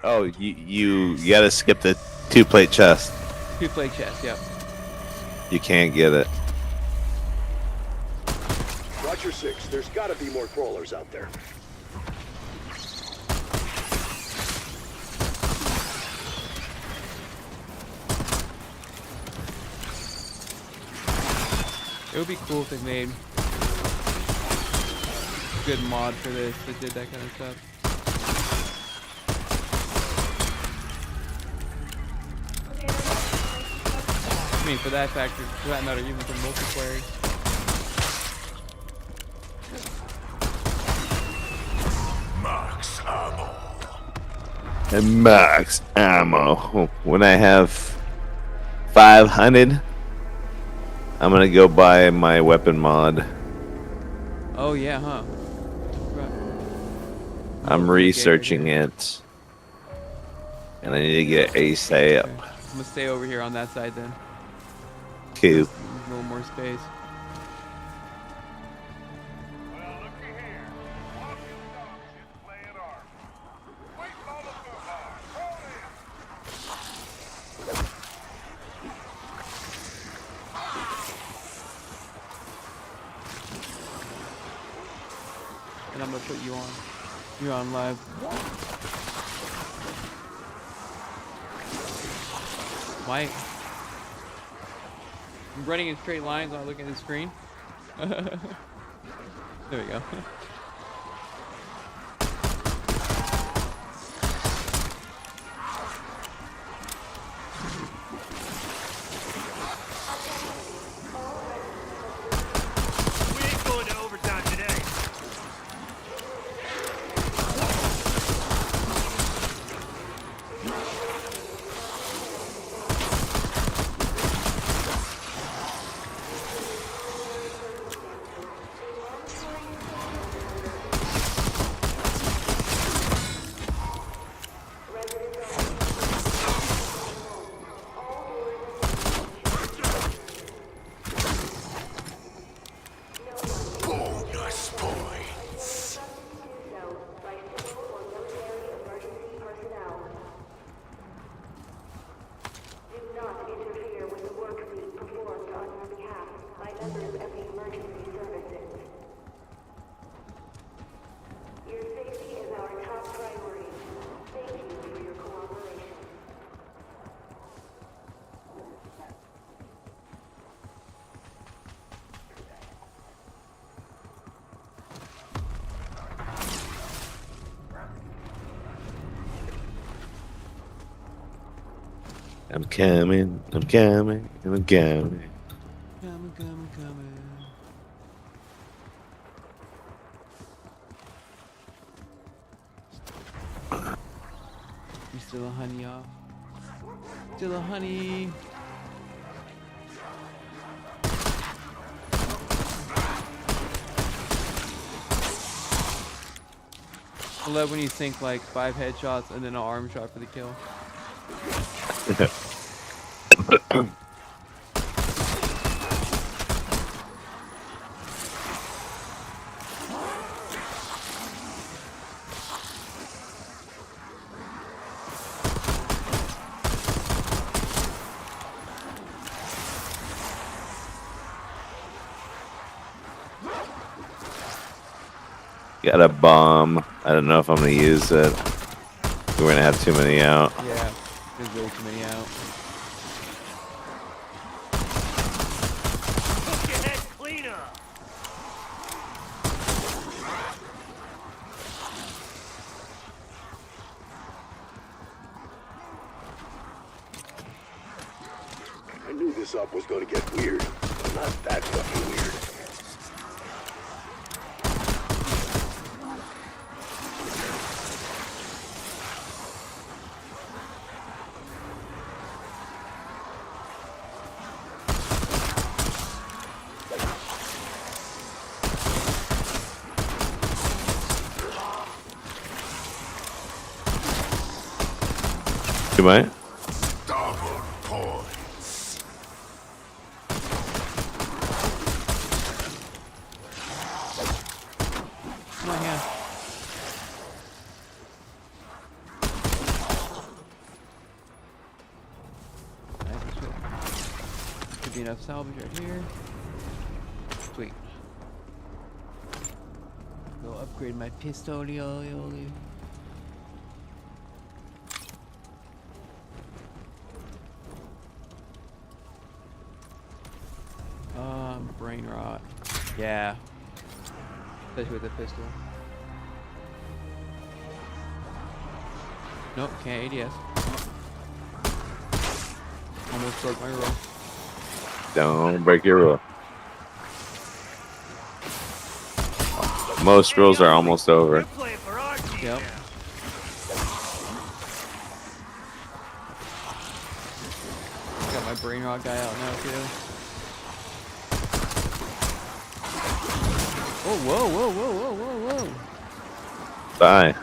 Oh, you gotta skip the 2-plate chest. 2-plate chest, yep. You can't get it. Watch your 6. There's gotta be more crawlers out there. It would be cool if they made a good mod for this that did that kind of stuff. I mean, for that factor, for that matter, even for multiplayer. Max ammo. And max ammo. When I have 500, I'm gonna go buy my weapon mod. Oh yeah, huh? Right. I'm researching it, and I need to get ASAP. Okay. I'm gonna stay over here on that side then. Cool. A little more space. Well, looky here. Walking dog shit playing arms. Waiting on the football. Roll And I'm gonna put you on. You're on live. Why? I'm running in straight lines while I look at the screen. There we go. We ain't going to overtime today. Bonus points. Do not interfere with the work being performed on your behalf by members of the emergency services. Your safety is our top priority. Thank you for your cooperation. I'm coming, I'm coming, I'm coming. Coming. You still a honey off? Still a honey. I love when you think like 5 headshots and then an arm shot for the kill. Got a bomb. I don't know if I'm gonna use it. We're gonna have too many out. Yeah, there's way too many out. Hook your head clean up. I knew this up was gonna get weird, but not that fucking weird. You might? Double points. Come on, yeah. have salvage right here. Sweet. Go upgrade my pistolioli. Brain rot. Yeah. Especially with a pistol. Nope, can't ADS. Almost broke my roll. Don't break your rule. Most rules are almost over. You're playing for our team Yep. now. Got my brain rot guy out now too. Oh, whoa, whoa, whoa, whoa, whoa, whoa. Bye.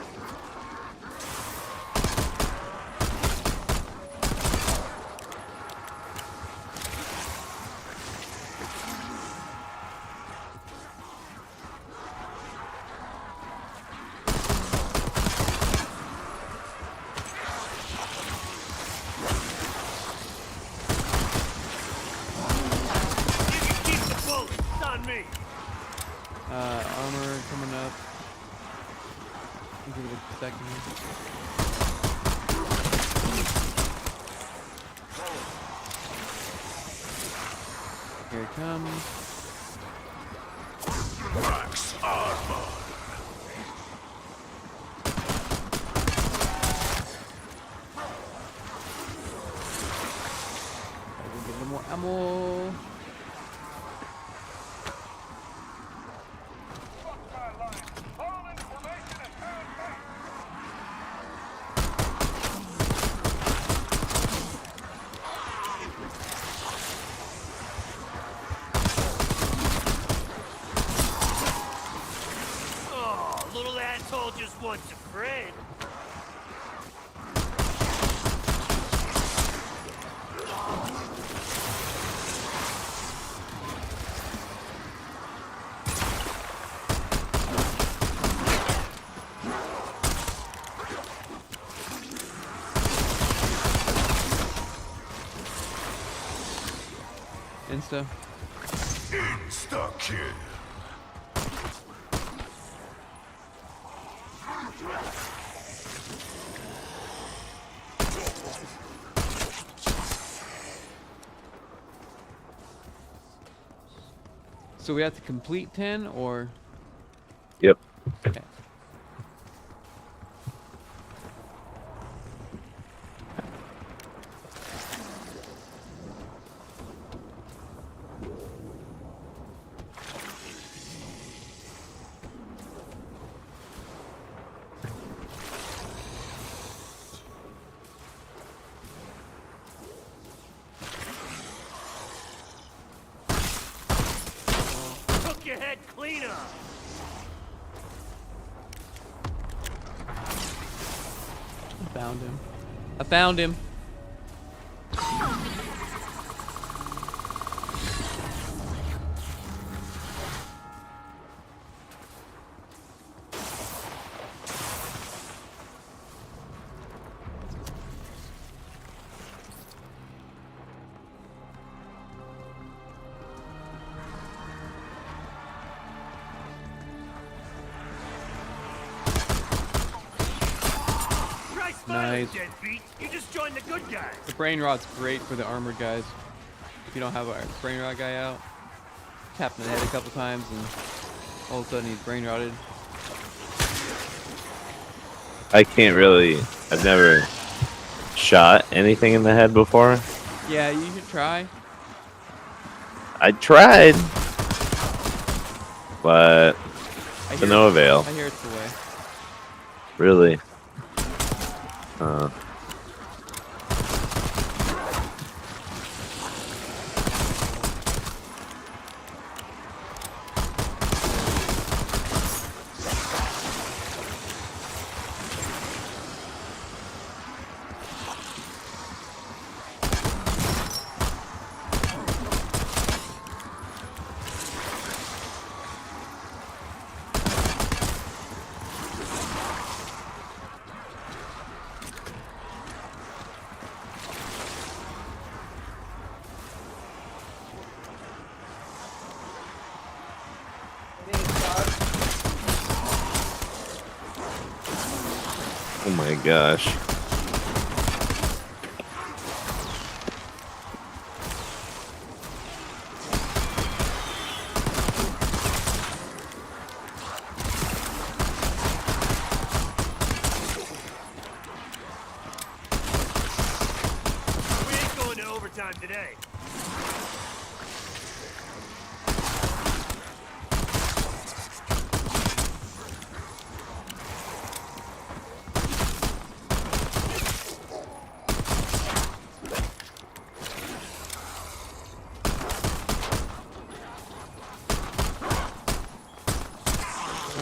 You can keep the bullets. It's on me. Armor coming up. Give it a second here. Here it comes. Max armor. Gotta go get a little more ammo. Fuck my line. Hold in formation and turn back. Oh, little asshole just wants a friend. Insta. Insta kill. So we have to complete 10 or? Yep. Okay. Cook your head clean up. I found him. I found him. Try smiling, Nice. deadbeat. You just joined the good guys. The brain rot's great for the armored guys. If you don't have a brain rot guy out, tap him in the head a couple times and all of a sudden he's brain rotted. I can't really. I've never shot anything in the head before. Yeah, you should try. I tried, but I to no avail. I hear it's the way. Really. Oh my gosh. We ain't going to overtime today.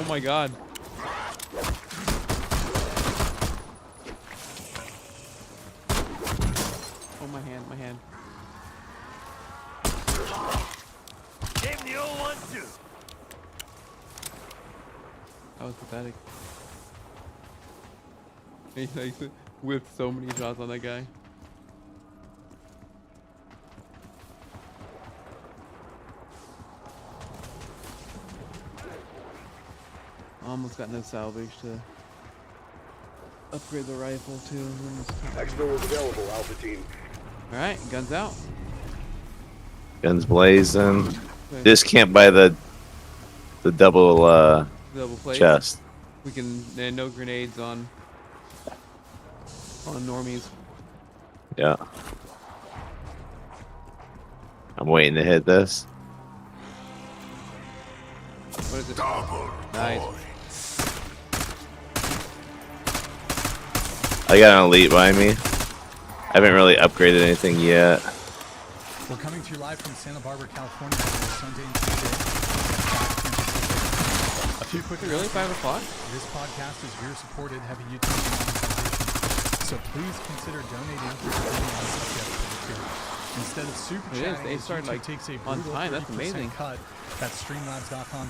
Oh my god. Oh my hand, my hand. Gave him the old one too. That was pathetic. He like whipped so many shots on that guy. Almost got no salvage to upgrade the rifle too. Exfil is available, Alpha Team. All right, guns out. Guns blazing. Okay. Just can't buy the double Double plate. chest. We can. No grenades on normies. Yeah. I'm waiting to hit this. What is it? Nice. I got an elite by me. I haven't really upgraded anything yet. We're coming to you live from Santa Barbara, California, on Sunday and Tuesday. A few quick Is it really 5 o'clock? This podcast is viewer-supported, heavy YouTube monetization, so please consider donating to the tier. Instead of super It is. chatting, They as started, YouTube like, takes a on brutal time. That's 30% amazing. cut. That's streamlabs.com/.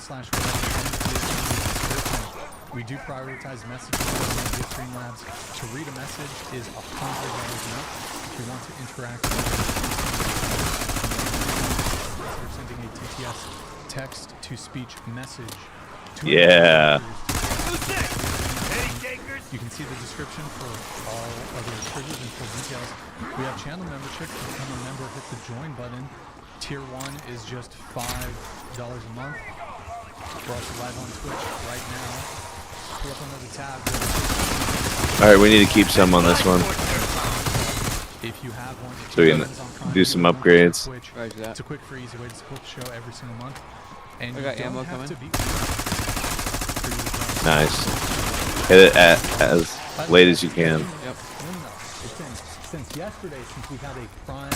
We do prioritize messages on Streamlabs. To read a message is $100 more. If you want to interact with we're sending a TTS text-to-speech message. Yeah. Who's next? Any takers? You can see the description for all other triggers and full details. We have channel membership. To become a member, hit the join button. Tier 1 is just $5 a month. We're also live on Twitch right now. Pull up another tab. Alright, we need to keep some on this one. If you have one, So we can do some upgrades. Twitch. Roger that. It's a quick, free, easy way to support the show every single month. And I got you don't ammo have coming. to be for you to join. Nice. Hit it at as late as you can. Yep. No. It's been since yesterday since we've had a prime.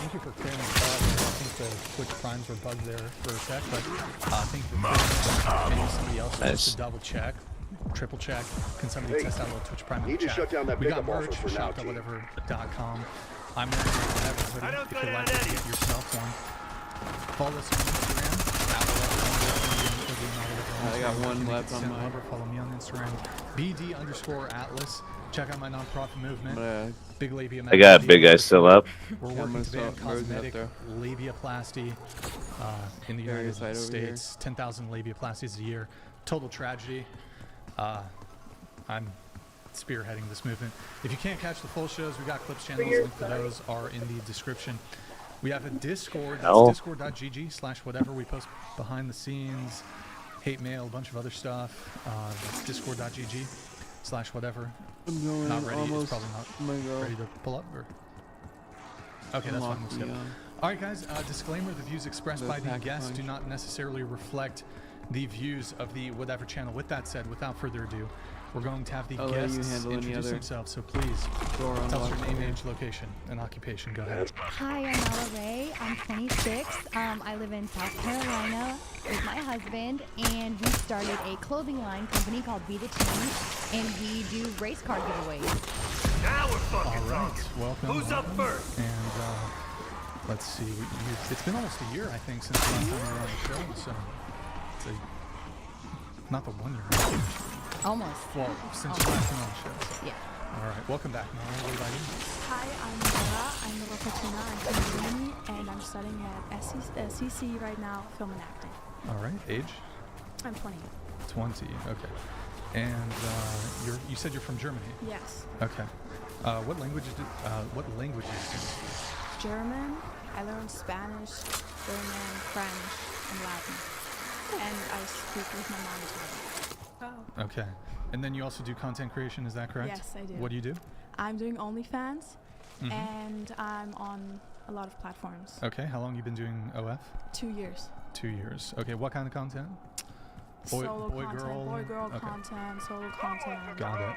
Thank you for clearing the bug. I think the Twitch primes were bugged there for a sec, but thank you for maybe somebody else Nice. wants to double check, triple check. Can somebody Hey, test out a little Twitch prime in need the to chat? shut down that We got pickup offer merch, for now, team. shop.whatever.com. I'm wearing whatever hoodie I don't if cut you'd out like to Eddie. get yourself one. Follow us on Instagram. I got one left on mine. Follow me on Instagram. BD_Atlas. Check out my nonprofit movement. I'm Big labia. I got a big guy still up. We're I'm working gonna to ban start roads up cosmetic there. labiaplasty in the Area United side over States. 10,000 labiaplasties a year. Total tragedy. I'm spearheading this movement. If you can't catch the full shows, we got clips channels. Link to those are in the description. We have a Discord. Oh. It's discord.gg/whatever. We post behind the scenes, hate mail, a bunch of other stuff. That's discord.gg/whatever. I'm going Not ready. almost. It's probably not I'm gonna go. ready to pull up. Or... Okay, that's fine. We'll skip. All right, guys. Disclaimer: the views expressed The by the pack guests do punch. not necessarily reflect the views of the whatever channel. With that said, without further ado, we're going to have the I'll let you guests handle any introduce other themselves. So please door tell us your unlock name, over age, location, and occupation. Go ahead. Hi, I'm Ella Ray. I'm 26. I live in South Carolina with my husband, and we started a clothing line company called Be the Team, and we do race car giveaways. Now we're All fucking right, talking. welcome. Who's up welcome. first? And let's see. It's been almost a year, I think, since the last time we were on the show. So it's not the 1 year. Almost. Well, since you last been on the show. So. Yeah. All right, welcome back, Nora. What about you? Hi, I'm Nora. I'm Nora Fatina. I'm from Germany, and I'm studying at SCC right now, film and acting. All right, age? I'm 20. 20. Okay. And you said you're from Germany. Yes. Okay. What languages do you speak? German. I learned Spanish, German, French, and Latin. And I speak with my mom Italian. Oh. Okay. And then you also do content creation, is that correct? Yes, I do. What do you do? I'm doing OnlyFans, Mhm. and I'm on a lot of platforms. Okay. How long you been doing OF? 2 years. 2 years. Okay. What kind of content? Solo boy, content, girl? boy-girl Okay. content, solo content, Got it.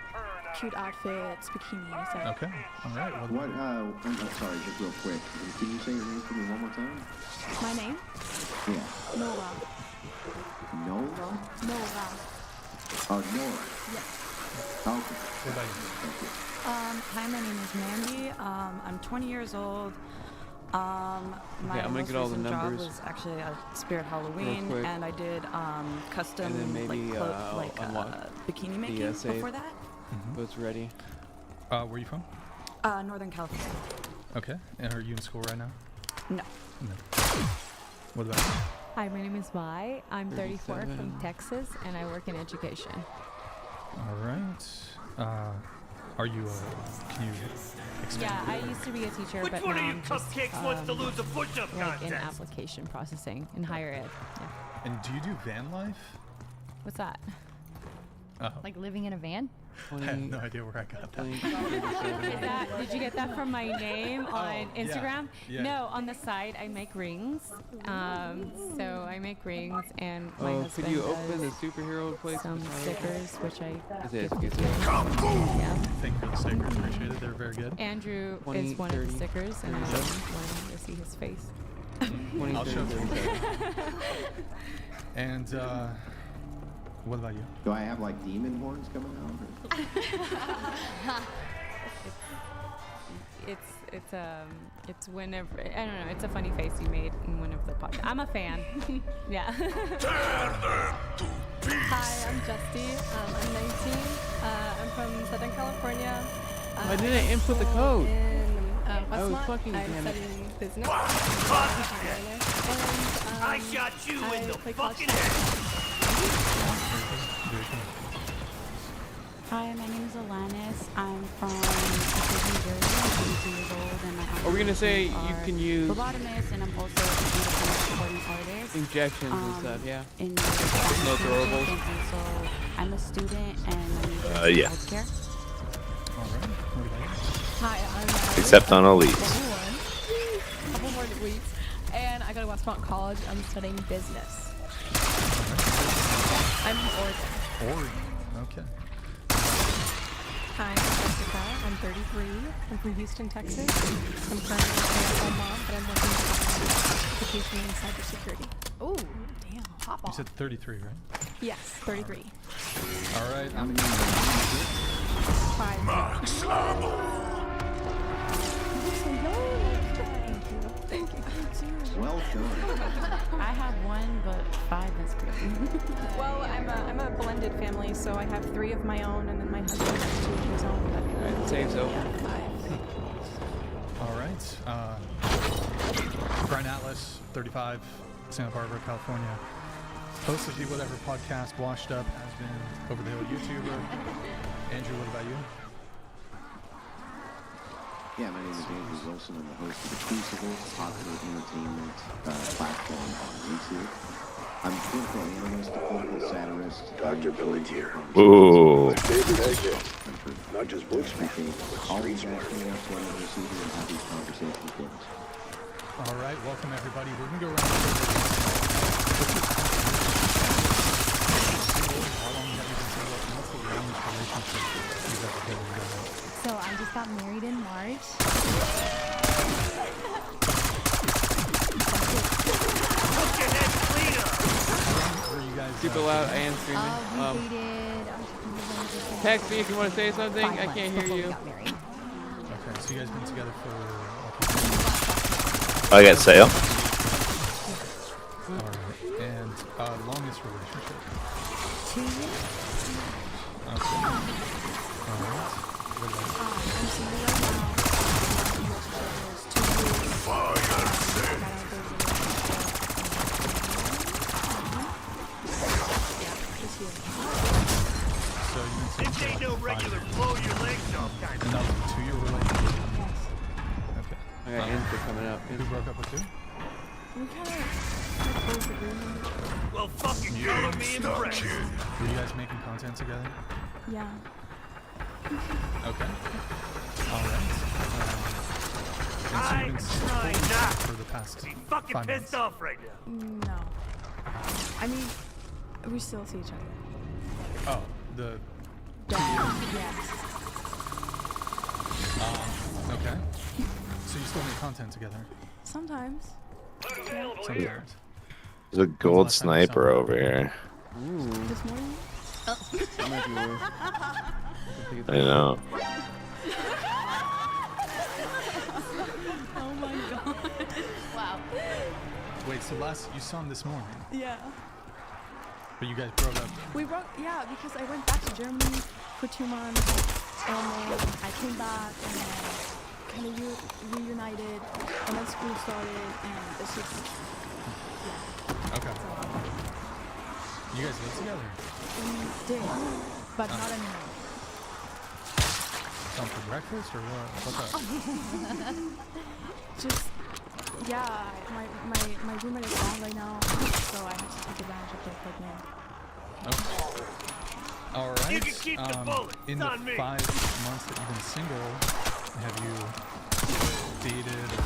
cute outfits, bikinis. So. Okay. All right. Well, What, I'm sorry, just real quick. Can you say your name for me one more time? My name? Yeah. Nora. Nora? Nora. Oh, Nora. Yes. Okay. what about you? Hi, my name is Mandy. I'm 20 years old. My I'm gonna most get all the recent job numbers was actually at Spirit Halloween, quick. and I did custom And then maybe, unlock bikini the, making save. before that. So it's ready. Where are you from? Northern California. Okay. And are you in school right now? No. No. What about you? Hi, my name is Vi. I'm 34 from 37. Texas, and I work in education. All right. Are you? Can you expand? Yeah, I used to be a teacher, but now I'm just, lose a push-up like in application processing in higher ed. Yeah. And do you do van life? What's that? Oh, Like living in a van? I have no idea where I got that. Did you get that from my name on yeah, Instagram? yeah. No, on the side I make rings. So I make rings, and my Oh, husband could you open the does superhero place? some stickers, which I Is it? give Is to it? yeah. Thank you for the stickers. Appreciate it. They're very good. Andrew 20, is one of 30, the stickers, and I 37. wanted to see his face. 20, I'll show 30, 37. And what about you? Do I have like demon horns coming out? Or? It's whenever, I don't know, it's a funny face you made in one of the podcasts. I'm a fan. Yeah. Hi, I'm Justy. I'm 19. I'm from Southern California. Why didn't I input the code? I was fucking I'm damn it. studying business. I shot you in the fucking head. Hi, my name is Alanis. I'm from New Jersey. I'm 22 years old, and my Are we gonna say you can use phlebotomist, and I'm also a beautiful supporting artist. injections and stuff? Yeah. In No throwables? And also, I'm a student, and I major yeah. in healthcare. All right. What about you? Hi, I'm Natalie. Except on elites. 21. Couple more weeks. And I go to Westmont College. I'm studying business. I'm from Oregon. Oregon. Okay. Hi, I'm Jessica. I'm 33. I'm from Houston, Texas. I'm currently a stay-at-home mom, but I'm working on education and cybersecurity. Ooh, damn. Hop You on. said 33, right? Yes, 33. All right. How many? 5. Thank you. Well done. I have one, but 5 is great. Well, I'm a blended family, so I have 3 of my own, and then my husband has 2 of his own. But Alright, saves open. yeah, 5. All right. Brian Atlas, 35, Santa Barbara, California. Host of the Whatever podcast, washed up, has been over the hill YouTuber. Andrew, what about you? Yeah, my name is Andrew Wilson. I'm the host of the Crucible, popular entertainment platform on YouTube. I'm a political analyst, a political satirist. Dr. Billy Tier. Ooh. Favorite exit. Not just book speak, but All street these guys smart. coming up one of this evening and have these conversations with us. All right, welcome everybody. We're gonna go around the circle. How long have you been single? And what's the longest relationship you've ever been in? So I just got married in March. Put your head clean up. How long were you guys? Super loud. I am streaming. We dated. Text me if you want to say something. 5 I months can't hear before we you. got married. Okay, so you guys been together for I got sale. all right, and longest relationship. 2 years. Okay. All right. What about you? I'm single right now. My relationship was 2 years. Yeah, this year. coming out. Who broke up with who? We kind of both agreement. Well, fucking color me impressed. Were you guys making content together? Yeah. Okay. All right. And so you've been trying single not for the past to be fucking 5 pissed months. off right now. No. I mean, we still see each other. Oh, the. Yes. Okay. So you still make content together? Sometimes. Sometimes. There's a gold sniper over here. This morning? That might be worse. I know. Oh my god. Wow. Wait, so you saw him this morning, Yeah. but you guys broke up. We broke, yeah, because I went back to Germany for 2 months, and then I came back, and then kind of reunited, and then school started, and it's just, Okay. You guys live together? we did, but not anymore. Come for breakfast or what? What's up? Just, yeah, my roommate is gone right now, so I have to take advantage of the pregnant. Okay. All right. You can keep the bullet. In It's the on me. 5 months that you've been single, have you dated or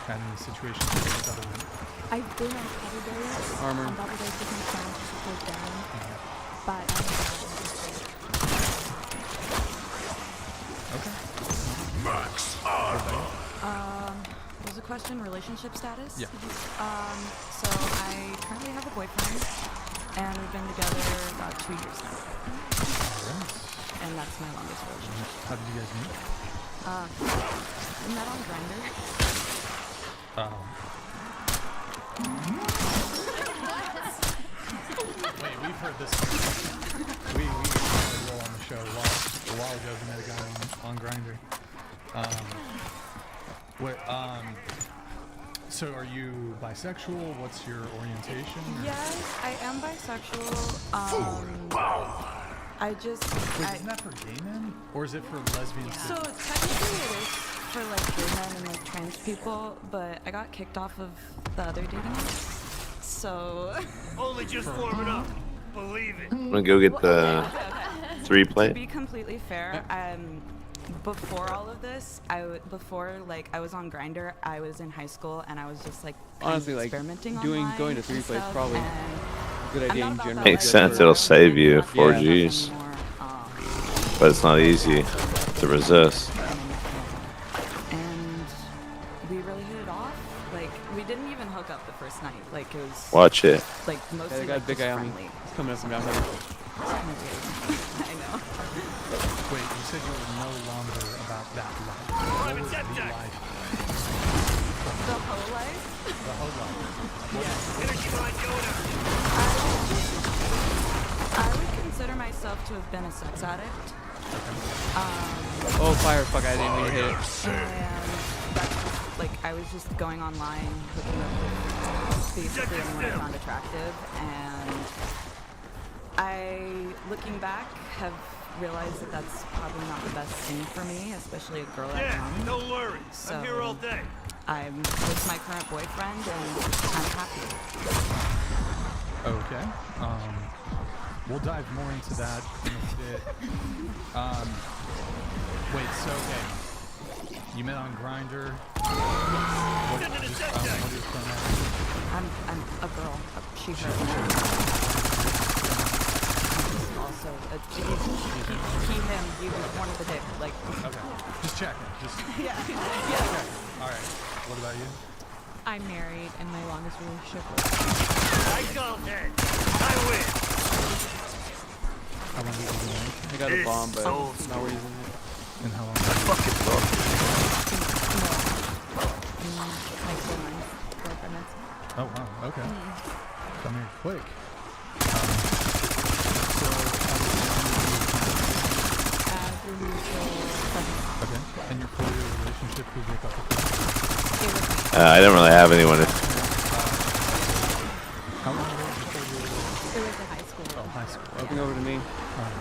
had any situations with other women? I've been on double dates, Armor. on double dates with my friends to support them, but I haven't Okay. Max Armor. Was the question relationship status? Yeah. So I currently have a boyfriend, and we've been together about 2 years now, All right. and that's my longest relationship. How did you guys meet? We met on Grindr. Wait, we've heard this. We had a role on the show a while ago. We met a guy on Grindr. So are you bisexual? What's your orientation? or- Yes, I am bisexual. I just. Wait, isn't that for gay men? Or is it for lesbians So too? technically it is for like gay men and like trans people, but I got kicked off of the other dating app. So. Only just warming up. Believe it. I'm gonna go get the To 3-plate. be completely fair, before all of this, before like I was on Grindr, I was in high school and I was just like kind Honestly, of like experimenting going to online 3 and plays stuff, probably and a good idea I'm in not about general. that Makes life sense, where it'll I'm save you not 4Gs. anymore, But it's not easy to resist. and we really hit it off. Like we didn't even hook up the first night. Like it was Watch it. like Yeah, mostly they got a like big just guy on me. friendly. He's coming up from down here. I know. Wait, you said you were no longer about that life. What Private was the septic. life? The whole life. The whole life. Energy line going out. I would consider myself to have been a sex addict. Oh, fire! Fuck! I didn't mean to hit it. And that's just, like, I was just going online, hooking up with basically anyone I found attractive, and looking back, have realized that that's probably not the best thing for me, especially a girl that Yeah, young. no worries. So, I'm here all day. I'm with my current boyfriend, and I'm happy. Okay. We'll dive more into that in a bit. Wait, so okay. You met on Grindr. What Send in a is septic. what is pronouns? I'm a girl, she, her. Also, he, him, he was one of the dick, like. Okay. Just checking. Just Yeah. checking. All right. What about you? I'm married, and my longest relationship was I call head. I win. How long have you been married? I got a It's bomb, but so now we're using it. And how long? Fucking love Like 4 months. Oh wow. Okay. Come here quick. through mutual friends. Okay. And your 4-year relationship, who broke up with you? I didn't really have anyone. How long ago was your 4-year relationship? It was in high school. Oh, high school. Looking over to me. All right.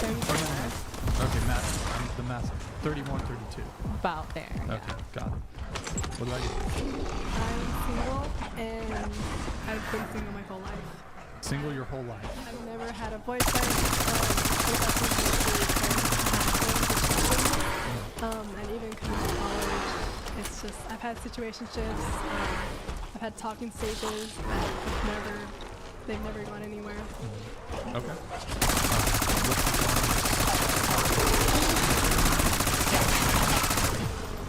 I'm 34. Okay, the math. 31, 32. About there. Yeah. Okay, got it. What about you? I'm single and I've been single my whole life. Single your whole life. I've never had a boyfriend. And even coming to college, it's just I've had situationships. I've had talking stages that they've never gone anywhere. Okay.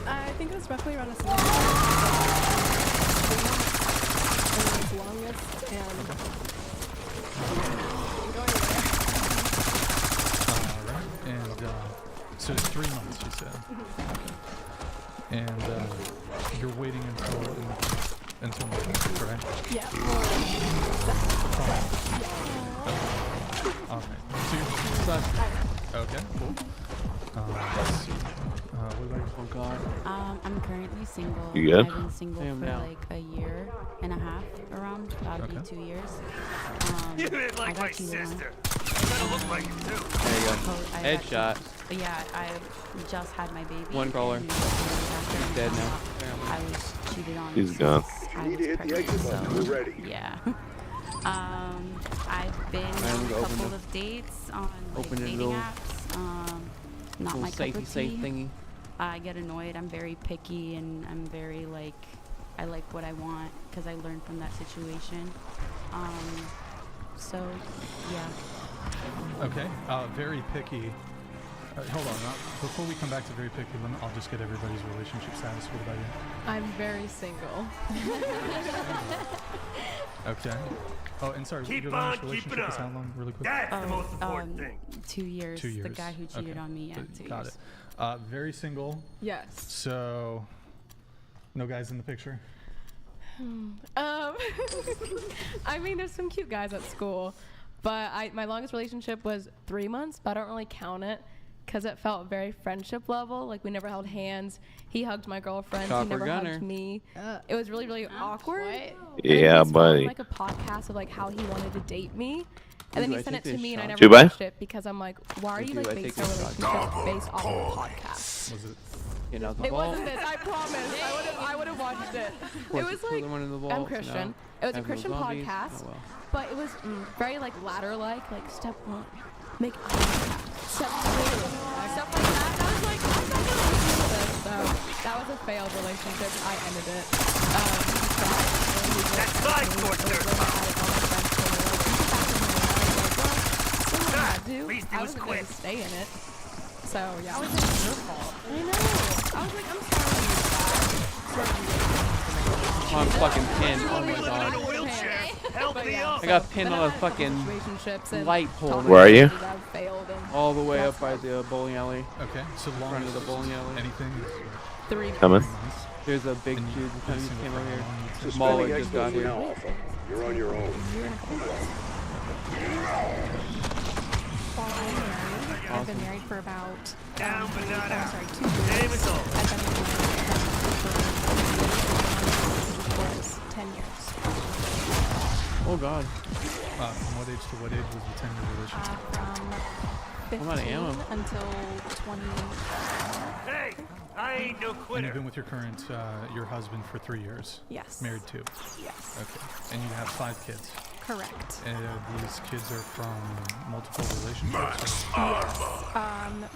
I think it was roughly around a semester. It was longest and didn't go anywhere. Alright, and so it's 3 months, you said. And you're waiting until March, right? Yeah. Alright. So you're okay, cool. Let's see. What about you? Oh God. I'm currently single. You good? I've been single I am for now. like a year and a half around. About to be 2 years. You look I like got my cheated on. sister. You gotta look like it too. There you go. I got Headshot. cheated. Yeah, I just had my baby. One crawler. and He's dead now. I was cheated on. He's gone. since You I need was to hit the pregnant, exit button. so, We're ready. yeah. I've been I'm on a gonna open couple the- of dates on like open the dating little- apps. Not Little my cup safety of safe tea. thingy. I get annoyed. I'm very picky and I'm very like, I like what I want because I learned from that situation. So yeah. Okay, very picky. Hold on, before we come back to very picky, I'll just get everybody's relationship status. What about you? I'm very single. Okay. Oh, and sorry, Keep your on last relationship keeping is how on. long, really quick? That's the most important thing. 2 years. 2 years. The guy who cheated Okay. on me. Yeah, 2 Got years. it. Very single. Yes. So, no guys in the picture. I mean, there's some cute guys at school, but my longest relationship was 3 months, but I don't really count it because it felt very friendship level. Like we never held hands. He hugged my girlfriend. Chopper He never gunner. hugged me. It was really, really awkward. And then Yeah, he filmed, buddy. like a podcast of like how he wanted to date me. And then Do he I sent it take to this me, and I shot? never Two by? watched it because I'm like, why are you Do like I basing take our this shot? relationship based off of a podcast? Was it? Get out the It vault. wasn't this. I promise. I would have watched it. Of course, It was put like them in the vault, I'm Christian. no. It was a Have no Christian zombies. podcast, Oh, well. but it was very like ladder-like. Like step 1, make eye contact. Step 2, stuff like that. And I was like, I'm not gonna listen to this. So that was a failed relationship. I ended it. That's my torture. I At least it I was wasn't quick. gonna stay in it. So yeah. That was your fault. I know. I was like, I'm sorry. I'm fucking pinned. Oh my Living in a God. wheelchair. Help me up. I got pinned on a fucking light pole. Where are you? All the way up by the bowling alley. Okay, so In long front of the bowling alley. anything. 3 Coming. There's a big dude who came over here. Suspending Mauler just exit got for here. now, Alpha. You're on your own. I've been married for about Down but not out. 2 years. Name is all. I've been with my was 10 years. Oh God. From what age to what age was the 10-year relationship? From I'm out of 15 ammo. until 20. Hey, I ain't no And you've quitter. been with your current, your husband for 3 years? Yes. Married to? Yes. Okay. And you have 5 kids? Correct. And these kids are from multiple relationships? Yes.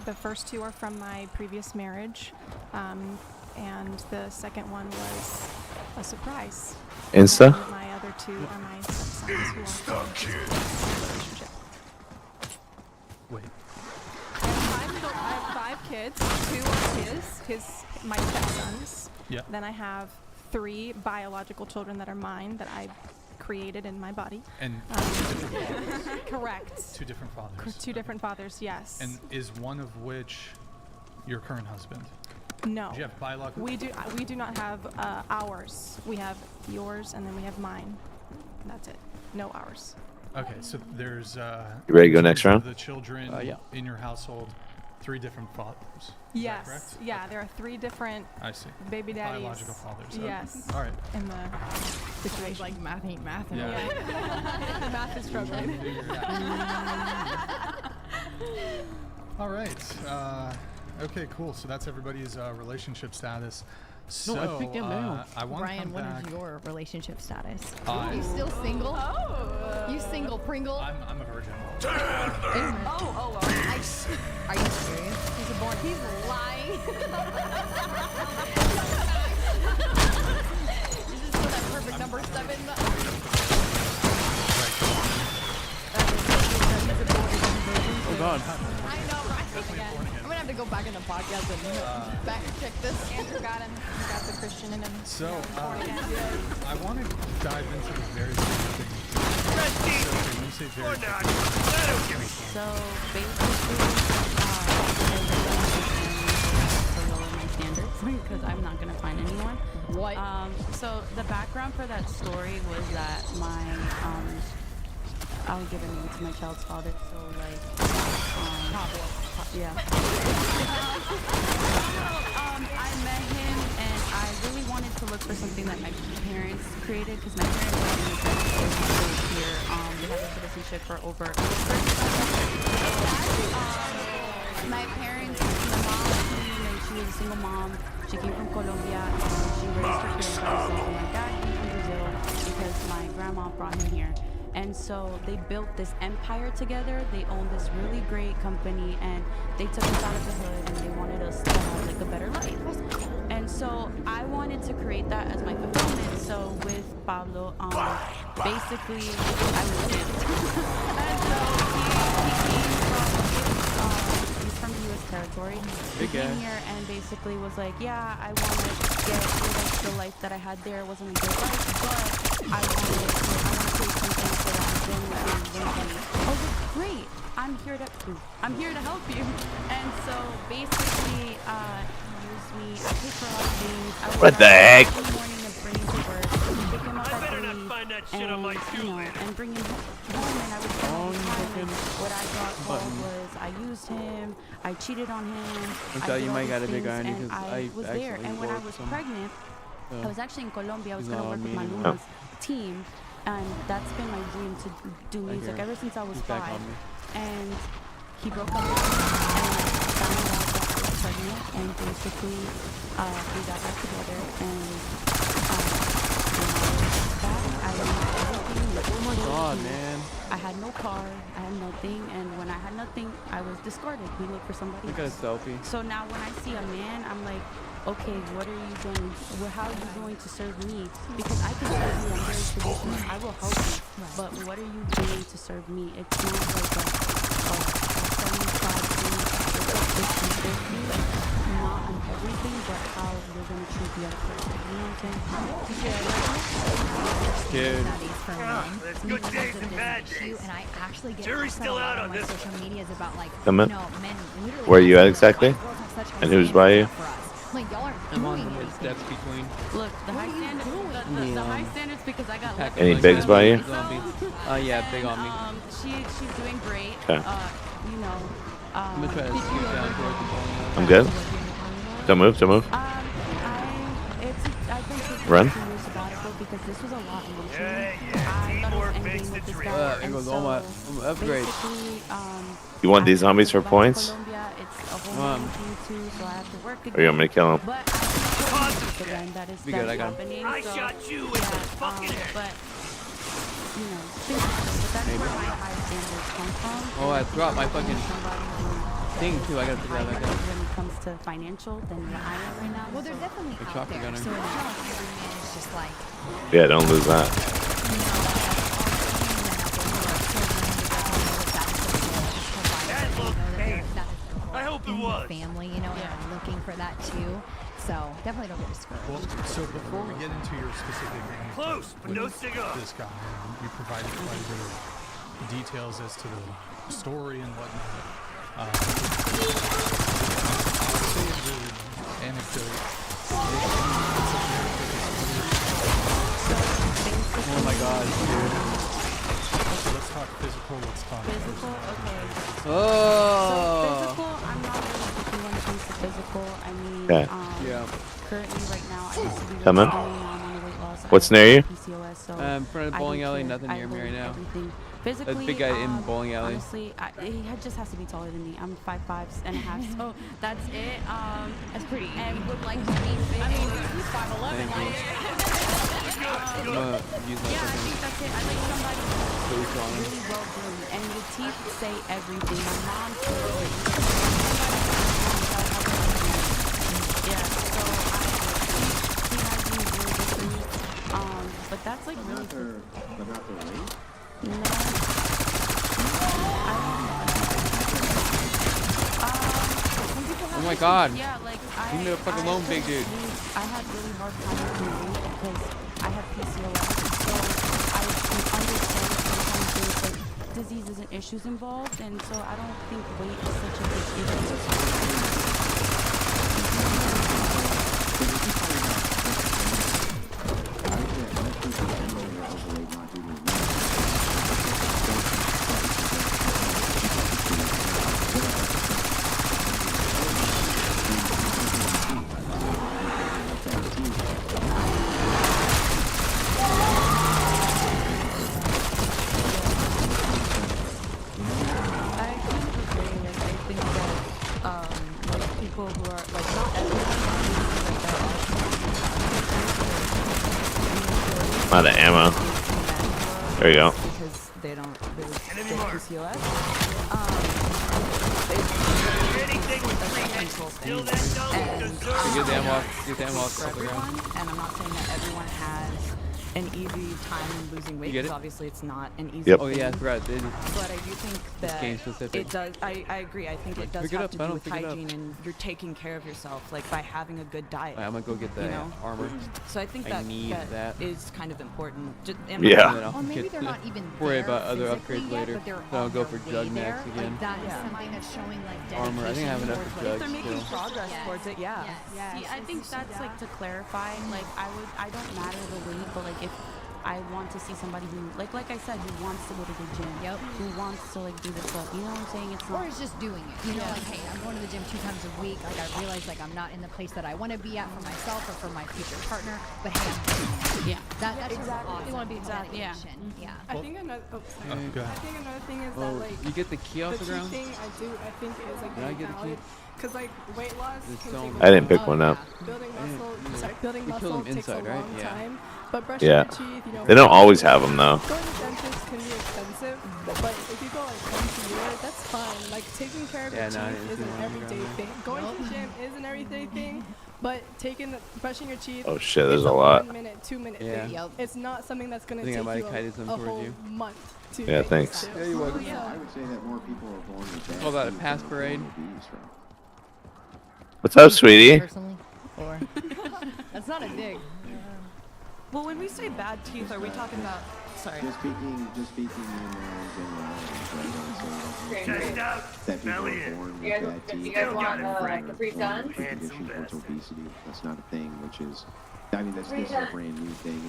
The first 2 are from my previous marriage, and the second one was a surprise. Insta? And my other 2 are my stepsons who are from his relationship. Wait. I have 5 kids. 2 are my stepsons. Yeah. Then I have 3 biological children that are mine that I created in my body. And Correct. 2 different fathers? 2 different fathers, yes. And is one of which your current husband? No. Do you have biological? We do not have ours. We have yours, and then we have mine. And that's it. No ours. Okay, so there's You ready to go next round? the children Yeah. in your household, 3 different fathers. Is that Yes. correct? Yeah, there are 3 different I see. baby daddies. Biological fathers. okay. Yes. All right. In the situation. Like math ain't math. Yeah. The math is struggling. Figure it out. All right. Okay, cool. So that's everybody's relationship status. So No, I picked him down. I want to Brian, come what back. is your relationship status? I- You still single? Oh. You single Pringle? I'm a virgin. Oh. Are you serious? He's a born. He's lying. You just put that perfect number 7. Oh God. I know, right? I'm gonna have to go back in the podcast and back check this. Andrew got him. He got the Christian in him. So I want to dive into the very specific thing. So when you say very So basically, because I'm not gonna find anyone. What? So the background for that story was that my I'll give a name to my child's father. So like, yeah. I met him and I really wanted to look for something that my parents created because my parents are immigrants here. They have a citizenship for over. My parents, my mom came and she was a single mom. She came from Colombia and she raised her kids by herself. And my dad came from Brazil because my grandma brought him here. And so they built this empire together. They owned this really great company and they took us out of the hood and they wanted us to have like a better life. And so I wanted to create that as my fulfillment. So with Pablo, basically I was him. And so he's from the U.S. territory. He came here and basically was like, yeah, I want to get rid of the life that I had there. It wasn't a good life, but I want to create something so that I'm doing with him. I was like, great, I'm here to help you. And so basically, he used me. I paid for a lot of things. I would What the heck? in the morning and bring him to work, pick him up at 3, and bring him home, and I would spend all the time. And what I got called was I used him, I cheated on him. I thought you might got a big iron and because I was there. accidentally And when I worked was some- pregnant, I was actually in Colombia. I was going to No, work with me my anymore. Luna's team, and that's been my dream to do music here. ever since I was He's back 5. on me. And he broke up with me, and I found out that I was pregnant, and basically we got back together, and I did everything. Oh my God, man. I had no car, I had nothing, and when I had nothing, I was discarded. We looked for somebody I got a else. selfie. So now when I see a man, I'm like, okay, what are you doing? How are you going to serve me? Because I can serve you, I'm very traditional, I will help you. But what are you doing to serve me? It's not like a 75 thing, it's a 50-50. Not on everything, but how you're going to treat the other person. You know what I'm saying? Dude. There's good days and bad days. And I actually get Jury's still out on my this social medias about like, Come in. men literally. Where are you at exactly? Girls have such And who's by you? for us. Like y'all aren't I'm on doing the anything. steps between. Look, the high standards, the high standards because I got lucky. Any Like bigs that. by you? Zombie. Yeah, big on me. She's doing great. Okay. You know. I'm gonna try to scoot down towards the bowling alley. I'm good. Don't move, don't move. I've been taking Run. a 2 years sabbatical because this was a lot emotionally. I thought it was ending with this guy, It and goes all my so upgrades. basically, You want these zombies for back to points? Colombia, it's a whole new thing too, so I have to work again. Or you want me to kill him? But I think again, that is Be good, I got him. happening. I so, shot you in the fucking head. But you know, things happen, but that's where my high standards come from. Oh, I dropped my fucking Somebody who thing too. I gotta figure that back out. when it comes to financial than what I am right now. Well, they're definitely The out chocolate there. gunner. So it's not like every man is just like, Yeah, don't lose that. I hope it was. family, you know, and are looking for that too. So definitely don't get discouraged. Well, so before we get into your specific Close, but no cigar. this guy, you provided quite a bit of details as to the story and whatnot. I'll say the anecdote. Oh my God, dude. So let's talk physical. Let's talk Physical, okay. So Oh. physical, I'm not really picky when it comes to physical. I mean, Okay. Yeah. currently right now, I used to be Come really in. skinny, now I'm on a weight loss. I What's have near you? PCOS, so In front of the I bowling don't alley, care. nothing I near me load right now. everything physically, big guy in bowling alley. Honestly, he just has to be taller than me. I'm 5'5.5", so that's it. That's pretty easy. And would like to be fit. I mean, he's 5'11", Thank like. I'm gonna use my Yeah, I fucking think that's it. I like somebody boots on him. really well groomed, and the teeth say everything. My mom said it. Yeah, so he has been really good for me. But that's like really cool. But not their weight? No. Oh my god. Yeah, like Leave me fucking alone, big dude. I had really hard time losing weight because I have PCOS, so I can understand sometimes there's like diseases and issues involved, and so I don't think weight is such a big issue. People who are like not everyone Out of ammo. There you go. because they don't really get PCOS. Get the ammo off the For everyone, and I'm not saying that everyone has an easy time losing weight You get because it? obviously it's not an easy Yep. Oh thing. yeah, I forgot. They did. But I do think that game specific. it does. I agree. I think it does Pick it have up, to I do don't with pick it up. hygiene and you're taking care of yourself, like by having a good diet. Alright, I'm gonna go get the You know? armor. So I think I that need that. is kind of important. Yeah. And then I'll Or maybe get they're the- not even worry there about other physically upgrades yet, later. but they're Then I'll on go their for way Jug there. Max again. Like that is Yeah. something that's showing like dedication. Armor, I think I have enough towards, for like, Jug They're making still. progress Yes. towards it. Yeah. Yes. See, I think that's like to clarify. Like I don't matter the weight, but like if I want to see somebody who, like I said, who wants to go to the gym. Yep. Who wants to like do this stuff. You know what I'm saying? It's Or not. is just doing it. You know, like, hey, I'm going to the gym 2 times a week. Like, I realize, like, I'm not in the place that I want to be at for myself or for my future partner. But hey, I'm doing it. Yeah. That's exactly. awesome. You wanna be exactly. Yeah. Dedication. Yeah. I think another. Oh, sorry. Go ahead. I think another thing is Oh, that like you get the key off the the key ground? thing I think is like Did I very get the key? valid. Because like weight loss It's can so take a I didn't while. pick one up. Building Yeah. muscle, sorry, building You kill muscle them takes a inside, right? long Yeah. time. But brushing Yeah. your teeth, you know, They don't always have them though. going to dentist can be expensive, but if you go like once a year, that's fine. Like taking care of Yeah, your no, I teeth didn't is see an one everyday around thing. Going to the gym is an everyday thing, but brushing your teeth. Oh shit, there's is a lot. 1 minute, 2 minute Yeah. thing. Yep. It's not something that's gonna I think I take might you have kited some a towards whole you. month to Yeah, get thanks. used to. Yeah, you're welcome. I would say that more people are born with bad Call that a teeth pass than parade? born obese, right? What's up, sweetie? Personally, or that's not a dig. Well, when we say bad teeth, are we talking about? Sorry. Just speaking in generalities, right? I would say Chest out, that people belly are in. born with You guys- bad you teeth. guys or want, born Capri with Sun? a condition towards obesity. That's not a thing, which is, I mean, this Capri is a Sun. brand new thing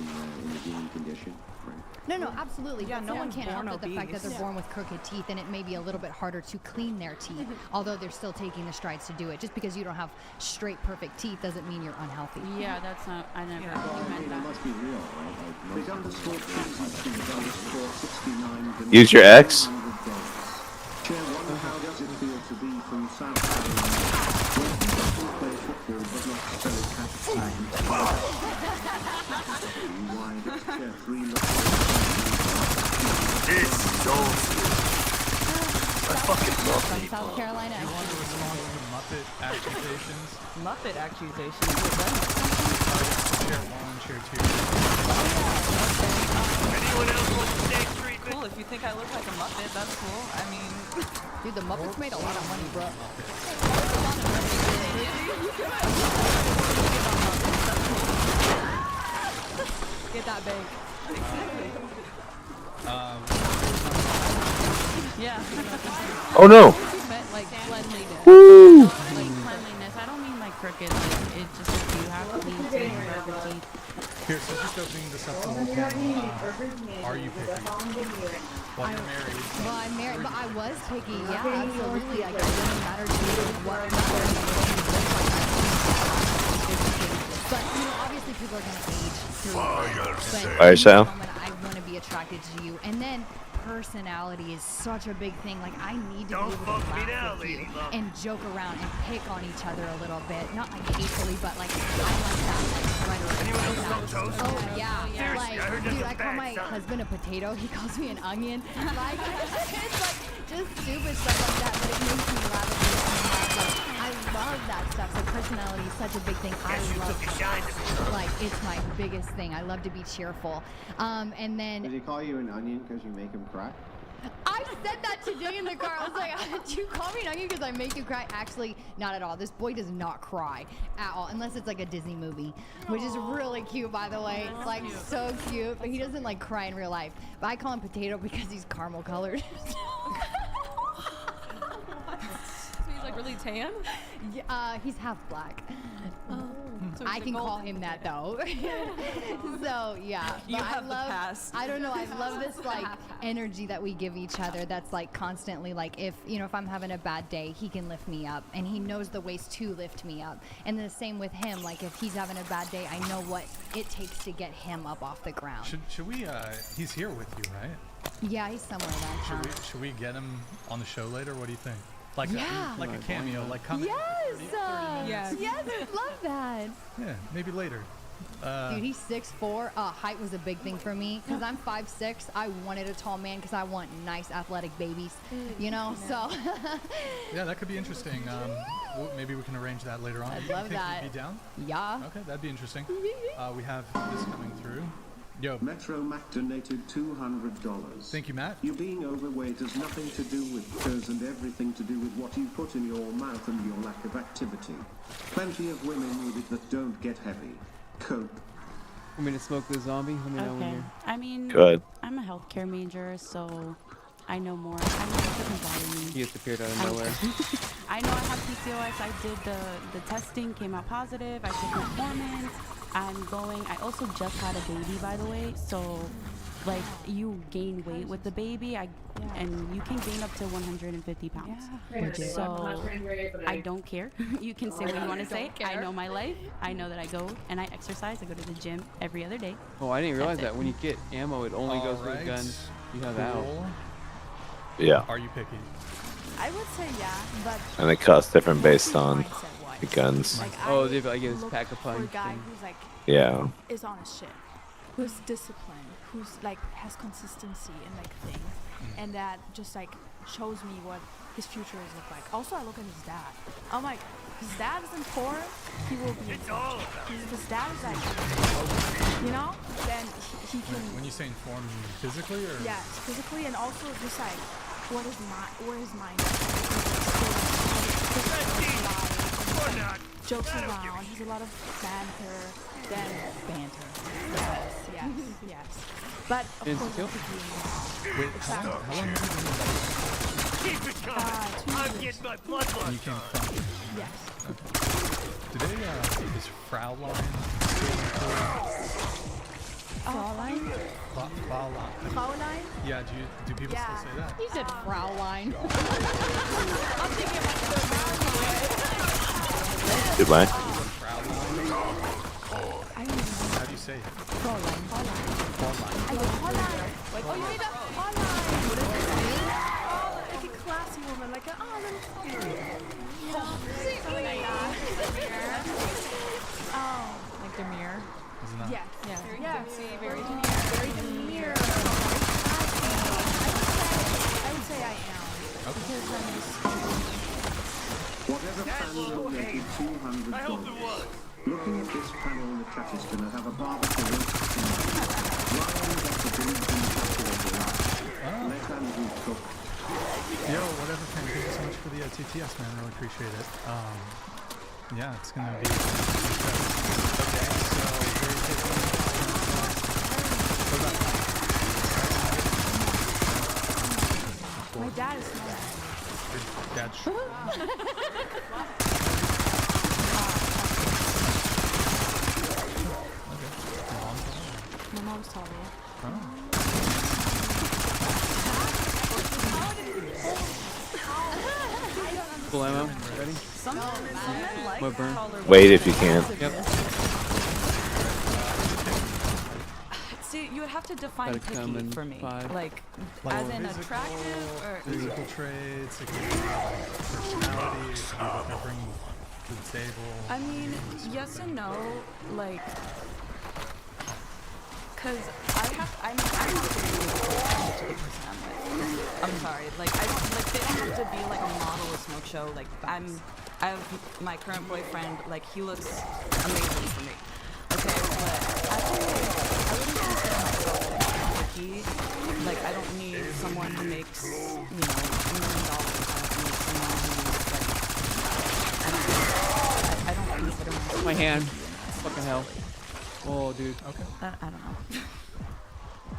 in the human condition, right? No, absolutely. Yeah, but no someone one's can't born help the fact that obese. they're born with crooked teeth, and it may be a little bit harder to clean their teeth, although they're still taking the strides to do it. Just because you don't have straight, perfect teeth doesn't mean you're unhealthy. Yeah, that's not. I never I meant mean, it that. must be real, right? Like most people Use your X. Share one, how does it feel to be from South Carolina, where people play football but not so share 3 This is awesome. I fucking love From people. South Carolina. You want to respond to the Muppet accusations? Muppet accusations. Share 1, share 2. Anyone else want to take treatment? Cool. If you think I look like a Muppet, that's cool. I mean, Dude, the Muppets made a lot of money, bro. Get that bank. yeah. Oh no. Meant like cleanliness. Woo. Like cleanliness. I don't mean like crooked. Like it just if you have clean teeth, perfect teeth. Here, so just opening this up to the whole panel. Are you picky? Well, you're married. Well, I'm married, but I was picky. Yeah, absolutely. Like, it doesn't matter to me what but, you know, obviously people are going to age through life. But Fire sale. in the moment, I want to be attracted to you. And then personality is such a big thing. Like, I need to be able to laugh with you and joke around and pick on each other a little bit. Not like hatefully, but like I like that rhetoric. Oh yeah. Like, dude, I call my husband a potato. He calls me an onion. Like, it's like just stupid stuff like that, but it makes me laugh. I love that stuff. So personality is such a big thing. I love, like, it's my biggest thing. I love to be cheerful. And then Did he call you an onion because you make him cry? I said that today in the car. I was like, did you call me an onion because I make you cry? Actually, not at all. This boy does not cry at all, unless it's like a Disney movie, which is really cute, by the way. It's like so cute, but he doesn't like cry in real life. But I call him potato because he's caramel colored. So he's like really tan? Yeah, he's half black. So I can call him that though. So yeah, You but have I the love, past. I don't know. I love this like energy that we give each other. That's like constantly like if I'm having a bad day, he can lift me up, and he knows the ways to lift me up. And the same with him. Like if he's having a bad day, I know what it takes to get him up off the ground. Should we? He's here with you, right? Yeah, he's somewhere downtown. Should we get him on the show later? What do you think? Like Yeah. like a cameo, like come in Yes, 30 minutes. yes, I love that. Yeah, maybe later. Dude, he's 6'4". Height was a big thing for me because I'm 5'6". I wanted a tall man because I want nice athletic babies, you know. So Yeah, that could be interesting. Maybe we can arrange that later on. I'd You love think that. you'd be down? Yeah. Okay, that'd be interesting. We have this coming through. Yo. Metro Mac donated $200. Thank you, Matt. You being overweight has nothing to do with clothes and everything to do with what you put in your mouth and your lack of activity. Plenty of women with it that don't get heavy. Cope. Want me to smoke the zombie? Let me know when Okay. you're... I mean, Good. I'm a healthcare major, so I know more. I know it doesn't bother me. He just appeared out of nowhere. I know I have PCOS. I did the testing, came out positive. I took metformin. I also just had a baby, by the way, so like you gain weight with the baby, and you can gain up to 150 pounds. So I don't care. You can say what you want to say. I know my life. I know that I go and I exercise. I go to the gym every other day. Oh, I didn't realize That's it. that when you get ammo, it only goes with Alright. guns you have out. Cool. Yeah. Are you picky? I would say yeah, but And they cost different based on mindset-wise. the guns. Like, Oh, I they've like his look pack a for a punch guy thing. who's like Yeah. is on his shit, who's disciplined, who's like has consistency in like things, and that just like shows me what his future is look like. Also, I look at his dad. I'm like, his dad isn't poor, he will be. His dad is like, you know, then he can. When you say inform, you mean physically or? Yes, physically, and also just like where his mind jokes around. He's a lot of banter. Then banter. Yes. But of Is course, he the killed? Wait, how long have you been in that? Keep it coming. I'm getting my blood And you lost. came from? yes. Do they, is Fraulein? Fraulein? Fraulein. Fraulein? Yeah, do people Yeah. still say that? He said Fraulein. I'm thinking about Goodbye. Fraulein? How do you say it? Fraulein. Fraulein. I go Fraulein. Like, oh, you need a Fraulein. What does it mean? Oh, like a classy woman, like a something like that. Oh, Like Demure. Isn't that? yes. Yeah. Yes. Very Very demure. I would say I am. Because I'm just. Whatever fan donated $200. Looking at this panel in the chat is going to have a barbecue roast tonight. Ryan got the beans and chocolate. Let Andrew cook. Yo, whatever, fan. Thank you so much for the TTS, man. Really appreciate it. Yeah, it's gonna be. Okay, so very quickly. My dad is smart. Dad. My mom's taller. Full ammo. Ready? Some men like What burn? Wait if you can. Yep. See, you would have to define Gotta come picky in for me. 5. Like Like as in physical- attractive or physical traits, it could be like personality, it could be what they're bringing to the table. I mean, yes and no, like, cause I'm not to be the person I'm with. I'm sorry, like I don't like they don't have to be like a model or smoke show. Like I have my current boyfriend, like he looks amazing for me. Okay, but I wouldn't consider myself picky. Like I don't need someone who makes $1 million. I don't need someone who's like I don't consider myself My hand. picky in that Fucking sense, hell. really. Oh, dude. Okay. I don't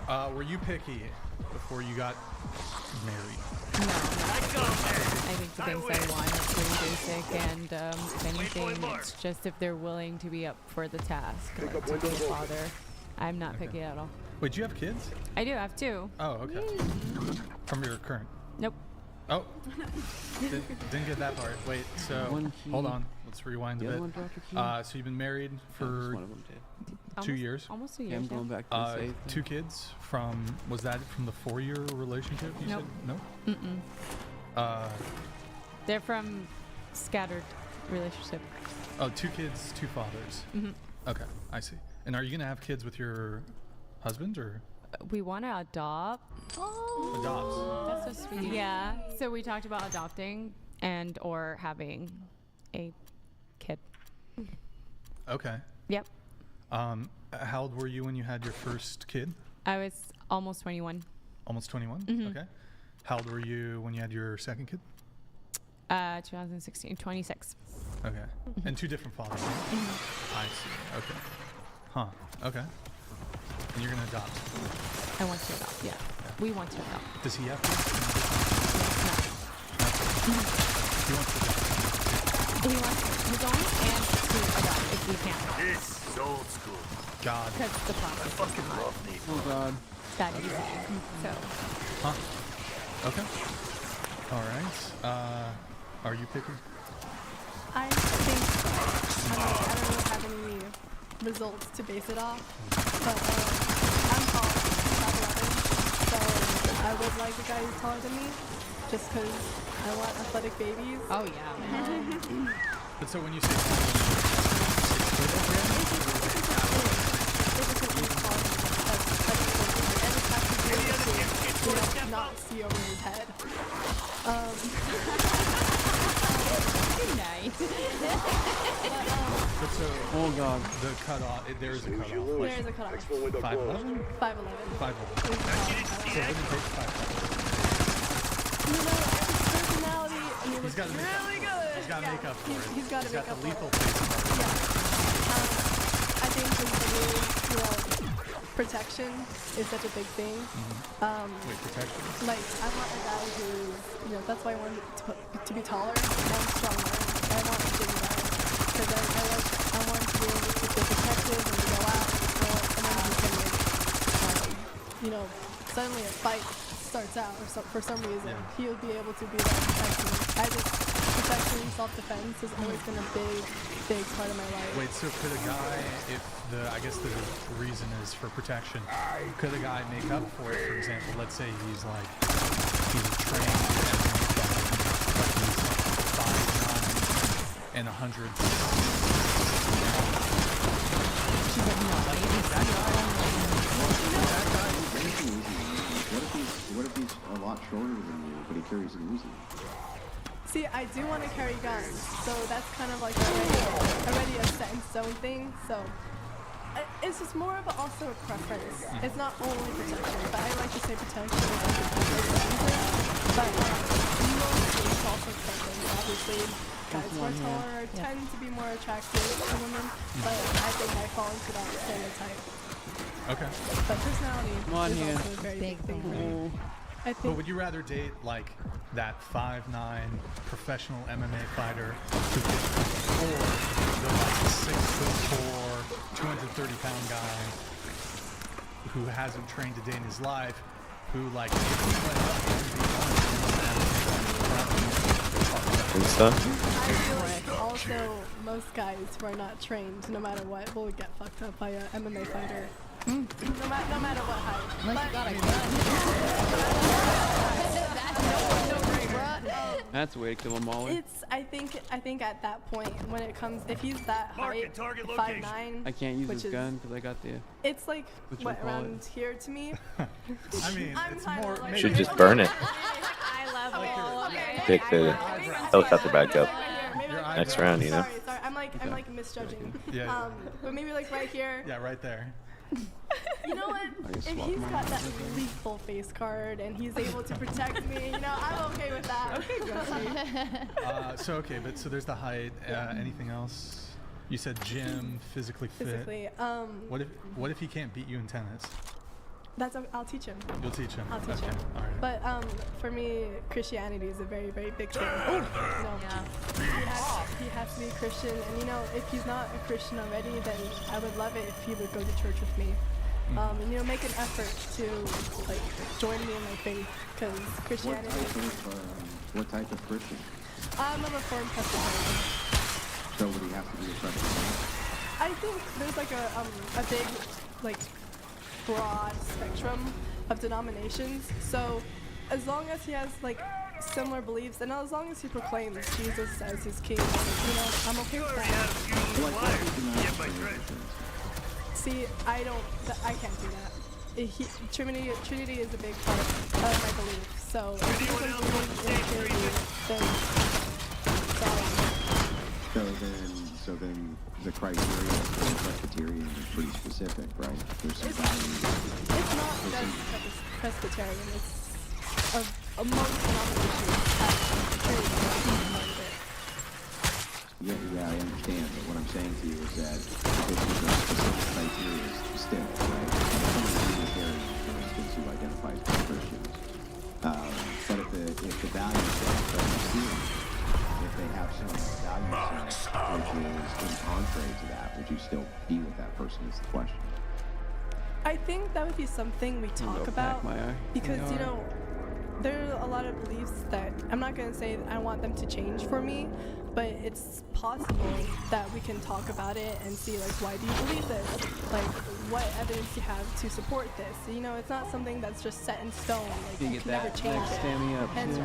know. Were you picky before you got married? No, I think the things I want are pretty basic, and if anything, it's just if they're willing to be up for the task, like to be a father. I'm not picky at all. Wait, do you have kids? I do have 2. Oh, okay. From your current? Nope. Oh, didn't get that part. Wait, so hold on. Let's rewind a bit. So you've been married for One of them did. 2 years. Almost 2 Yeah, years. I'm going back to the safe. 2 kids from, was that from the 4-year relationship you Nope. said? No? They're from scattered relationship. Oh, 2 kids, 2 fathers. Okay, I see. And are you going to have kids with your husband or? We want to adopt. Adopt. That's so sweet. Yeah. So we talked about adopting and or having a kid. Okay. Yep. How old were you when you had your first kid? I was almost 21. Almost 21? Okay. How old were you when you had your second kid? 2016, 26. Okay. And 2 different fathers. I see. Okay. Huh. Okay. And you're going to adopt? I want to adopt, yeah. We want to adopt. Does he have kids? No. He wants to adopt. He wants his own and to adopt if we can. This is old school. God. Because the process is not Oh, God. that easy. So, Huh. Okay. All right. Are you picky? I think so. I don't really have any results to base it off, but I'm tall, 5'11", so I would like a guy who's taller than me, just because I want athletic babies. oh yeah. But so when you say not see over his head. Nice. but so Oh, God. the cutoff, there is a cutoff. There is a cutoff. Expo window closed. 5'11"? 5'11". 5'11". So what did it take 5'11"? You know, his personality, and he He's looks got to make up. really good. He's got to make up for it. He's got to make the up for lethal it. face part. Yeah. I think his protection is such a big thing. Wait, protection? Like, I want a guy who's, that's why I want to be taller and stronger. I want a big guy. Because I want to be able to feel protective and to go out and someone who can, suddenly a fight starts out or for some reason, he'll be able to be that protection. Protection, self-defense has always been a big part of my life. Wait, so could a guy, I guess the reason is for protection, could a guy make up for it? For example, let's say he's trained but he's 5'9" and 100. What if he's a lot shorter than you, but he carries a Uzi? See, I do want to carry guns, so that's kind of like already a set in stone thing. So it's just more of also a preference. It's not only protection, but I like to say protection is like a preference. But mostly it's also preference. Obviously, guys who are taller tend to be more attractive to women, but I think I fall into that stereotype. Okay. But personality is also a very Big big thing for me. I But think would you rather date like that 5'9" professional MMA fighter or the like 6'4", 230-pound guy who hasn't trained a day in his life, who like And stuff? I feel like also most guys who are not trained, no matter what, will get fucked up by a MMA fighter. No matter what height. Unless you got a gun. That's a way to kill a mauler. It's I think at that point when it comes if he's that height, 5'9", I can't use which this is- gun because I got the. It's like What you what call around here to me. I mean, I'm it's kinda more. like- maybe Should just burn it. Eye level. Okay. Pick the helicopter back up. Maybe like Next right round, here. you know? Sorry. I'm like misjudging. Yeah. But maybe like right here. Yeah, right there. You know what? If he's got that lethal face card and he's able to protect me, you know, I'm okay with that. Okay, Okay, but so there's the height. Anything else? You said gym, physically fit. Physically. What if he can't beat you in tennis? I'll teach him. You'll teach him. I'll teach okay. him. All right. But for me, Christianity is a very, very big thing. You know, he has to be a Christian, and you know, if he's not a Christian already, then I would love it if he would go to church with me. And you know, make an effort to like join me in my faith, because Christianity. What type of Christian? I'm a Reformed Presbyterian. So would he have to be a Presbyterian? I think there's like a big like broad spectrum of denominations. So as long as he has like similar beliefs and as long as he proclaims Jesus as his king, you know, I'm okay with that. See, I can't do that. Trinity is a big part of my belief. So if he doesn't believe in Trinity, then So then the criteria for a Presbyterian is pretty specific, right? There's some values. it's not just Presbyterian. It's most denominations have Trinity part of it. Yeah, I understand. But what I'm saying to you is that this is a specific criteria still, right? Some of the Unitarians, for instance, who identifies as Christians. But if the values don't see if they have some value set which is in contrary to that, would you still be with that person is the question. I think that would be something we talk about because, you know, there are a lot of beliefs that I'm not going to say that I want them to change for me, but it's possible that we can talk about it and see, like, why do you believe this? Like, what evidence you have to support this? You know, it's not something that's just set in stone. Like, you can never change it. Stand me up, And too.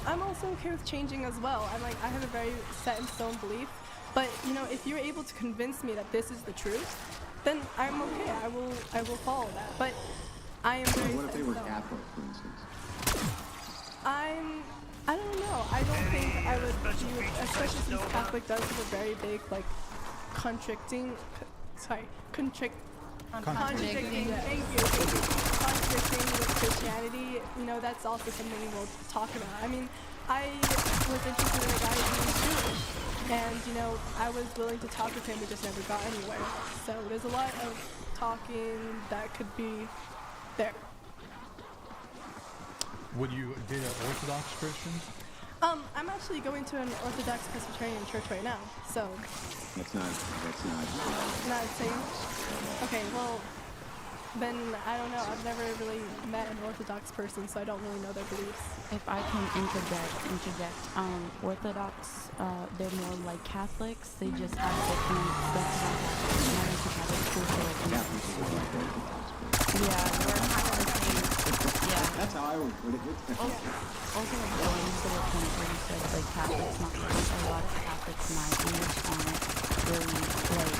I'm also okay with changing as well. I have a very set in stone belief, but you know, if you're able to convince me that this is the truth, then I'm okay. I will follow that. But I am very What if set they in were stone. Catholic, for instance? I don't know. I don't think I would do, especially since Catholic does have a very big, like, contradicting, thank you. Contradicting with Christianity, you know, that's also something we'll talk about. I mean, I was interested in a guy who was Jewish, and, you know, I was willing to talk with him, we just never got anywhere. So there's a lot of talking that could be there. Would you date an Orthodox Christian? I'm actually going to an Orthodox Presbyterian church right now, so. That's not. Not the same? Okay, well, then I don't know. I've never really met an Orthodox person, so I don't really know their beliefs. If I can interject, Orthodox, they're more like Catholics. They just have different yeah, we're kind of the same. Yeah. That's how I would put it. Also, like going to the point where you said like Catholics, not like a lot of Catholics my age aren't really like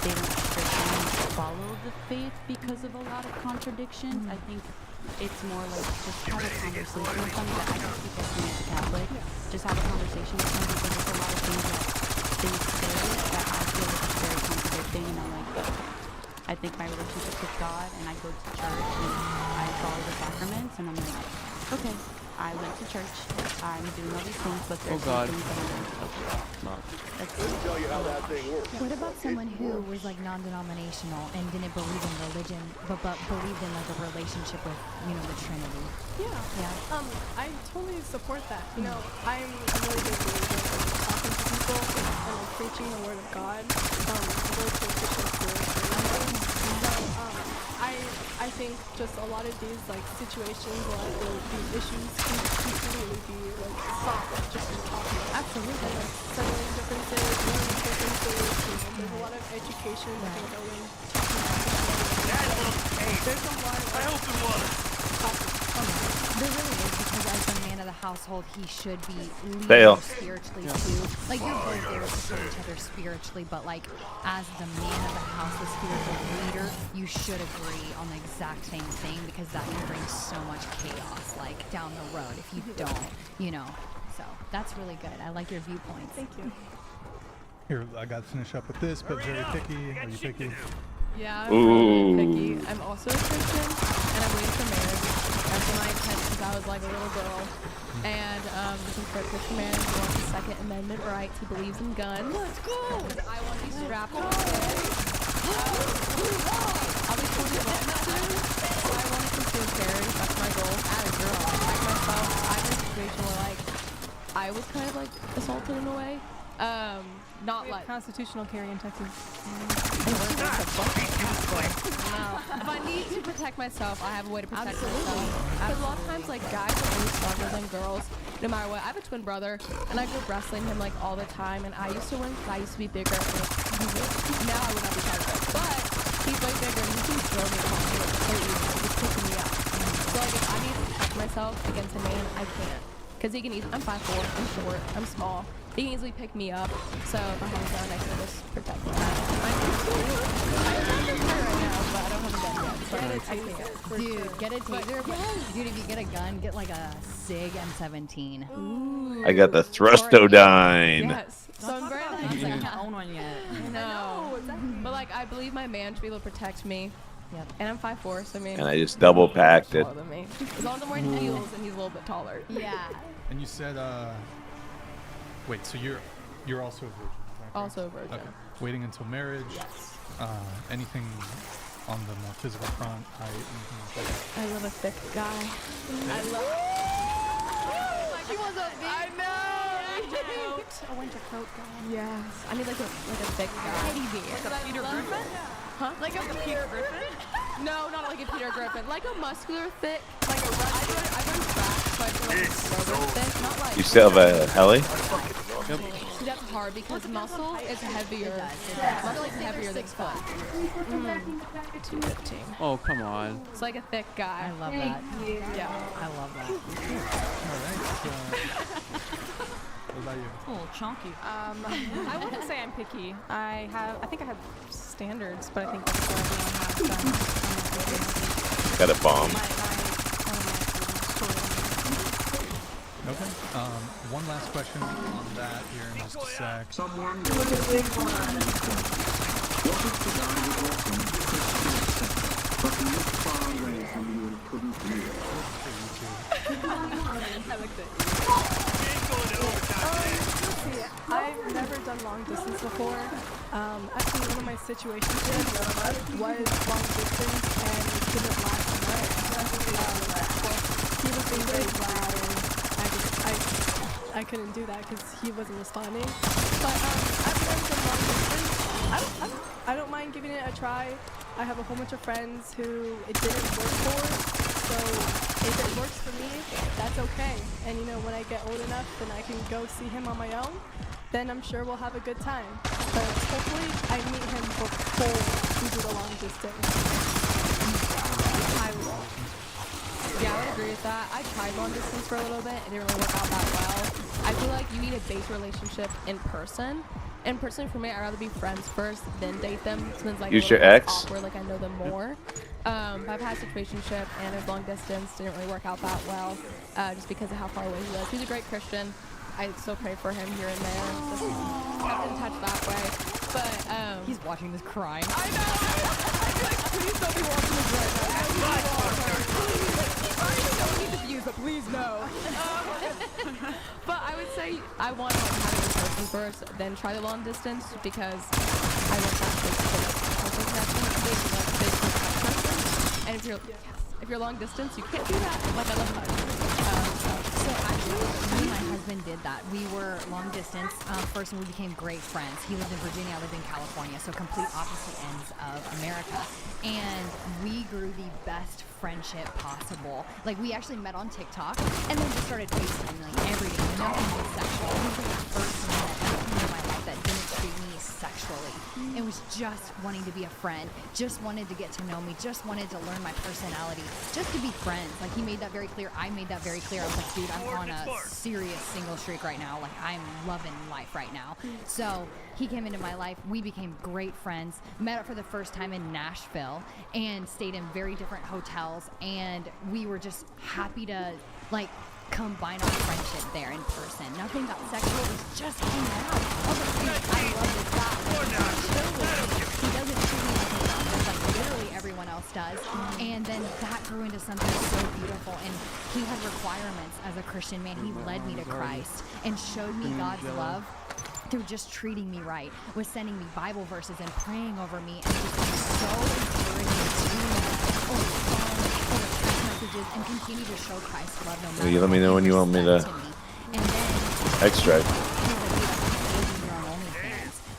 they don't strictly follow the faith because of a lot of contradictions. I think it's more like just have a conversation with them that I can speak as a Catholic. Just have a conversation with them because there's a lot of things that they say that I feel like is very contradicting, and I'm like, I think my relationship with God, and I go to church and I follow the sacraments, and I'm like, okay, I went to church, I'm doing all these things, but there's some things that I'm like, Let me tell you how that thing works. What about someone who was like non-denominational and didn't believe in religion, but believed in like a relationship with, you know, the Trinity? Yeah. I totally support that. You know, I'm a really big believer in talking to people and like preaching the word of God. I go to a Christian school. I think just a lot of these like situations, a lot of these issues can completely be like solved just in talking. Absolutely. Like settling differences, learning differences. You know, there's a lot of education that can go in talking about There's a lot of, I hope it was. There really is, because as the man of the household, he should be leading Fail. you spiritually too. Like you're both there to support each other spiritually, but like as the man of the house, the spiritual leader, you should agree on the exact same thing, because that can bring so much chaos like down the road if you don't, you know. So that's really good. I like your viewpoints. thank you. Here, I got to finish up with this, but very picky. Are you picky? Yeah, I'm Ooh. really picky. I'm also a Christian, and I'm waiting for marriage. That's been my intent since I was like a little girl. And looking for a Christian man who wants the Second Amendment rights. He believes in guns. Let's go! I want to be strapped to a stairs. I'll be 21 soon, so I want to consume carries. That's my goal. As a girl, I protect myself. I'm in a situation where like I was kind of like assaulted in a way. Not We have like constitutional carry in Texas. No. If I need to protect myself, I have a way to protect myself. Because a lot of times, like, guys are really stronger than girls, no matter what. I have a twin brother, and I grew up wrestling him, like, all the time, and I used to win because I used to be bigger. And now I would not be part of it. But he's way bigger, and he can throw me off so easily. He's picking me up. So, like, if I need to protect myself against a man, I can't. Because he can easily, I'm 5'4", I'm short, I'm small. He can easily pick me up, so if I have a gun, I can just protect him. I have a gun right now, but I don't have a gun yet, so I can't. Dude, get a taser. Dude, if you get a gun, get like a SIG M17. Ooh. I got the Thrustodyne. Yes. So I'm very I don't think I own one yet. No. But like, I believe my man should be able to protect me. Yep. And I'm 5'4", so I mean. And I just double packed it. Taller than me. As long as I'm wearing heels and he's a little bit taller. Yeah. And you said, wait, so you're also a virgin, is that correct? Also a virgin. Okay. Waiting until marriage. Yes. Anything on the more physical front, anything like that? I love a thick guy. I love. He was a big. I know. A winter coat guy. Yes. I need like a thick guy. Teddy bear. Like a Peter Griffin? Huh? Like a Peter Griffin? No, not like a Peter Griffin. Like a muscular thick. Like a run. I run track, so I feel like it's slower thick. Not like. You still have a heli? See, that's hard because muscle is heavier. Muscle is heavier than foot. 215. Oh, come on. It's like a thick guy. I love that. Yeah. I love that. All right. What about you? A little chunky. I wouldn't say I'm picky. I think I have standards, but I think that's what everyone has. Got a bomb. Okay. One last question on that here in just a sec. Someone was a big one. Wasn't the guy who walked in the but he looked far away from you and couldn't hear. I looked at I've never done long distance before. Actually, one of my situations was long distance, and it didn't last much. He was being very loud, and I couldn't do that because he wasn't responding. But I've done some long distance. I don't mind giving it a try. I have a whole bunch of friends who it didn't work for, so if it works for me, that's okay. And you know, when I get old enough and I can go see him on my own, then I'm sure we'll have a good time. But hopefully I meet him before we do the long distance. Yeah, I would agree with that. I tried long distance for a little bit. It didn't really work out that well. I feel like you need a base relationship in person. And personally, for me, I'd rather be friends first, then date them. So then it's like Use a little your less ex? awkward, like I know them more. But I've had a situationship, and there's long distance. Didn't really work out that well, just because of how far away he was. He's a great Christian. I still pray for him here and there. Just kept in touch that way. But He's watching this crying. I know. I feel like, please don't be watching this right now. I don't need the views, but please no. But I would say I want to have a person first, then try the long distance because I want that social connection. And if you're long distance, you can't do that. Like I love that. So actually, me and my husband did that. We were long distance first, and we became great friends. He lived in Virginia, I lived in California, so complete opposite ends of America. And we grew the best friendship possible. Like, we actually met on TikTok, and then just started FaceTiming like every day. Nothing was sexual. He was like the first man that ever came into my life that didn't treat me sexually. It was just wanting to be a friend, just wanted to get to know me, just wanted to learn my personality, just to be friends. Like, he made that very clear. I made that very clear. I was like, dude, I'm on a serious single streak right now. Like, I'm loving life right now. So he came into my life. We became great friends. Met up for the first time in Nashville and stayed in very different hotels. And we were just happy to, like, combine our friendship there in person. Nothing got sexual. It was just hanging out. I was like, dude, I love this guy. He doesn't treat me like a doctor, like literally everyone else does. And then that grew into something so beautiful. And he had requirements as a Christian man. He led me to Christ and showed me God's love through just treating me right, was sending me Bible verses and praying over me, and just being so encouraging to me over the phone, over text messages, and continue to show Christ's love no matter You let me know when you want me to And then extract.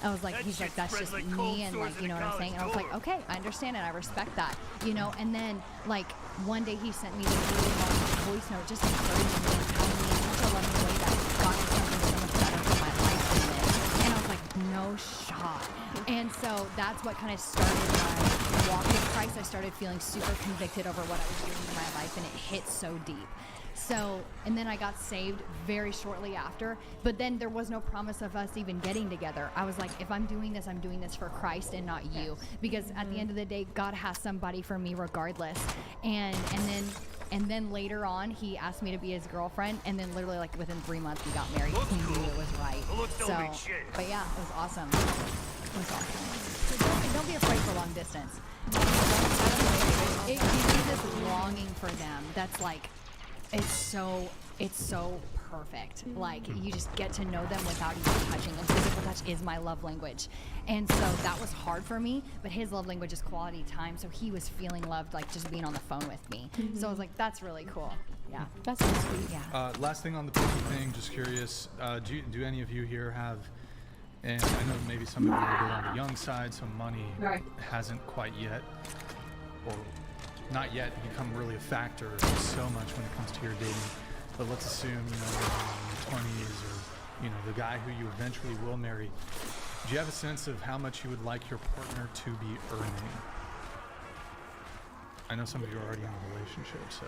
I was like, he's like, that's just me, and like, you know what I'm saying? And I was like, okay, I understand and I respect that, you know. And then like one day he sent me this really long voice note, just encouraging me and telling me in such a loving way that God has something so much better for my life than this. And I was like, no shot. And so that's what kind of started my walk with Christ. I started feeling super convicted over what I was doing in my life, and it hit so deep. So, and then I got saved very shortly after, but then there was no promise of us even getting together. I was like, if I'm doing this for Christ and not you, because at the end of the day, God has somebody for me regardless. And then later on, he asked me to be his girlfriend, and then literally like within 3 months, we got married. He knew it was right. So, but yeah, it was awesome. It was awesome. So don't be afraid for long distance. It gives you this longing for them. That's like, it's so perfect. Like, you just get to know them without even touching. And physical touch is my love language. And so that was hard for me, but his love language is quality time. So he was feeling loved, like just being on the phone with me. So I was like, that's really cool. Yeah. That's so sweet. Yeah. Last thing on the pinky thing, just curious, do any of you here have, and I know maybe some of you are a bit on the young side, so money hasn't quite yet, or not yet become really a factor so much when it comes to your dating. But let's assume, you know, you're in your 20s, or, you know, the guy who you eventually will marry. Do you have a sense of how much you would like your partner to be earning? I know some of you are already in a relationship, so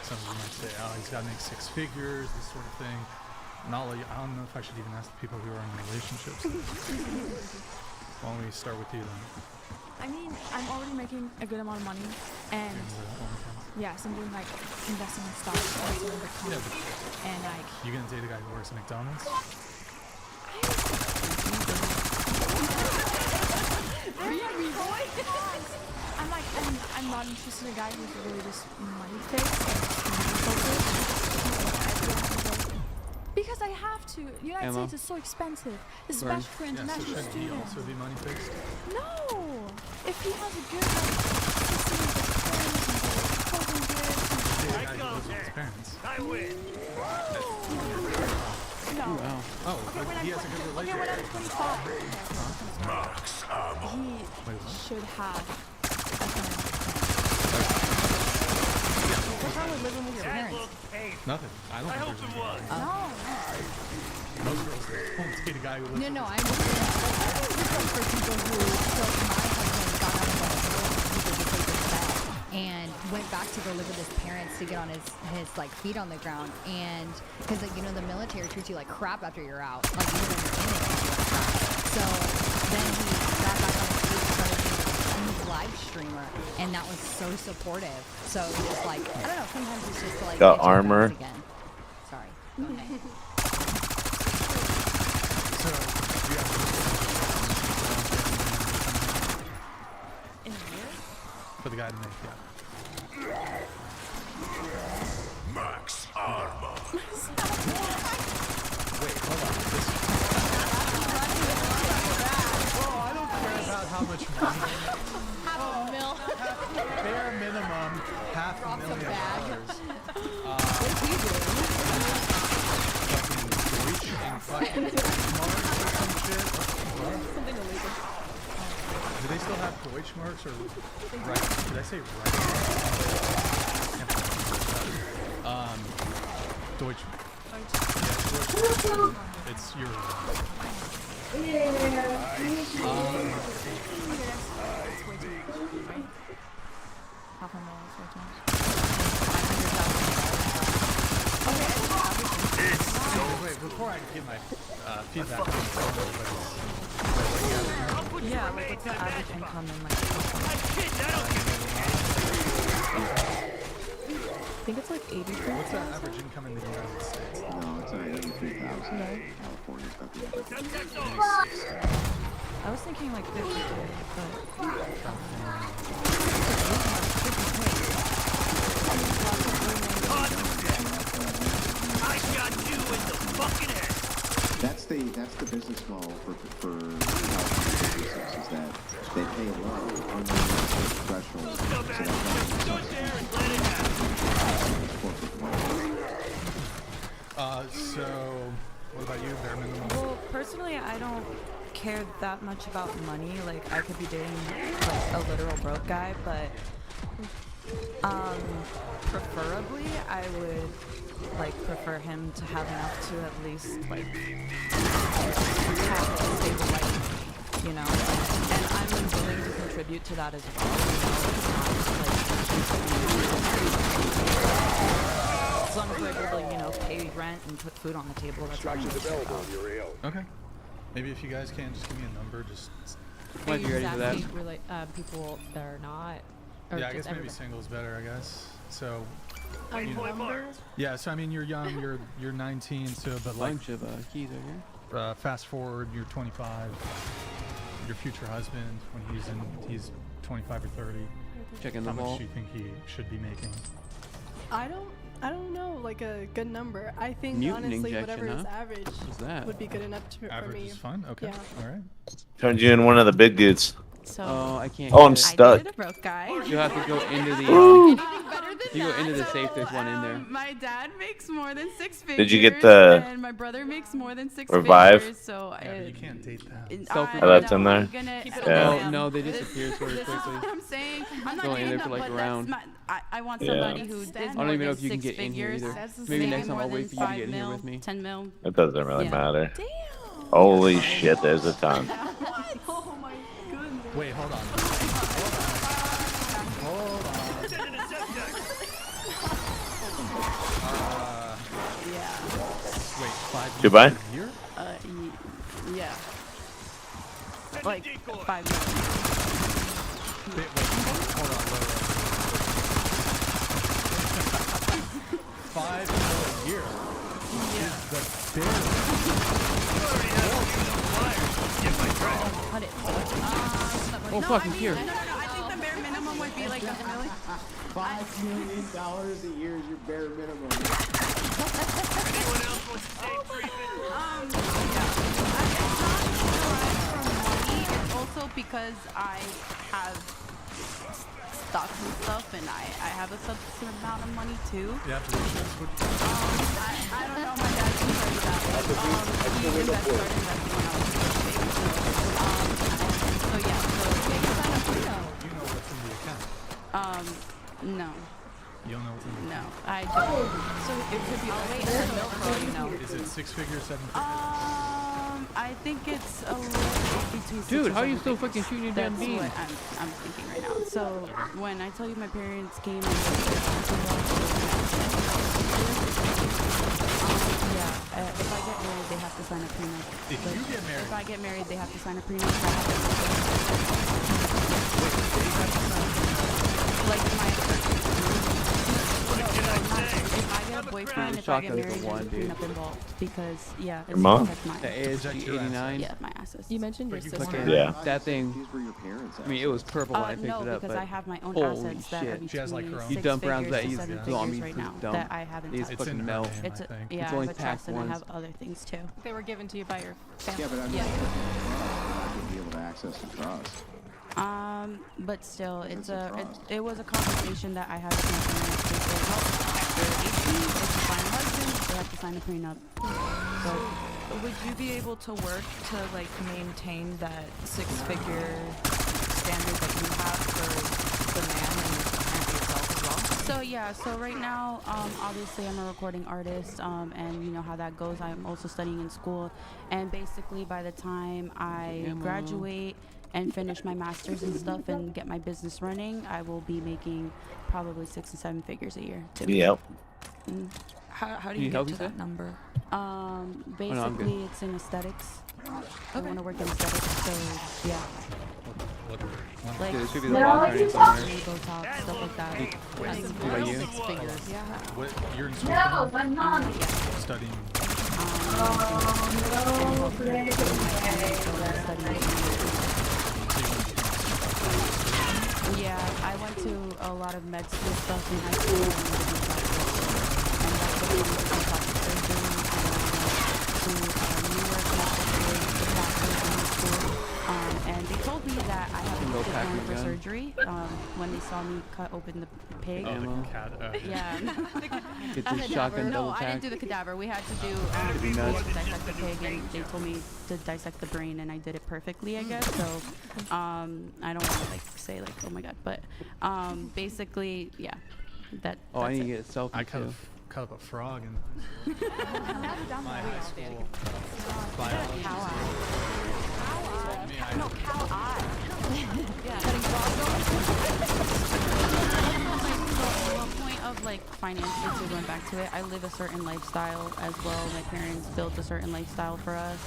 some of you might say, oh, he's got to make 6 figures, this sort of thing. And I don't know if I should even ask the people who are in relationships. Why don't we start with you then? I mean, I'm already making a good amount of money, and yes, I'm doing like investing in stocks, and like. You gonna date a guy who works at McDonald's? I'm like, I'm not interested in a guy who's really just money focused. Because I have to. The United States is so expensive, especially for international students. Should he also be money fixed? No. If he has a good system of clothing goods, I lives with his parents. I win. no. Oh, but he has a good relationship. Okay, when I'm 25, he should have. What's wrong with living with your parents? Nothing. I don't think there's anything. No. Most girls won't date a guy who lives No, I'm just for people who, so my husband got out of the and went back to go live with his parents to get on his like feet on the ground, and because like, you know, the military treats you like crap after you're out, like even when you're in it. So then he got back on his feet and started being a huge live streamer, and that was so supportive. So it was like, I don't know, sometimes it's just to like got get your armor. facts again. Sorry. Go ahead. So, do you have In a year? for the guy to make, Max armor. Wait, hold on. Oh, I don't care about how much money. Half a mil. Bare minimum, $500,000. Fucking Deutsch and fucking Marks or some shit. What? Something illegal. Do they still have Deutschmarks or right? Did I say right? Deutsch. Yeah, Deutsch. It's Euro. Half a mil is way too much. Wait, before I get my feedback on Yeah, like what's the average income in like I think it's like 83. What's the average income in the United States? No, it's not 83,000. California's not the average. I was thinking like 50, but I got you in the fucking head. That's the business model for California businesses, is that they pay low under the threshold, so that So, what about you, bare minimum? well, personally, I don't care that much about money. Like, I could be dating like a literal broke guy, but preferably, I would like prefer him to have enough to at least like have a stable life, you know. And I'm willing to contribute to that as well. You know, as long as we're able to, you know, pay rent and put food on the table, that's what I'm available on your AO. Okay. Maybe if you guys can, just give me a number, just... Might be ready for that. People that are not. Or Yeah, I just guess maybe everybody. singles better, I guess. So... A you know. number? Yeah, so I mean, you're young, you're 19, so, but like... Bunch of keys right here. Fast forward, you're 25. Your future husband, when he's 25 or 30. Checking the How much vault. do you think he should be making? I don't know, like a good number. I think Mutant honestly, injection, whatever is huh? average What's that? would be good enough for Average me. is fine? Okay, Yeah. all right. Turned you in one of the big dudes. So Oh, I can't. Oh, I'm get it. stuck. I dated a broke guy. You have to go into the. Woo! You go into the safe. There's one in there. My dad makes more than 6 figures. Did you get the And my brother makes more than 6 revive? figures. So Yeah, but you can't date that. Oh, that's in there? Oh Yeah. no, they disappear sort of This is quickly. what I'm saying. I'm not Go in dating there that, for like but a that's round. I want Yeah. somebody who is I don't more even know than if you can 6 get in here figures. either. That's the Maybe same, next time more I'll wait than for you to 5 get in here mil, with me. 10 mil. It doesn't really Yeah. matter. Holy shit, there's a ton. Oh my goodness. Wait, hold on. Hold on. Yeah. Wait, 5 Goodbye? years a year? Yeah. Like 5 mil. Wait, hold on, wait. 5 mil a year is the bare. Cut it. Oh, no, fucking I mean, here. No, I think the bare minimum would be like $1 million. $5 million a year is your bare minimum. Anyone else want to take treatment? It's also because I have stocks and stuff, and I have a substantial amount of money too. Yeah, but that's what I don't know, my dad can tell you that. He invested when I was big, so yeah, so you know what's in the account. no, You don't know what's in the no, account. I don't. So it could be like milk for all you know. Is it 6 figures, 7 figures? I think it's a little between 6 Dude, or how are you 7 still figures. fucking shooting your damn That's beam? what I'm thinking right now. So when I tell you my parents came and if I get married, they have to sign a prenup. If you get married, If I get married, they have to sign a prenup. Like my if I get a boyfriend, if I get Shotgun's the married, there's one, a dude. prenup involved because it's Your mom? that's mine. The ASG 89. Yeah, my assets. You mentioned your sister. Okay. Yeah. That thing. These were your parents' I mean, it was purple when I picked No, it up, because but I have my own holy assets that are shit. between She has, like, her own. 6 You dump rounds figures that to you 7 don't figures mean right to now dump. that I haven't These touched. It's in fucking her melt. name, I It's think. yeah, only but packed trust and I ones. have other things too. They were given to you by your family. Yeah, but I'm not going to be able to access the trust. But still, it's That's a a trust. it was a conversation that I had with my parents. They said, well, after 18, if you find a husband, they have to sign a prenup. So, would you be able to work to like maintain that 6-figure standard that you have for the man and for yourself as well? So yeah, so right now, obviously I'm a recording artist, and you know how that goes. I'm also studying in school, and basically by the time I graduate and finish my master's and stuff and get my business running, I will be making probably 6 and 7 figures a year. Yep. How do you get to that number? Basically it's in aesthetics. I want to work in aesthetics, so yeah. Like Dude, this should be the law attorney somewhere. Botox, stuff like that. What about you? 6 figures. Yeah. What, you're in school? No, but not. Studying. Yeah, I went to a lot of med school stuff in high school, and that's what I was doing plastic surgery, to New York medical classes in high school. And they told me that I have a good one for surgery when they saw me cut open the pig. Oh, the cat. Yeah. Get this shotgun No, double I didn't do the cadaver. We had to do we had to dissect the pig, and they told me to dissect the brain, and I did it perfectly, I guess. So I don't want to like say like oh my god, but basically yeah, that. Oh, I need to get a selfie I too. cut up a frog in my high school biology. No, cow eye. Yeah. The point of like finances, so going back to it, I live a certain lifestyle as well. My parents built a certain lifestyle for us.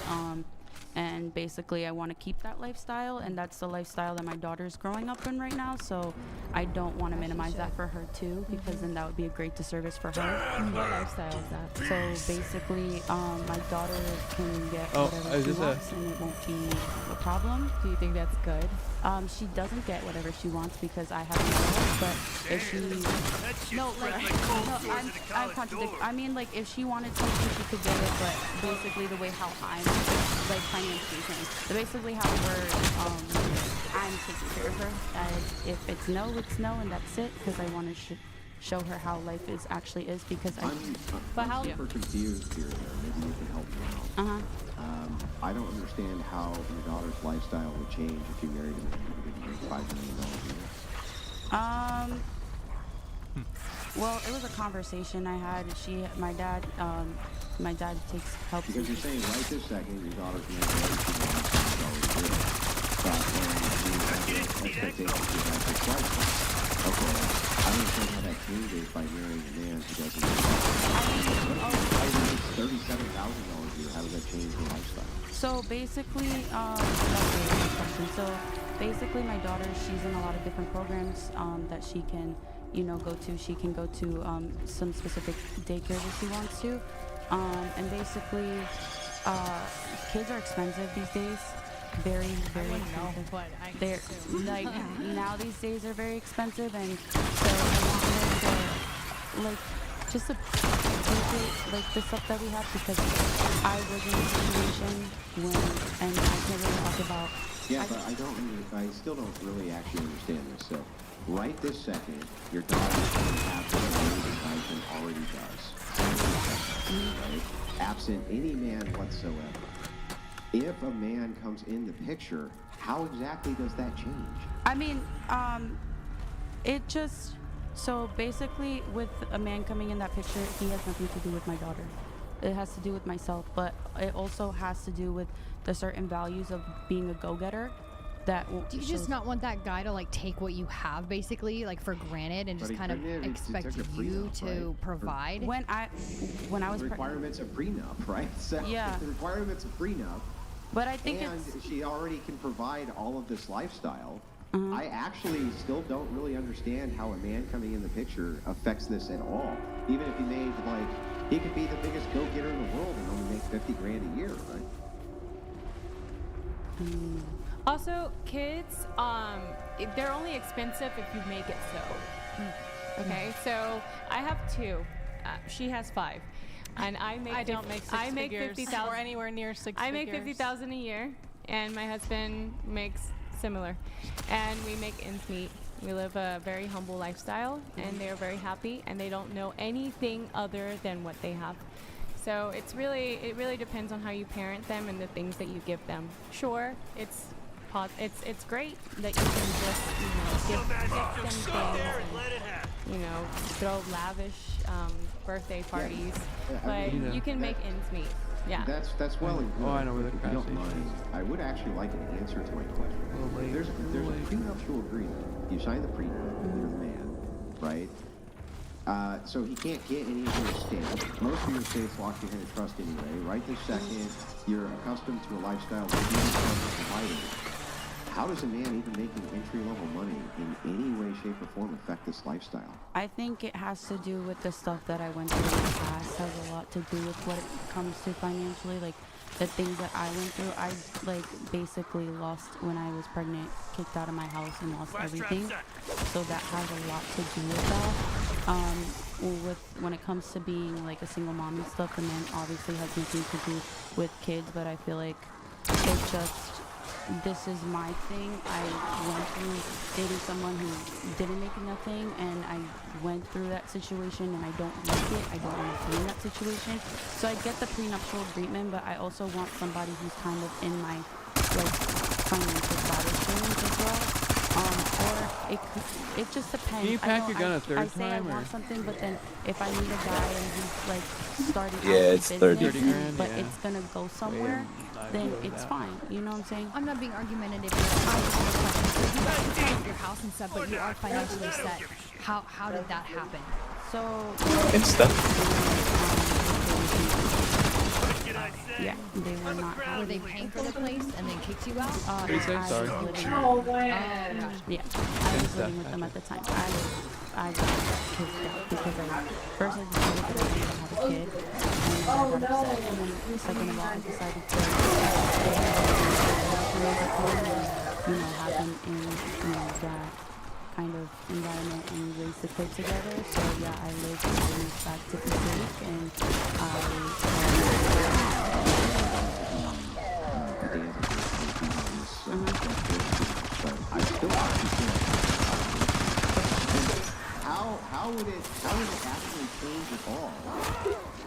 And basically I want to keep that lifestyle, and that's the lifestyle that my daughter's growing up in right now, so I don't want to minimize that for her too, because then that would be a great disservice for her. What lifestyle is that? So basically my daughter can get whatever she wants and it won't be a problem. Do you think that's good? She doesn't get whatever she wants because I have no, but if she I'm contradicting. I mean, like if she wanted something she could get it, but basically the way how I'm like financially trained, basically how I'm taking care of her. If it's no, it's no, and that's it, because I want to show her how life actually is, because I'm super confused here. Maybe you can help me out. I don't understand how your daughter's lifestyle would change if you married a man who didn't make $5 million a year. Well, it was a conversation I had. My dad helps. Because you're saying right this second your daughter's making $5 million a year, but when you have the expectations you have for lifestyle. Okay, I don't understand how that changes by marrying a man who doesn't make $37,000 a year. How does that change your lifestyle? So basically, that's a really good question. So basically, my daughter, she's in a lot of different programs that she can, go to. She can go to some specific daycares if she wants to. And basically, kids are expensive these days. Very, very expensive. They're like now these days are very expensive, and so I want her to like just appreciate like the stuff that we have, because I was in a situation when, and I can't really talk about. Yeah, but I still don't really actually understand this. So, right this second, your daughter is going to have what the husband already does, right? Absent any man whatsoever. If a man comes in the picture, how exactly does that change? I mean, it just, so basically with a man coming in that picture, he has nothing to do with my daughter. It has to do with myself, but it also has to do with the certain values of being a go-getter. Do you just not want that guy to like take what you have basically like for granted and just kind of expect you to provide? When I was the requirements of prenup, right? So yeah, the requirements of prenup. But I think she already can provide all of this lifestyle. I actually still don't really understand how a man coming in the picture affects this at all. Even if he made he could be the biggest go-getter in the world and only make $50 grand a year, right? Also, kids, they're only expensive if you make it so. Okay, so I have 2. She has 5. And I don't make 6 figures. 50,000 or anywhere near 6 I figures. make $50,000 a year, and my husband makes similar. And we make ends meet. We live a very humble lifestyle, and they're very happy, and they don't know anything other than what they have. So it really depends on how you parent them and the things that you give them. Sure, it's great that you can just give them things. you know, throw lavish birthday parties, I but mean, you can make ends meet. Yeah. That's well and good. Oh, I know where the If you crash don't station mind, I would actually like an answer to my question. There's a prenuptial agreement. You sign the prenup with your man, right? So he can't get any of your estate. Most of your estate's locked behind a trust anyway. Right this second, you're accustomed to a lifestyle that you are providing. How does a man even making entry-level money in any way, shape, or form affect this lifestyle? I think it has to do with the stuff that I went through in the past. Has a lot to do with what it comes to financially. Like the things that I went through, I like basically lost when I was pregnant, kicked out of my house and lost everything. So that has a lot to do with that. With when it comes to being like a single mom and stuff, and then obviously has nothing to do with kids. But I feel like it just. This is my thing. I went through dating someone who didn't make nothing, and I went through that situation, and I don't like it. I don't want to be in that situation. So I get the prenuptial agreement, but I also want somebody who's kind of in my like financial side of things as well. Or it just depends. Can you pack your gun a third I say I time, want or? something, but then if I meet a guy and he's like starting Yeah, out it's in 30 business, grand, but yeah. it's gonna go somewhere, then it's fine. You know what I'm saying? I'm not being argumentative. I just have a question. So you guys sold your house and stuff, but you are financially set. How did that happen? So Insta. yeah, they were not. Were they paying for the place and then kicked you out? What do you say? I was Sorry. living- Gotcha. Yeah, I was living with them at the time. I got kicked out because first I decided that I didn't have a kid, and I got upset. And then second of all, I decided to happen in that kind of environment and raise the kid together. So yeah, I lived and moved back to the state, and I still how would it actually change at all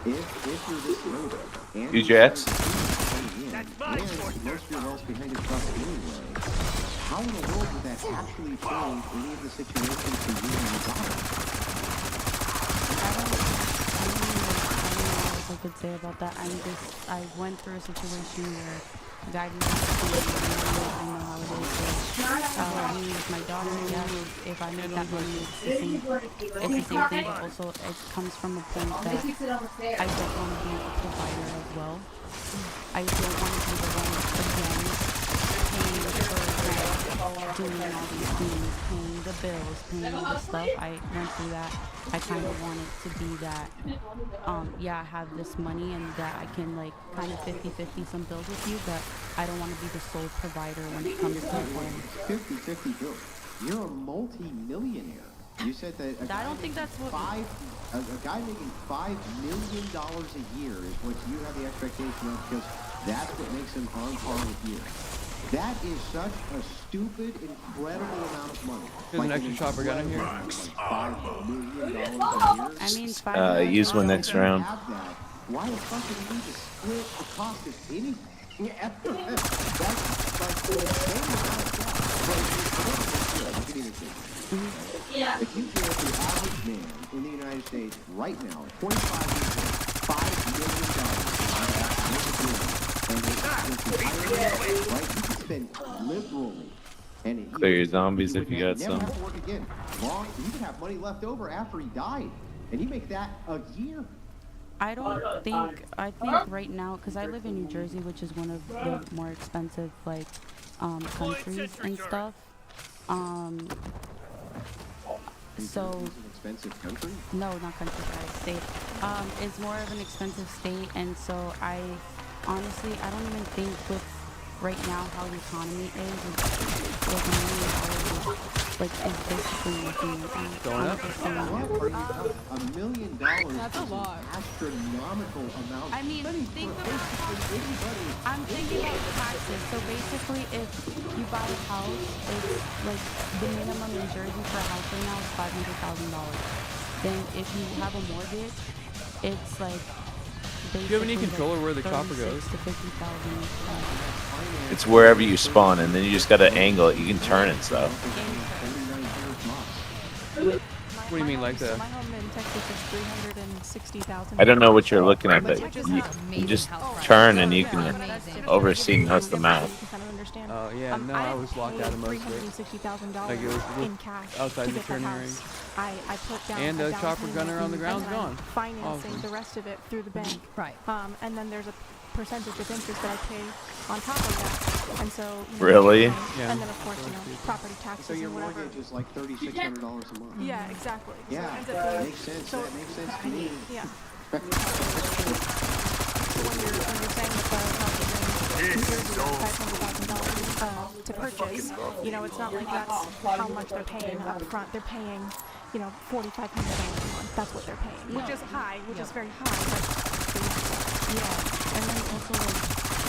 if you're this loaded? And Use your X. That's most of your wealth behind your trust anyway. How in the world would that actually change any of the situations for you and your daughter? I don't know what I could say about that. I went through a situation where a guy didn't have to do it. I know how it is. I mean, with my daughter, yeah, if I make that money, it's the same thing, but also it comes from a point that I don't want to be a provider as well. I don't want to be the one, again, paying for doing all these things, paying the bills, paying all the stuff. I went through that. I kind of wanted to be that, yeah, I have this money and that I can like kind of 50-50 some bills with you, but I don't want to be the sole provider when it comes to home. 50-50 bills. You're a multi-millionaire. You said that I don't think that's what... a guy making $5 million a year is what you have the expectation of, because that's what makes him on par with you. That is such a stupid, incredible amount of money. There's an extra chopper gun in here. $5 million a year. I mean, Use one next round. Why the fuck do you need to split the cost of anything? That's like the same amount of stuff. Yeah. If you give the average man in the United States right now, 25 years old, $5 million, and right, you can spend liberally. And Clear your zombies if you got never some. have to work again. You can have money left over after he died, and you make that a year. I think right now, because I live in New Jersey, which is one of the more expensive like countries and stuff. So It's an expensive country? no, not country, sorry, state. It's more of an expensive state, and so I honestly I don't even think with right now how the economy is like $1 million like is basically nothing. Going up? $1 million. That's a lot. Astronomical amount. I mean, I'm thinking about taxes. So basically, if you buy a house, it's like the minimum in Jersey for a house right now is $500,000. Then if you have a mortgage, it's like. Do you have any control over where the chopper goes? To 50,000. It's wherever you spawn, and then you just gotta angle it. You can turn it, so. My What do you mean, like so the? my home in Texas is 360,000. I don't know what you're looking at, but Which is you, not you just amazing. turn and you can Amazing. oversee most of the map. You can kind of understand. Oh yeah, no, I was locked out of most of it. $360,000 Like it was in cash outside to the get the turning house. range. I put down And a the down chopper payment gunner on the and ground's then gone. financing Awesome. the rest of it through the bank. Right. And then there's a percentage of interest that I pay on top of that. And so Really? Yeah. And then of course property taxes So your and whatever. mortgage is like $3,600 a month. Yeah, exactly. So Yeah, it ends up being- makes sense. so- That makes sense to me. Yeah. So when you're saying that the house is in New Jersey $500,000 to purchase, you know, it's not like that's how much they're paying up front. They're paying, you know, $4,500 a month. That's what they're paying, which is high, which is very high. But yeah, and then also like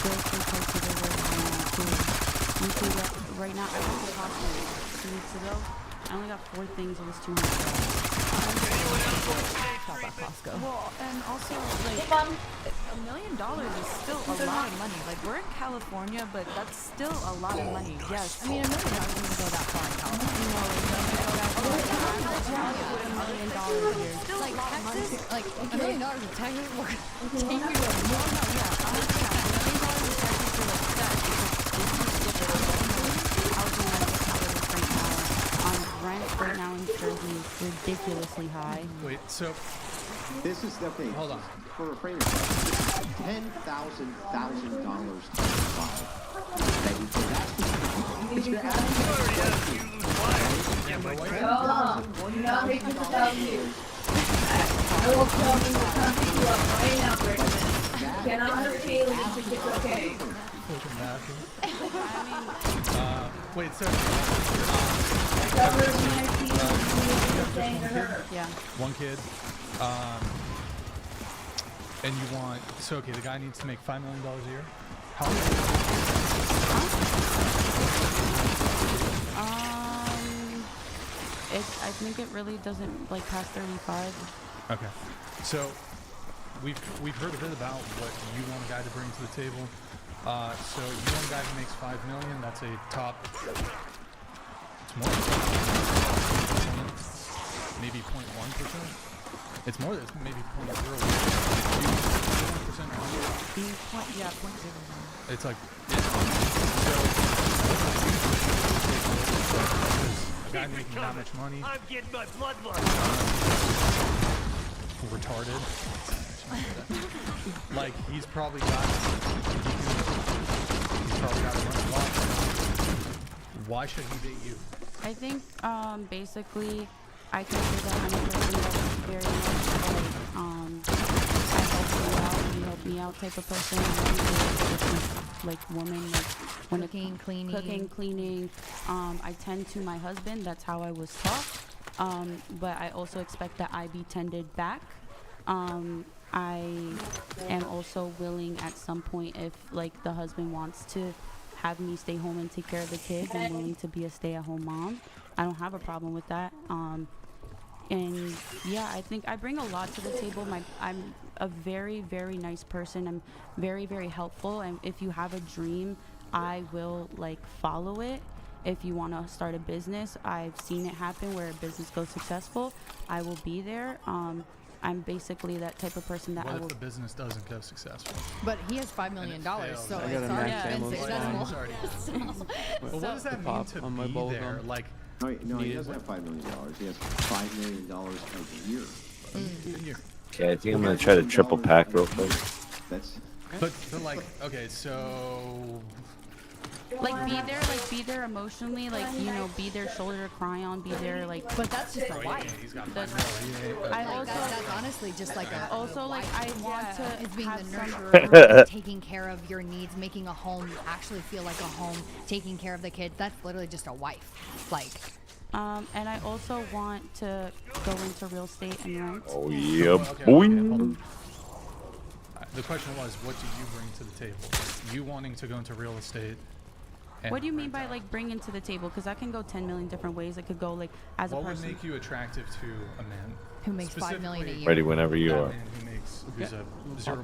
grocery prices are very high too. You see that right now. I went to Costco 2 weeks ago. I only got 4 things. It was $200. Shop at Costco. Well, and also like $1 million is still a lot of money. Like we're in California, but that's still a lot of money. Yes. I mean, $1 million doesn't go that far in California. Like Texas, like $1 million in Texas will take you to Rent right now in Jersey is ridiculously high. Wait, so this is the thing. Hold on. For a frame of reference, $10,000 times 5. That's you're wait, so yeah, one kid, and you want, so okay, the guy needs to make $5 million a year. How I think it really doesn't like past 35. Okay, so we've heard a bit about what you want a guy to bring to the table. So you want a guy who makes $5 million. That's a top. It's more. Maybe 0.1%. It's more. It's maybe 0.01%. Yeah, 0.0. It's like. A guy making that much money. I'm getting my blood lost. Retarded. Like he's probably got a bunch of lots. Why should he date you? I think basically I consider that I'm a person that's very much like I help you out, you help me out type of person. I'm very like woman, like when cooking, cleaning. I tend to my husband. That's how I was taught. But I also expect that I be tended back. I am also willing at some point if like the husband wants to have me stay home and take care of the kids. I'm willing to be a stay-at-home mom. I don't have a problem with that. And yeah, I think I bring a lot to the table. I'm a very, very nice person. I'm very, very helpful. And if you have a dream, I will like follow it. If you want to start a business, I've seen it happen where a business goes successful. I will be there. I'm basically that type of person that What I if will. the business doesn't go successful? But he has $5 million, so I it's got a already max been ammo successful. Well, what does that mean pop to on my be bubble there? gum. Like, No, he doesn't have $5 million. He has $5 million a year. a year. Okay, I think I'm gonna try to triple pack real quick. That's. But like, okay, so Be there emotionally, be there shoulder to cry on, be there But that's just a wife. he's got That's- I I also that's honestly just like a also like I want to is being have the some nurturer, taking care of your needs, making a home actually feel like a home, taking care of the kids. That's literally just a wife. Like, and I also want to go into real estate and rent. Oh yeah, okay, boy. hold on. The question was, what do you bring to the table? You wanting to go into real estate. And What do you mean rent by out. like bring into the table? Because that can go 10 million different ways. It could go like as What a would person. make you attractive to a man who makes $5 million a year? Ready whenever you that are. man who's a zero.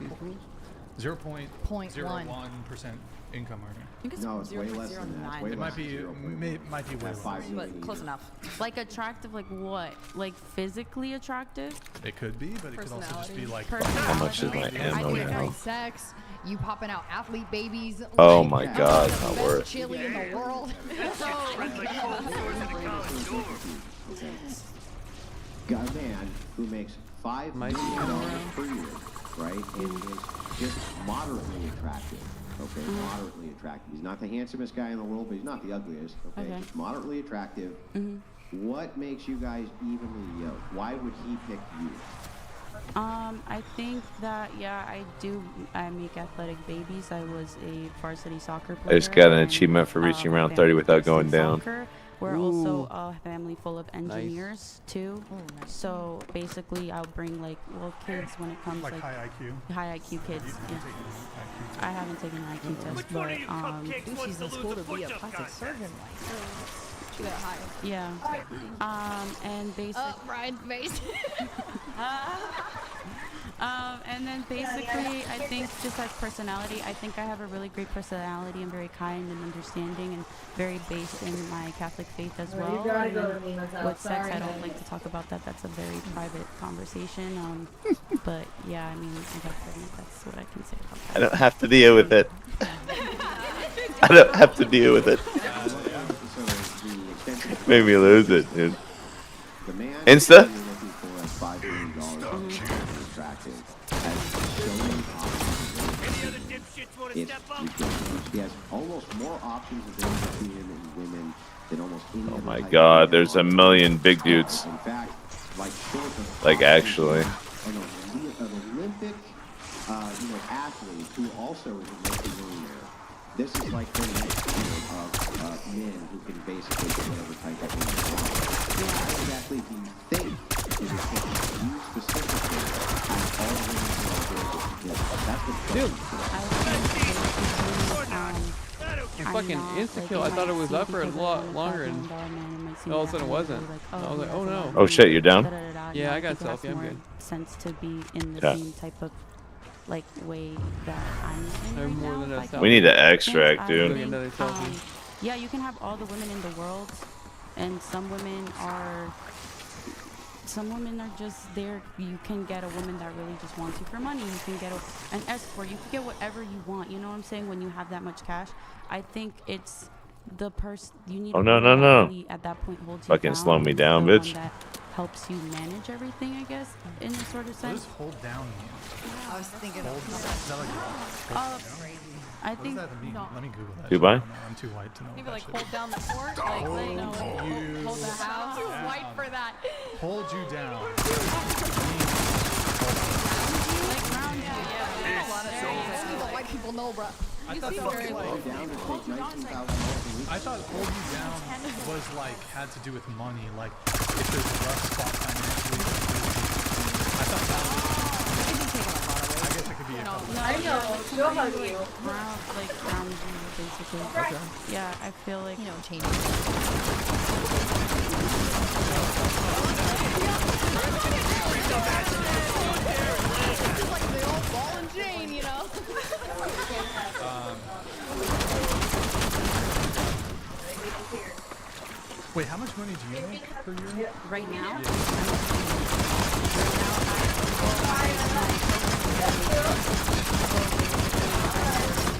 0.01% income earner. I think it's No, it's way less than that. It's way It less might be than might be way That's lower. 5 million but close a year. enough. Like attractive, like what? Like physically attractive? It could be, but it could also just be like. How much is my Personality. ammo Free now? sex, you popping out athlete babies. Oh like, my Yeah. god, the not best worth. chili in the world. Got a man who makes $5 million per year, right? And is just moderately attractive. Okay, moderately attractive. He's not the handsomest guy in the world, but he's not the ugliest. Okay, Okay. just moderately attractive. What makes you guys evenly yoked? Why would he pick you? I think that I make athletic babies. I was a varsity soccer player. I just got an and, achievement for reaching my round family 30 without plays in going down. soccer. We're also a family full of engineers too. Oh, nice. So basically, I'll bring like kids when it comes Like like high IQ. high IQ kids. Yeah. I haven't taken an IQ test, Which one of but you cupcakes Dude, wants she's to in lose school a to be a push-up plastic contest? surgeon. She got high. yeah. And basically. Brian's face. And then basically, I think just like personality, I think I have a really great personality. I'm very kind and understanding and very based in my Catholic faith as well. And then with sex, I don't like to talk about that. That's a very private conversation. But yeah, I mean, I got pregnant. That's what I can say about that. I don't have to deal with it. I don't have to deal with it. Made me lose it, dude. The man Insta? you're looking for at $5 million is attractive. Has so many options. Any other dipshits want to It's step up? ridiculous. He has almost more options available to him in women than almost any Oh other my type god, of there's a man. million big dudes. In fact, like short of Like, actually. an Olympic, athlete who also is a multi-millionaire. This is like the next tier of men who can basically do whatever type of thing they want. How exactly do you think is it taking you specifically as all the women who are there to get? That's the question. And fucking insta-kill, I thought it was up for a lot longer, and all of a sudden it wasn't. I was like, oh no. Oh shit, you're down? Yeah, I got think it selfie, has I'm more good. sense to be in the Yeah. same type of like way that I'm in I'm right more now. than a Like, selfie. We need to I extract, think, dude. Look at another selfie. yeah, you can have all the women in the world, and some women are just there. You can get a woman that really just wants you for money. You can get an escort. You can get whatever you want. You know what I'm saying? When you have that much cash, I think it's the person you need. Oh, a no, woman no, that no. really, at that point, holds you Fucking down, slow me and down, the one bitch. that helps you manage everything, I guess, in a sort of What sense. does hold down mean? I was thinking Hold down? Is that like I what does think that mean? Let me Google that. Dubai? shit. I'm too white to know. Maybe that like shit. hold down the fort, like hold the house. White for that. Hold you down. The white people know, bro. I thought Down to take $19,000 a week. I thought hold you down was like had to do with money, like if there's a rough spot financially. I thought that was. I guess it could be a couple. Ground you, basically. Okay. Yeah, I feel like Changing. Like the old ball and chain, you know? Wait, how much money do you make per year? right now.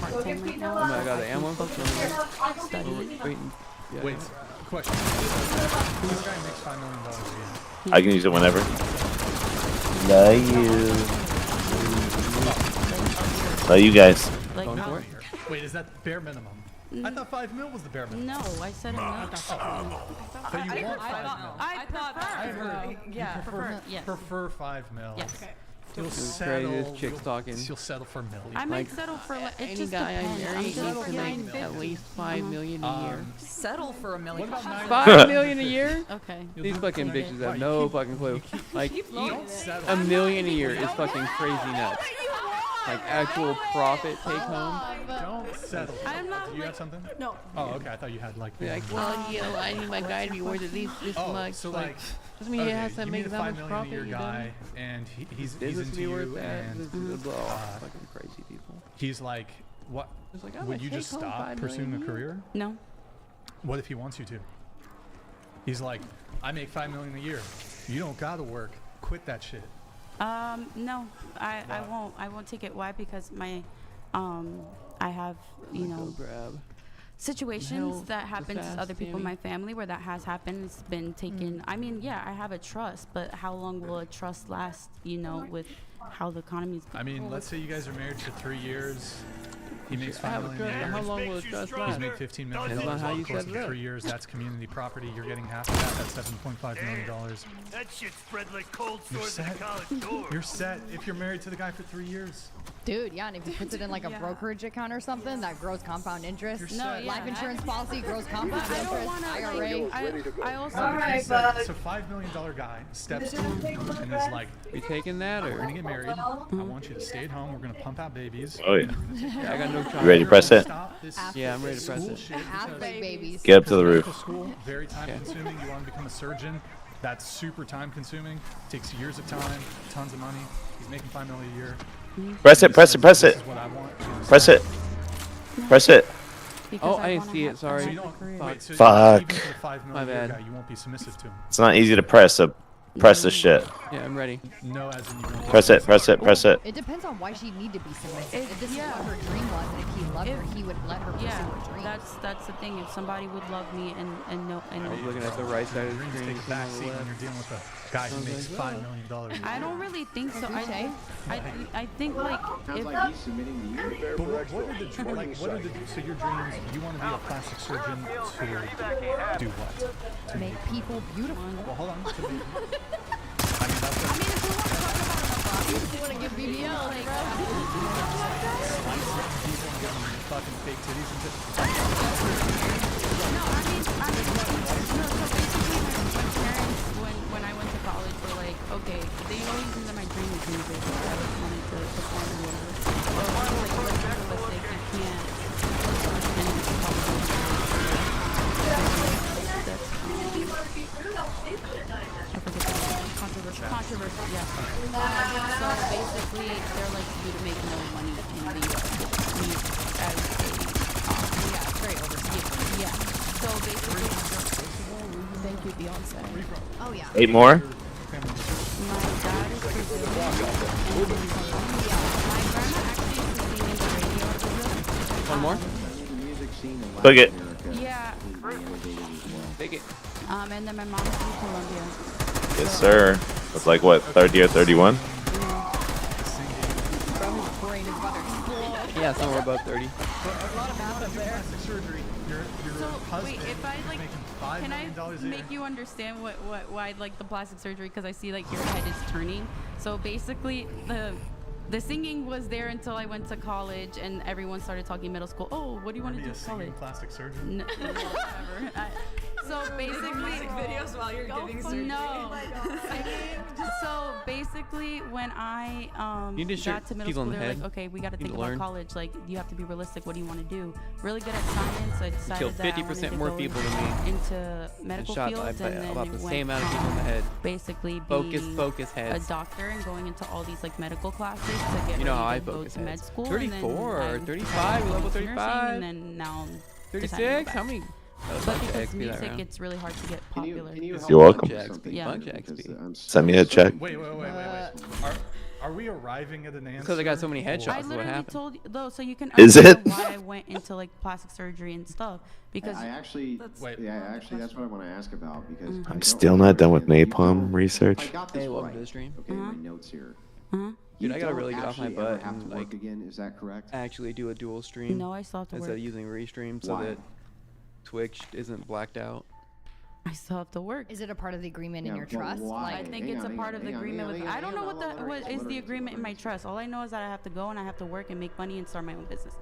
Part-time right now. Oh my god, the ammo? Studying. Waiting. Yeah. Wait, question. This guy makes $5 million a year. I can use it whenever. Love you. Love you guys. Like, Going Not for a it? year. Wait, is that bare minimum? I thought $5 million was the bare minimum. no, I said enough. But you want $5 million. I thought I heard yeah. Yes. prefer $5 million. Yes. You'll This is settle. crazy, this chick's talking. You'll settle for $1 million. I might Like, settle for like, it Any just guy I depends. marry I'm needs just to make at least $5 million a year. Settle for $1 million. What about $5 million a year? Okay. These fucking Okay. bitches have no fucking clue. Like, Don't settle. $1 million a year is fucking crazy nuts. Like actual profit take home. Don't Settled. I'm not. Do you like, have something? No. Oh, okay. I thought you had like. Yeah, like, well, you know, I need my guy to be worth at least this Oh, much. so like, like, doesn't mean he okay, has to you make need a that $5 much million profit. a year You know? guy, and he's Business into be you, worth that. and Fucking crazy people. he's like, what? It's like, oh, Would my you just take-home stop $5 pursuing a million a year? career? No. What if he wants you to? He's like, I make $5 million a year. You don't gotta work. Quit that shit. No, I won't take it. Why? Because my, I have, you know, situations that happen to other people in my family where that has happened. It's been taken. I mean, yeah, I have a trust, but how long will a trust last? You know, with how the economy's. I mean, let's say you guys are married for 3 years. He makes I have $5 a million a trust. year. How long will it trust He's last? made $15 million Depends on how over you the course set of it up. 3 years. That's community property. You're getting half of that. That's $7.5 million. That shit spread like cold You're sores at a set. college door. You're set if you're married to the guy for 3 years. Dude, yeah, and if he puts it in like a Yeah. brokerage account or something that grows compound interest, You're set. life yeah. insurance policy grows compound I don't interest, wanna, IRA. I also. No, but he said, so $5 million guy steps in and is like, We taking that we're or? gonna get married. I want you to stay at home. We're gonna pump out babies. Oh yeah. Yeah, I got no child. You ready to press it? Stop this Yeah, I'm ready to press school it. shit Half because baked babies. Get up to the medical roof. school, very time consuming. You want to become a surgeon. That's super time consuming. Takes years of time, tons of money. He's making $5 million a year. Press it. Press it. Press This it. is what I want. Press it. Press it. Oh, I didn't see it. So Sorry. you don't, wait, so Fuck. even for the $5 My million a year bad. guy, you won't be submissive to him. It's not easy to press. So press the shit. Yeah, I'm ready. No, as in you won't. Press it. Press it. Press it. It depends on why she need to be submissive. If- If this is yeah. what her dream was, and if he loved her, If- he would let her pursue Yeah, her dream. that's the thing. If somebody would love me and know I was looking at the right side of the Dreams screen. take a back seat when you're dealing with a guy who makes $5 million a year. I don't really think so. Touche. I think like Sounds if like he's submitting to you. Prepare But for what are exploration. the like? What are the so your dreams? You want to be a plastic surgeon to do what? To Make people beautiful. well, hold on. To make, I mean, that's what, You want to give BBL, like, slice up people and give them fucking fake titties and shit. no, I mean, no. So basically, my parents, when I went to college, were like, okay, they always knew that my dream was music. I always wanted to perform and whatever. But like, let's be realistic. You can't. Controversial, yeah. So basically, they're like you to make no money in the music as a yeah, it's very overseas. Yeah. So basically, Thank you, Beyonce. oh yeah. 8 more. my dad is Brazilian, and my grandma actually used to sing in the radio in Brazil. One more. The music scene in Click it. Latin America Yeah. is innovative as well. Take it. And then my mom's from Colombia. Yes, sir. It's like what? Third year, 31. Bro, his brain is about to explode. Yeah, somewhere above 30. Plastic surgery. Your So husband wait, if I like, making $5 can I million a year. make you understand why like the plastic surgery? Because I see like your head is turning. So basically, the singing was there until I went to college, and everyone started talking middle school. Oh, what do you want to Be do a in college? singing plastic surgeon. No, whatever. So basically, videos while you're giving surgery. no. So basically, when I You need to got shoot to middle people school, in the they're like, head. okay, we got to You need think to about learn. college. Like, you have to be realistic. What do you want to do? Really good at science. I decided Killed that I wanted 50% to more go people than me. into And medical shot fields, by and then about the went same amount of people in the from head. basically Focus, being focus a heads. doctor and going into all these like medical classes to get You know how ready I to go focus to med heads. school. 34 and or then 35, I level went to nursing, 35. and then now I'm 36? How many? But because music, it's really hard to get popular. Can you help You're me welcome. with something? Yeah. Bunch of Because XP. I'm Send me a check. Wait. Are we arriving at an answer? Because I got so many headshots. I That's what literally happened. told you though, so you can Is understand it? why I went into like plastic surgery and stuff because I actually, Wait. that's what I want to ask about because I I'm don't still not done with understand the napalm detail. research. If I got this Hey, welcome right. to the stream. Okay, my notes here. uh-huh. Dude, You I gotta don't really get off my actually ever butt have and, to work like, again. Is that correct? Actually do a dual stream. No, I still have to Instead work. of using restream so Why? that Twitch isn't blacked out. I still have to work. Is it a part of the agreement in Yeah, your but trust? why? I think Hang it's on, a part of the hang on, agreement with. hang on, I don't know what hang on, is the let her agreement in my answer. trust. All I know is that I have to go and I have to work and make money and start my own business.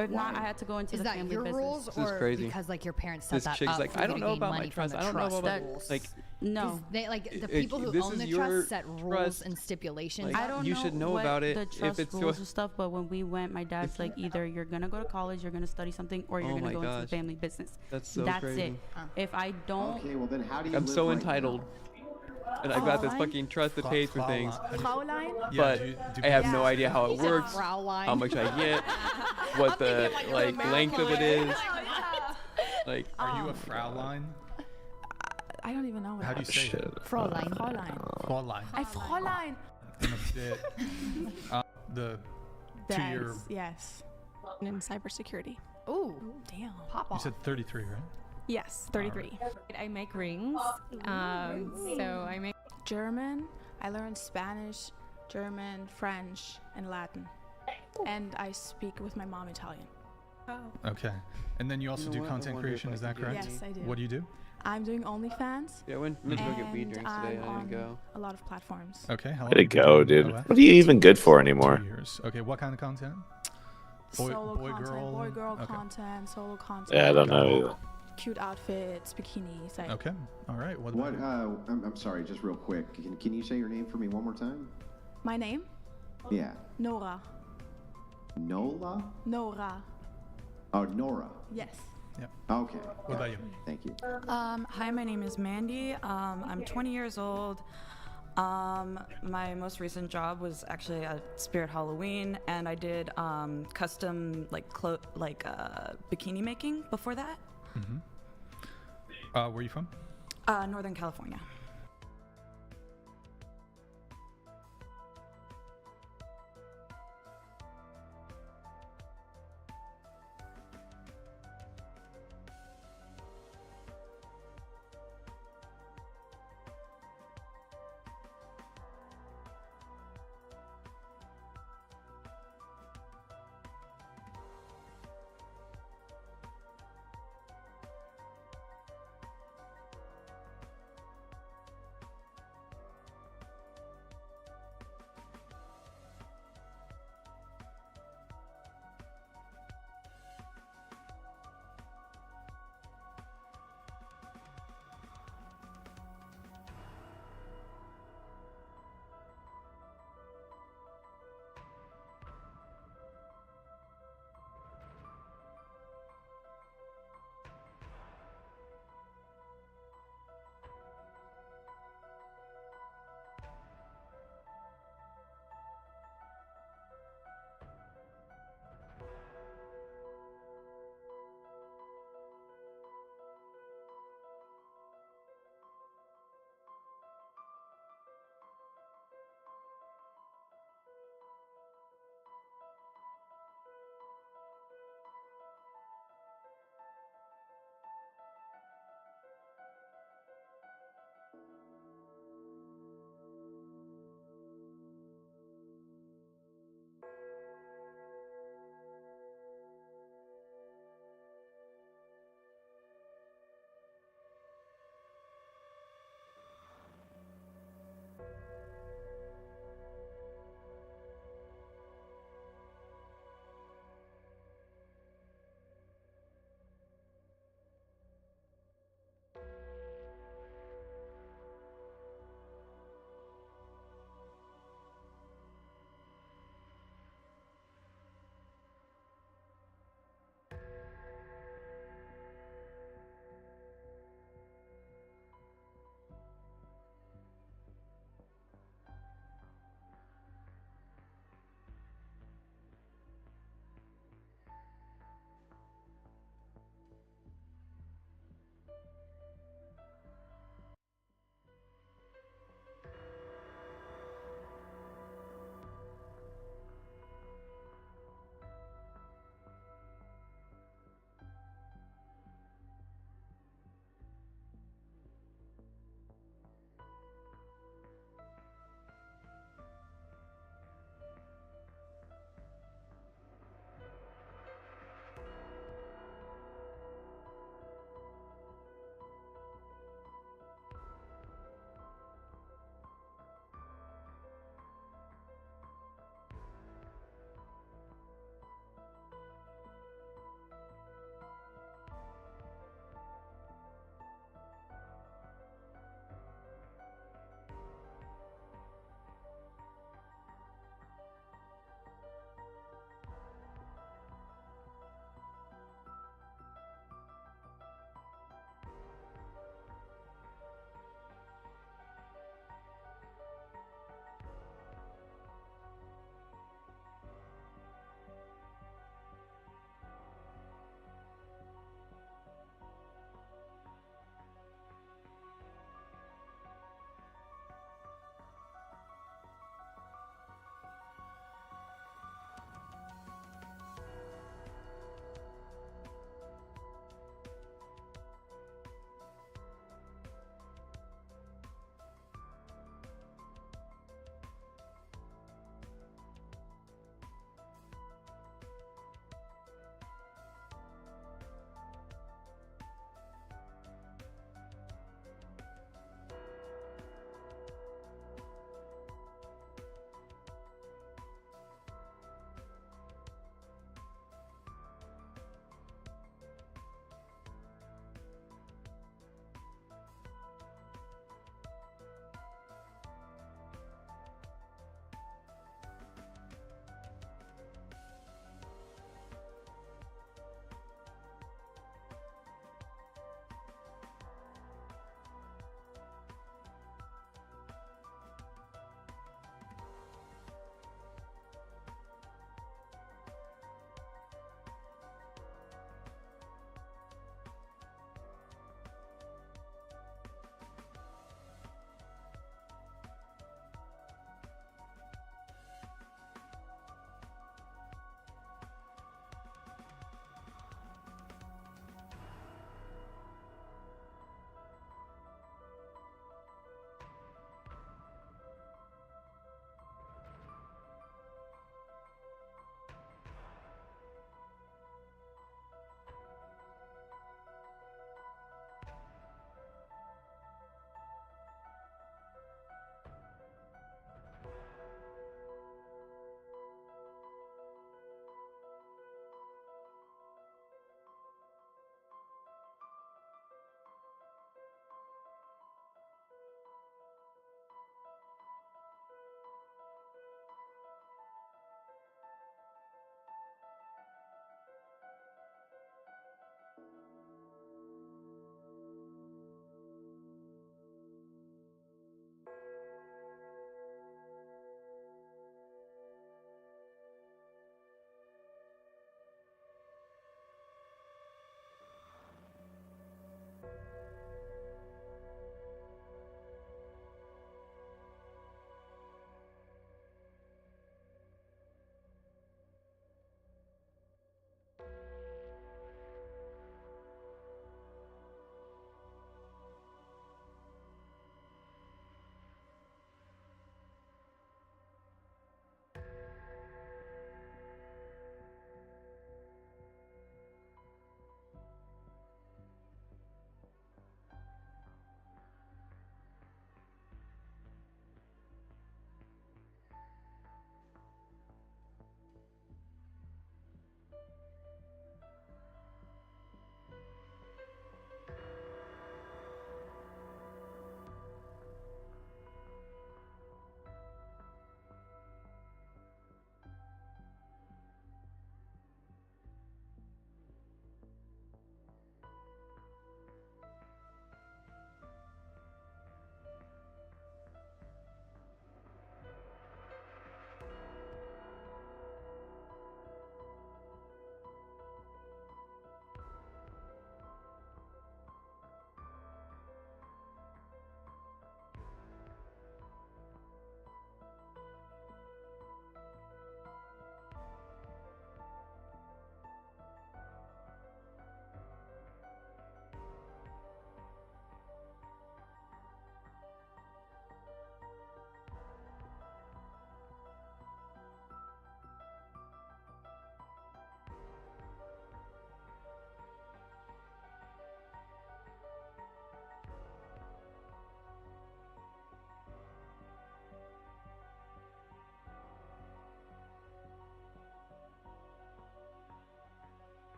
Or if not, I had to go into Is the that family your business. rules, This is or crazy. because like your parents set This that chick's up like, for I you don't to know gain about my money from trust. the I don't know trust? about like. No. They like the It- people who this own is the your trust set rules trust. and stipulations. Like, I don't you know should know what about it the if trust it's rules your- and stuff, but when we went, my dad's like, either you're gonna go to college, you're gonna study something, or you're Oh gonna my go into the gosh. family business. That's so That's crazy. it. If I don't, Okay, well then how do you I'm live so right entitled. now? And I've got this Fraulein? fucking trust that pays for things. Fraulein? Yeah, But do I have people- no idea how it He said works, Fraulein. how much I get, what the thinking like like length of it is. Like, Are you a Fraulein? I don't even know what How do you say it? Fraulein. Fraulein. Fraulein. Fraulein. I'm a bit. The 2-year. That's, yes. In cybersecurity. Ooh, Damn. pop You off. said 33, right? Yes, 33. I make rings. So I make. German. I learned Spanish, German, French, and Latin. And I speak with my mom Italian. Okay. And then you also You know do what? I content wonder if creation, I is that could get correct? Yes, I do. What do you do? I'm doing OnlyFans. yeah, I went to go get weed and drinks today. I'm I on didn't go. a lot of platforms. Okay. How long Way to have you been go, doing dude. that? What are you even good for 2 anymore? years. Okay. What kind of content? Solo boy, content, girl? boy, girl Okay. content, solo content. Yeah, I don't know either. Cute outfits, bikinis. Like, Okay. All right. What What? about you? I'm sorry, just real quick. Can you say your name for me one more time? My name? Yeah. Nora. Nola? Nora. Oh, Nora. Yes. Okay. What about you? Thank you. Hi, my name is Mandy. I'm 20 years old. My most recent job was actually at Spirit Halloween, and I did custom bikini making before that. Where are you from? Northern California.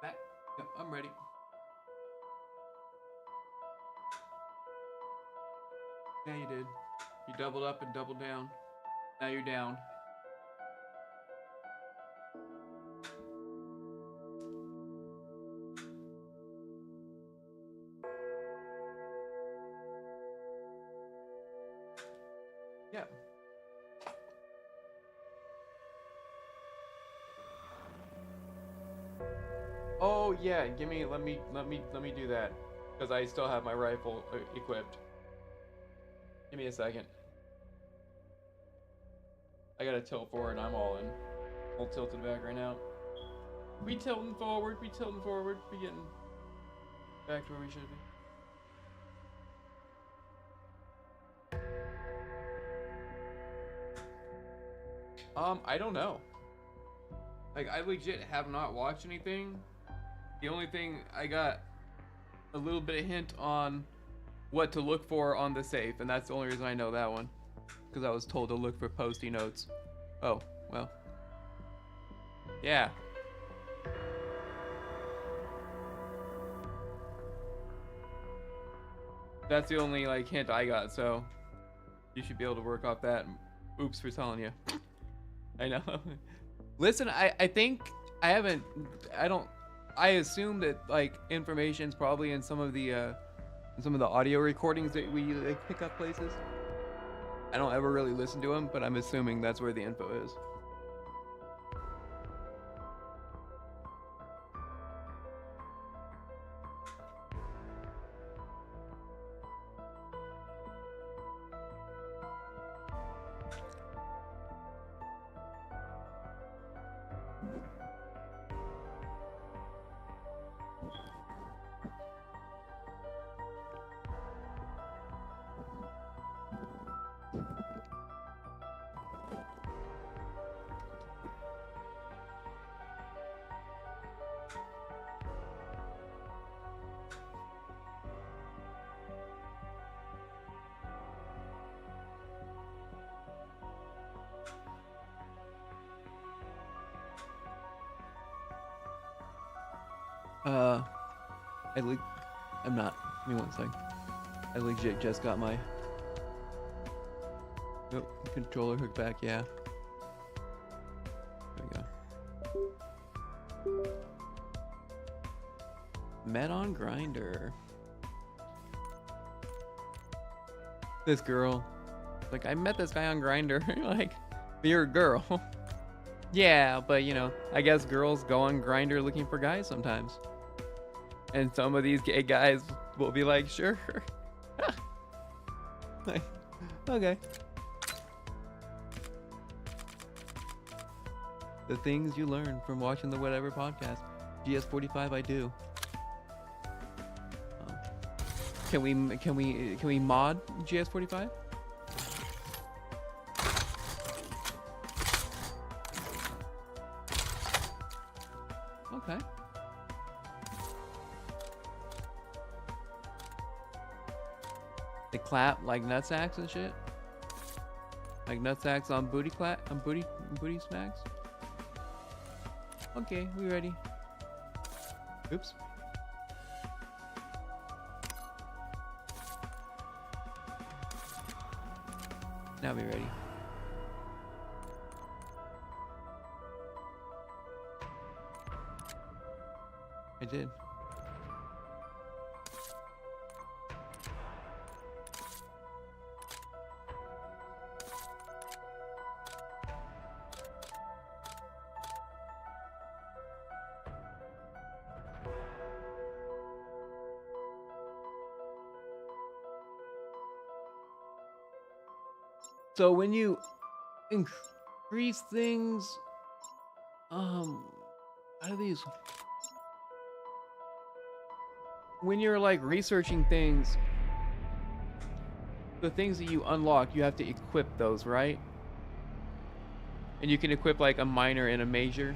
Back. Yep, I'm ready. Yeah, you did. You doubled up and doubled down. Now you're down. Yeah. Oh yeah, let me do that, because I still have my rifle equipped. Give me a second. I gotta tilt forward and I'm all in. I'll tilt it back right now. We tilting forward, we getting back to where we should be. I don't know. Like, I legit have not watched anything. The only thing I got a little bit of hint on what to look for on the safe, and that's the only reason I know that one. Because I was told to look for Post-it notes. Oh, well. Yeah. That's the only, like, hint I got, so you should be able to work off that. Oops for telling you. I know. Listen, I think I assume that, like, information's probably in some of the audio recordings that we, like, pick up places. I don't ever really listen to them, but I'm assuming that's where the info is. I'm not. Give me one second. I legit just got my controller hooked back, yeah. There we go. Met on Grindr. This girl. Like, I met this guy on Grindr. Like, you're a girl. Yeah, but you know, I guess girls go on Grindr looking for guys sometimes. And some of these gay guys will be like, sure. Like, okay. The things you learn from watching the Whatever podcast. GS45, I do. Can we mod GS45? Okay. They clap like nutsacks and shit. Like nutsacks on booty booty smacks. Okay, we ready. Oops. Now we ready. I did. So when you increase things, how do these? When you're like researching things, the things that you unlock, you have to equip those, right? And you can equip like a minor and a major.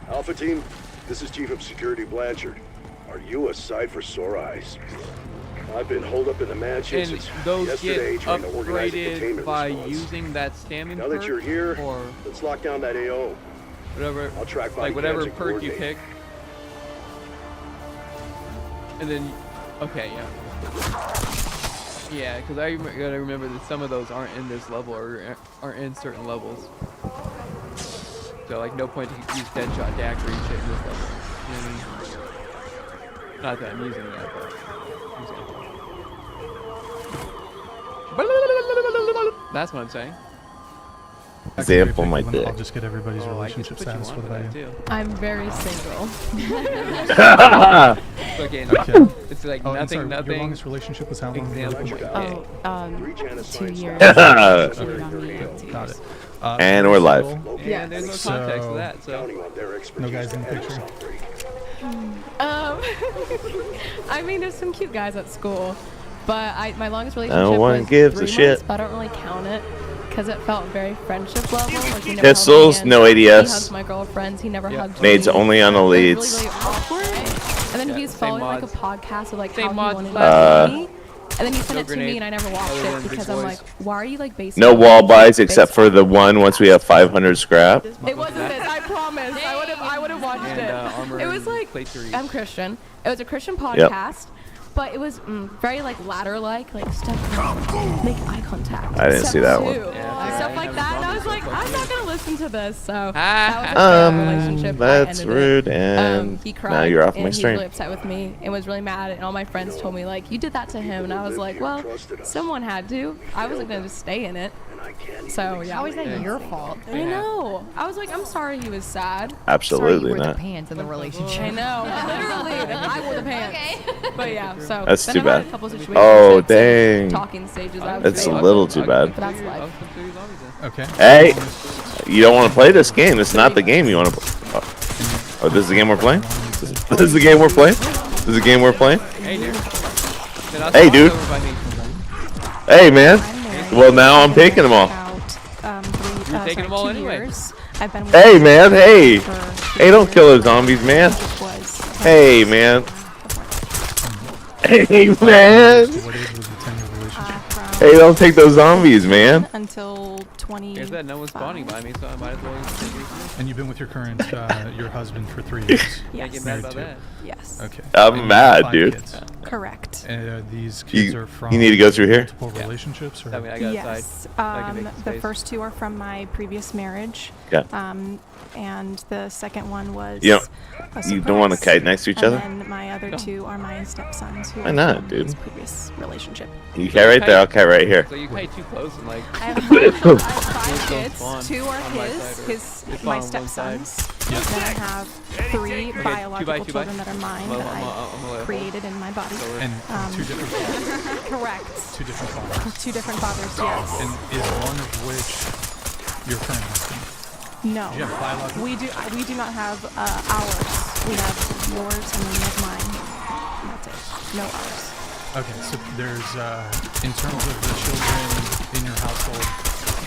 Alpha Team, this is Chief of Security Blanchard. Are you a sight for sore eyes? I've been holed up in the mansion And since those yesterday get trying to organize a upgraded containment by response. using that stamming Now that perk, you're here, or let's lock down that AO. whatever, I'll track body like whatever cams and perk you coordinate. pick. And then, okay, yeah. Yeah, because I gotta remember that some of those aren't in this level or aren't in certain levels. So like no point to use Deadshot daiquiri shit in this level. You know what I mean? Not that I'm using that, but that's what I'm saying. Example, my dick. I'll just get everybody's relationship status for the video. I'm very single. Okay, Okay. it's like Oh, and nothing, sorry, nothing. Your longest relationship was how long? Example. Oh, 2 years. Got it. And we're live. Yeah, there's no context to that, so. No guys in the picture. I mean, there's some cute guys at school, but my longest relationship No one was gives 3 a shit. months, but I don't really count it because it felt very friendship level. Like he never Pistols, held me no hands. He ADS. hugged my girlfriends. He never hugged Nades me. only on It was elites. really, really awkward. And then he was following like a mods. podcast of like Same how he mods wanted left. to meet me. And then he sent No it to me, grenade, and I never watched other than it big because I'm boys. like, why are you like basing? No it wall on buys based except for the one once we have 500 scrap. It wasn't this. I promise. I would have watched And, it. armor It was and like plate series. I'm Christian. It was a Christian podcast, but it was very like ladder-like, step one, make eye contact. I didn't see Step that two, one. stuff like that. And I was like, I'm not gonna listen to this. So that was a relationship. I That's ended rude, it. and He cried. now you're off and my he was stream. really upset with me and was really mad. And all my friends told me like, you did that to him, and I was like, well, someone had to. I wasn't gonna just stay in it. So yeah. How is that your fault? I know. I was like, I'm sorry he was sad. Absolutely Sorry you wore not. the pants in the relationship. I know. Literally, I wore the pants. But yeah, so That's then too I've had bad. a couple situations Oh, like some dang. talking stages. I would That's say, a little too bad. But that's life. Okay. Hey, you don't want to play this game. It's not the game you want to play. Oh, this is the game we're playing? This is the game we're playing? This is the game we're playing? Hey, dude. Hey, dude. Hey, man. Well, now I'm taking them all. You're taking them all anyway. I've been with Hey, him man. Hey. for Hey, don't kill the zombies, man. Hey, man. Hey, man. Hey, don't take those zombies, man. until 20. Like I said, no one's spawning by me, so I might as well use it. And you've been with your current, your husband for 3 years. Can't get mad about that. Yes. Okay. I'm And you have mad, 5 dude. kids. Correct. These kids are from You need to go through here? multiple relationships, or? I mean, I got Yes. The first 2 are from my previous marriage. Yeah. And the second one was. You a you don't want to surprise. kite next to each And other? then my other 2 are my stepsons who Why are not, from dude? his previous relationship. You kite right there, I'll kite right here. So you kite too close and like. I have 5 Don't kids. spawn 2 are on my his, side or- his they spawn my on one side. stepsons. Then I have 3 biological 2 by. children that are mine I'm that I I created in my body. And from 2 different fathers? Correct. 2 different fathers. 2 different fathers, yes. And is one of which your current husband? No. Do you have biological? We do not have ours. We have yours and then we have mine. That's it. No ours. Okay, so there's, in terms of the children in your household,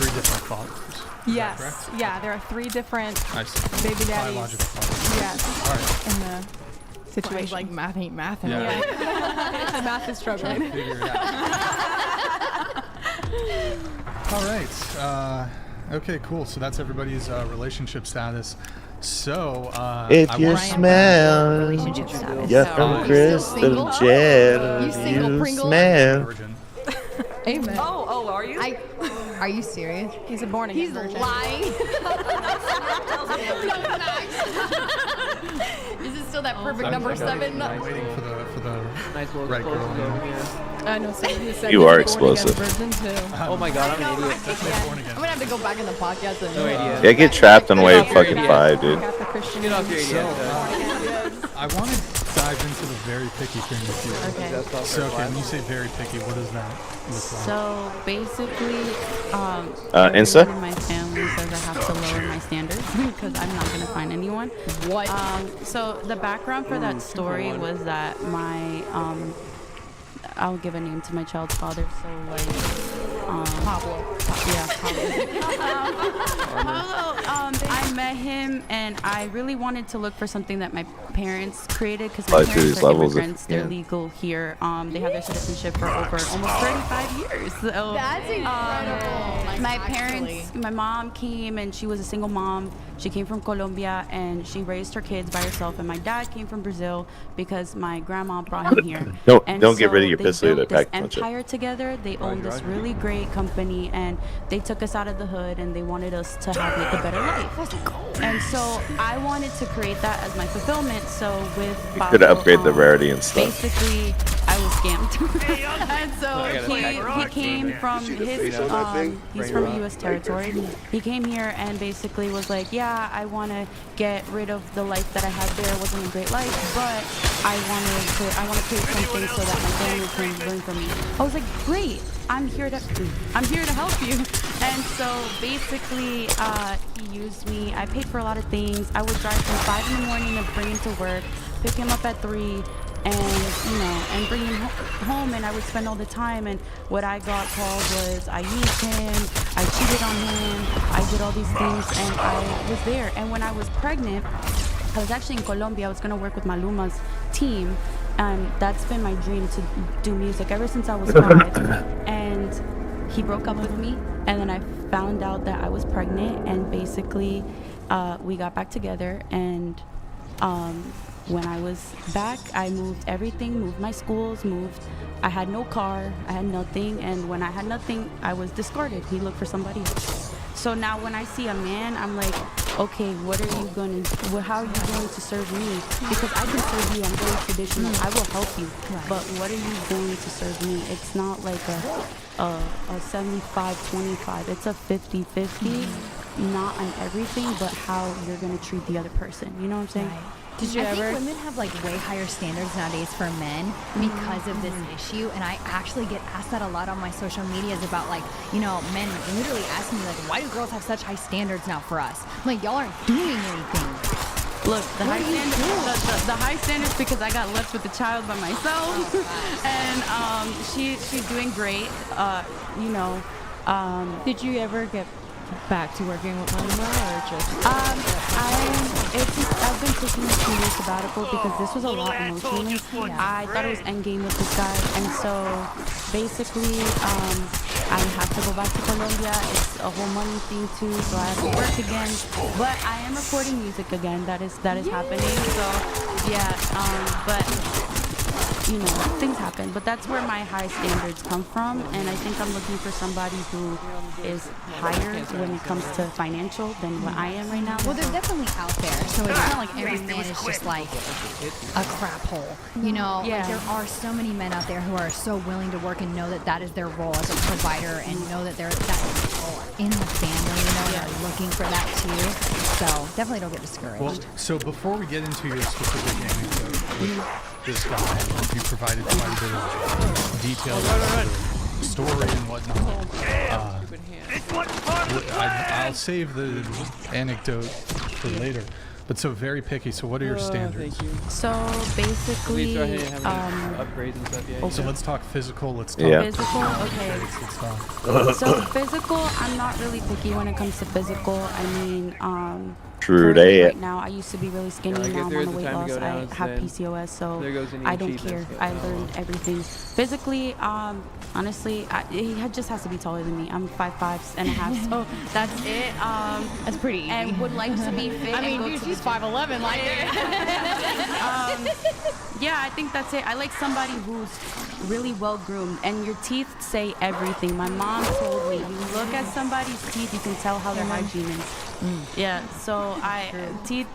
3 different fathers. Is that Yes. correct? Yeah, there are 3 different I see. baby daddies. Biological fathers. Yes. All right. In the situation. Like math ain't math. Yeah. The math is struggling. Figure it out. All right. Okay, cool. So that's everybody's relationship status. So, If I you want- smell, Relationship status. you're So, from are you still Crystal single? Jet. You single, You Pringle? smell. Virgin. Amen. Oh, are you? Are you serious? He's a born again He's virgin. lying. Is it still that perfect number 7? I'm waiting for the Nice little right girl. explosive. I know somebody who said You he's are born explosive. again virgin too. Oh my god, I'm an idiot. Born again. I'm gonna have to go back in the podcast and No idea. Yeah, get trapped on wave Get off your fucking idiot. 5, dude. Got the Christian Get off your names. idiot. I want to dive into the very picky thing with you. Okay. So, okay, when you say very picky, what does that look like? So basically, Insta? everyone in my family says I have to lower my standards because I'm not gonna find anyone. What? So the background for that story was that my I'll give a name to my child's father. So like Pablo. Yeah, Pablo. Pablo. I met him, and I really wanted to look for something that my parents created because my Apply to parents these are levels if immigrants. you They're can. legal here. They have their citizenship for over almost 35 years. So, That's incredible. Like, my actually. parents, my mom came and she was a single mom. She came from Colombia and she raised her kids by herself. And my dad came from Brazil because my grandma brought him here. Don't And get rid of so your they pistol. built They this pack punch it. empire together. They owned this really great company, and they took us out of the hood and they wanted us to have like a better life. And so I wanted to create that as my fulfillment. So with You could Pablo, upgrade the rarity and stuff. basically, I was scammed. And so he came from his, he's from U.S. territory. He came here and basically was like, yeah, I want to get rid of the life that I had there. It wasn't a great life, but I want to create something so that my family can learn from me. I was like, great, I'm here to help you. And so basically, he used me. I paid for a lot of things. I would drive from 5 in the morning to bring him to work, pick him up at 3, and bring him home, and I would spend all the time. And what I got called was I used him, I cheated on him, I did all these things, and I was there. And when I was pregnant, I was actually in Colombia. I was gonna work with Maluma's team, and that's been my dream to do music ever since I was 5. And he broke up with me, and then I found out that I was pregnant, and basically we got back together. And when I was back, I moved everything, moved my schools, I had no car, I had nothing, and when I had nothing, I was discarded. He looked for somebody else. So now when I see a man, I'm like, okay, how are you going to serve me? Because I can serve you, I'm very traditional, I will help you, but what are you going to serve me? It's not like a 75-25, it's a 50-50, not on everything, but how you're gonna treat the other person, you know what I'm saying? I think women have like way higher standards nowadays for men because of this issue, and I actually get asked that a lot on my social medias about like, men literally ask me like, why do girls have such high standards now for us? I'm like, y'all aren't doing anything. Look, the high standards because I got left with the child by myself, and she's doing great. Did you ever get back to working with Maluma, or just? I've been taking a 2-year sabbatical because this was a lot emotionally. I thought it was endgame with this guy, and so basically, I have to go back to Colombia. It's a whole money thing too, so I have to work again. But I am recording music again. That is happening. So yeah, but things happen. But that's where my high standards come from, and I think I'm looking for somebody who is higher when it comes to financial than what I am right now. Well, they're definitely out there, so it's not like every man is just like a crap hole. Like, there are so many men out there who are so willing to work and know that that is their role as a provider, and know that they're in the family, and are looking for that too. So definitely don't get discouraged. Well, so before we get into your specific anecdote with this guy, you provided quite a bit of detail about the story and whatnot. I'll save the anecdote for later. But so very picky. So what are your standards? So basically, upgrades and stuff. So let's talk physical. Let's talk physical. Okay. Let's talk. So physical, I'm not really picky when it comes to physical. I mean, True day. Right now, I used to be really skinny. Now I'm on the weight loss. I have PCOS, so I don't care. I learned everything. Physically, honestly, he just has to be taller than me. I'm 5'5.5", so that's it. That's pretty easy. And would like to be fit. I mean, dude, she's 5'11", like. Yeah, I think that's it. I like somebody who's really well groomed, and your teeth say everything. My mom told me, you look at somebody's teeth, you can tell how their hygiene is. Yeah, so teeth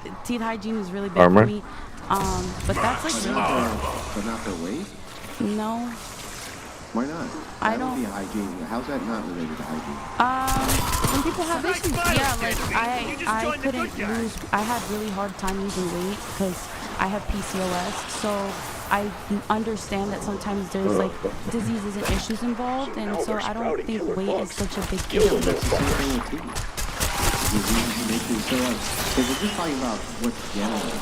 hygiene is really big for me. But that's like really good. But not their weight? No. Why not? I That would don't. be hygiene. How's that not related to hygiene? Some people have issues. Yeah, like I couldn't lose. I had really hard time losing weight because I have PCOS. So I understand that sometimes there's like diseases and issues involved, and so I don't think weight is such a big deal. That's the same thing with teeth. Because we're just talking about what's general.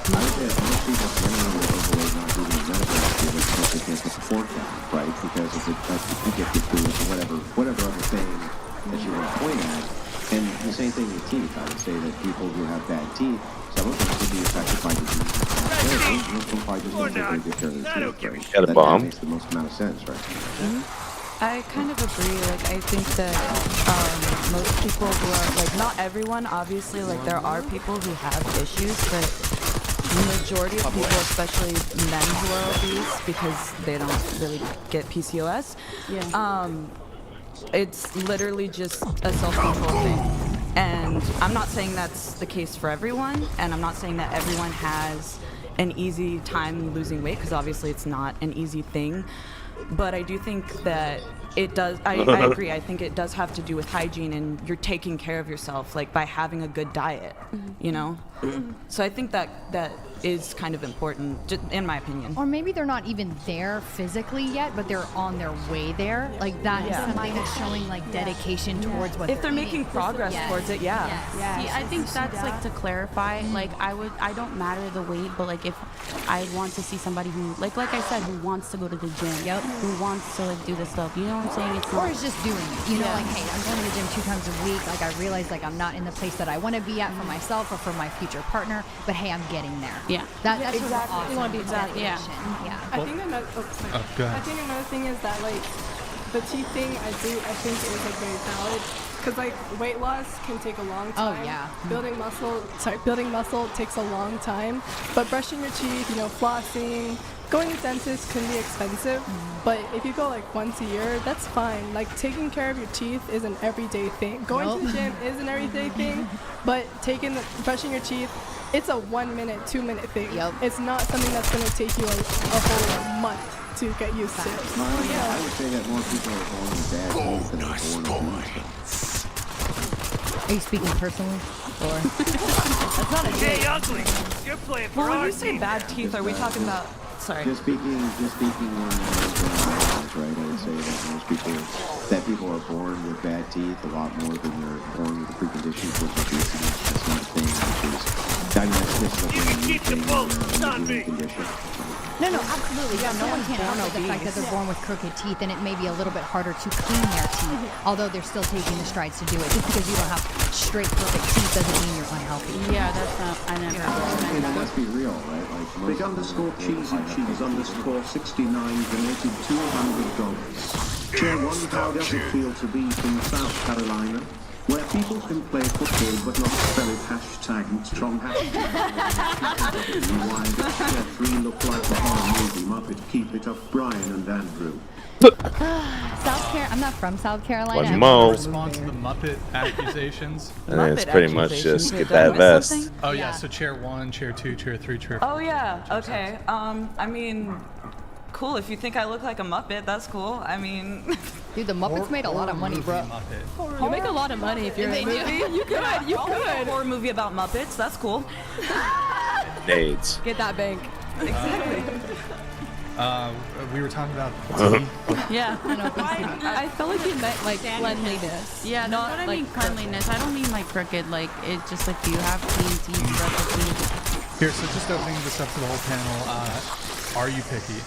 I would say most people generally overweight not due to medical issues, but because it's a forecast, right? Because it's addicted to whatever other thing that you want to point at. And the same thing with teeth. I would say that people who have bad teeth, some of them could be affected by disease. Some probably just don't take very good care of their teeth. Right? Got a bomb. That makes the most amount of sense, right? I kind of agree. Like, I think that most people who are, like, not everyone, obviously, like, there are people who have issues, but the majority of people, especially men who are obese, because they don't really get PCOS, it's literally just a self-control thing. And I'm not saying that's the case for everyone, and I'm not saying that everyone has an easy time losing weight, because obviously it's not an easy thing. But I do think that it does, I agree, I think it does have to do with hygiene, and you're taking care of yourself, like, by having a good diet, you know? So I think that is kind of important, in my opinion. Or maybe they're not even there physically yet, but they're on their way there. Like, that is something that's showing, like, dedication towards what if they're making progress towards it, See, I think that's like to clarify. Like I don't matter the weight, but like if I want to see somebody who, like I said, who wants to go to the gym, who wants to like do this stuff. You know what I'm saying? It's or is just doing it. You know, like, hey, I'm going to the gym 2 times a week. Like, I realize like I'm not in the place that I want to be at for myself or for my future partner, but hey, I'm getting there. That's exactly. awesome. You want to be dedication. Yeah. I think another. Go ahead. I think another thing is that like the teeth thing. I think is like very valid. Because like weight loss can take a long time. Oh yeah. Building muscle takes a long time. But brushing your teeth, you know, flossing, going to dentist can be expensive. But if you go like once a year, that's fine. Like taking care of your teeth is an everyday thing. Going to the gym is an everyday thing. But brushing your teeth, it's a 1 minute, 2 minute thing. It's not something that's going to take you a whole month to get used to. I would say that more people are born with bad teeth than are born with good. Are you speaking personally? Or that's not a Hey, ugly! You're playing for Well, when our you say team. bad teeth, are we talking about? Sorry. Just speaking on right? I would say that most people are born with bad teeth a lot more than they're born with the preconditions which obesity. That's not a thing, which is that's just a condition. No, absolutely. Yeah, no one can't argue the fact that they're born with crooked teeth, and it may be a little bit harder to clean their teeth, although they're still taking the strides to do it. Just because you don't have straight, perfect teeth doesn't mean you're unhealthy. Yeah, that's not. I never. Let's be real, right? Like Big_cheesy_69 donated $200. Chair 1, how does it feel to be from South Carolina, where people can play football but not spell it hashtag and strong hashtag? Why does Chair 3 look like the horror movie Muppet Keep It Up, Brian and Andrew? I'm not from South Carolina. One more. Respond to the Muppet accusations. And then it's pretty much just get that vest. Oh yeah, so chair 1, chair 2, chair 3, chair 4. Oh yeah. Okay. I mean, cool. If you think I look like a Muppet, that's cool. I mean, dude, the Muppets made a lot of money, bro. You make a lot of money if you're in a movie. You could. I'll make a horror movie about Muppets. That's cool. Nades. Get that bank. Exactly. We were talking about Yeah. I felt like you meant like cleanliness. Yeah, that's what I mean. Cleanliness. I don't mean like crooked. Like it's just like, do you have clean teeth, brush your teeth? Here, so just opening this up to the whole panel. Are you picky?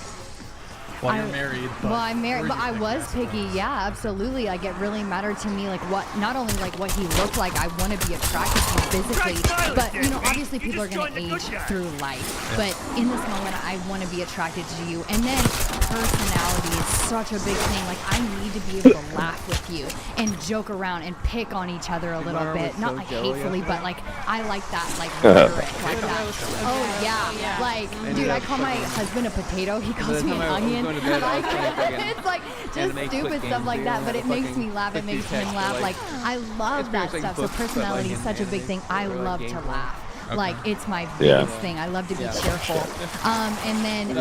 Well, you're married. But well, I'm married, but I was picky. Yeah, absolutely. Like, it really mattered to me, like, not only like what he looked like. I want to be attracted to him physically, but you know, obviously people are going to age through life. But in this moment, I want to be attracted to you. And then personality is such a big thing. Like, I need to be able to laugh with you and joke around and pick on each other a little bit, not like hatefully, but like I like that, like rhetoric, like that. Oh yeah, like dude, I call my husband a potato. He calls me an onion. Like, it's like just stupid stuff like that, but it makes me laugh. It makes him laugh. Like, I love that stuff. So personality is such a big thing. I love to laugh. Like, it's my biggest thing. I love to be cheerful. And then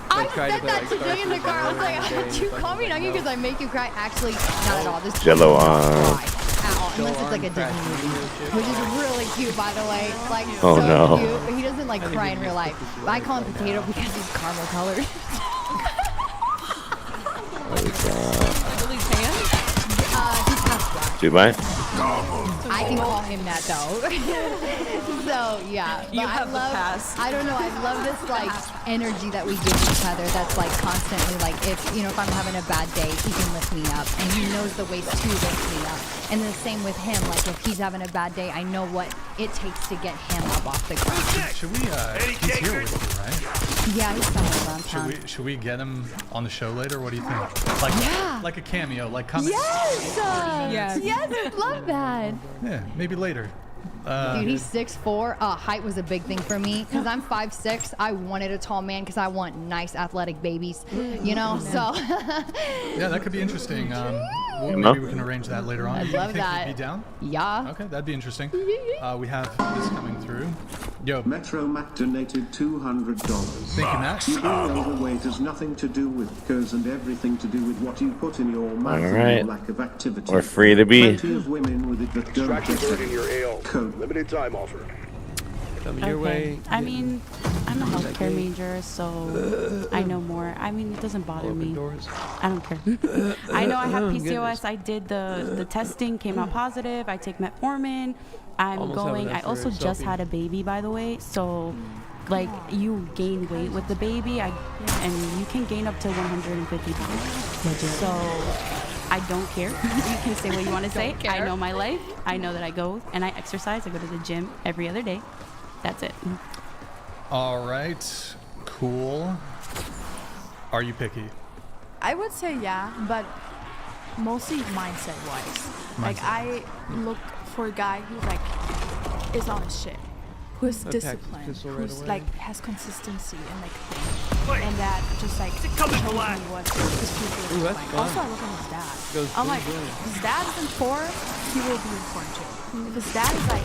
I said that today in the car. I was like, do you call me an onion because I make you cry? Actually, not at all. This Jello on. Unless it's like a Disney movie, which is really cute, by the way. Like, oh, so no. cute. But he doesn't like cry in real life. But I call him potato because he's caramel colored. Dubai? I can call him that though. So yeah, You but have I the love. pass. I don't know. I love this like energy that we give each other. That's like constantly like if if I'm having a bad day, he can lift me up, and he knows the ways to lift me up. And the same with him. Like if he's having a bad day, I know what it takes to get him up off the ground. Should we? He's here with you, right? Yeah, he's somewhere around town. Should we get him on the show later? What do you think? Like like a cameo, like come. Yes. Yes. Yes, I love that. Yeah, maybe later. Dude, he's 6'4". Height was a big thing for me because I'm 5'6". I wanted a tall man because I want nice athletic babies, you know. So yeah, that could be interesting. Maybe we can arrange that later on. I'd love you think that. you'd be down? Yeah. Okay, that'd be interesting. We have this coming through. Yo. Metro Matt donated $200. Thank you, Matt. You being overweight has nothing to do with cause and everything to do with what you put in your mouth and Alright. your lack of activity. We're free to be. Plenty of women with it that don't Extract your get bird in your ale. Coke. Limited time offer. Your way. I mean, I'm a healthcare major, so I know more. I mean, it doesn't bother me. I don't care. I know I have PCOS. I did the testing, came out positive. I take metformin. I'm going. I also just had a baby, by the way. So, like, you gain weight with the baby, and you can gain up to 150 pounds. So, I don't care. You can say what you want to say. I know my life. I know that I go and I exercise. I go to the gym every other day. That's it. All right. Cool. Are you picky? I would say yeah, but mostly mindset-wise. Like I look for a guy who's like is on his shit, who's disciplined, who's like has consistency and like things, and that just like shows me what his future is like. Also, I look at his dad. I'm like, if his dad isn't poor, he will be informed too. If his dad is like,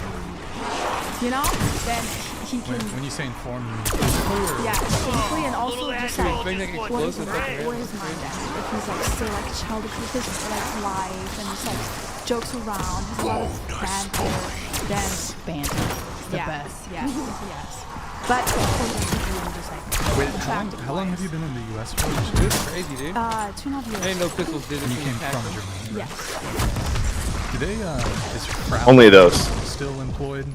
you know, then he can. When you say informed, you mean physically or? Yeah, physically and also just like Bring, like, where his explosive mind at. If he's like still like childish with his like life and just like jokes around, has a lot of banter, then banter. The yeah, best. Yes, yes. But of course, I'm just like Wait, how long have you been in the U.S. for? It's crazy, dude. 2.5 years. I didn't know pistols did it. And you came from Germany, right? Yes. Do they, is Frau Only those. still employed?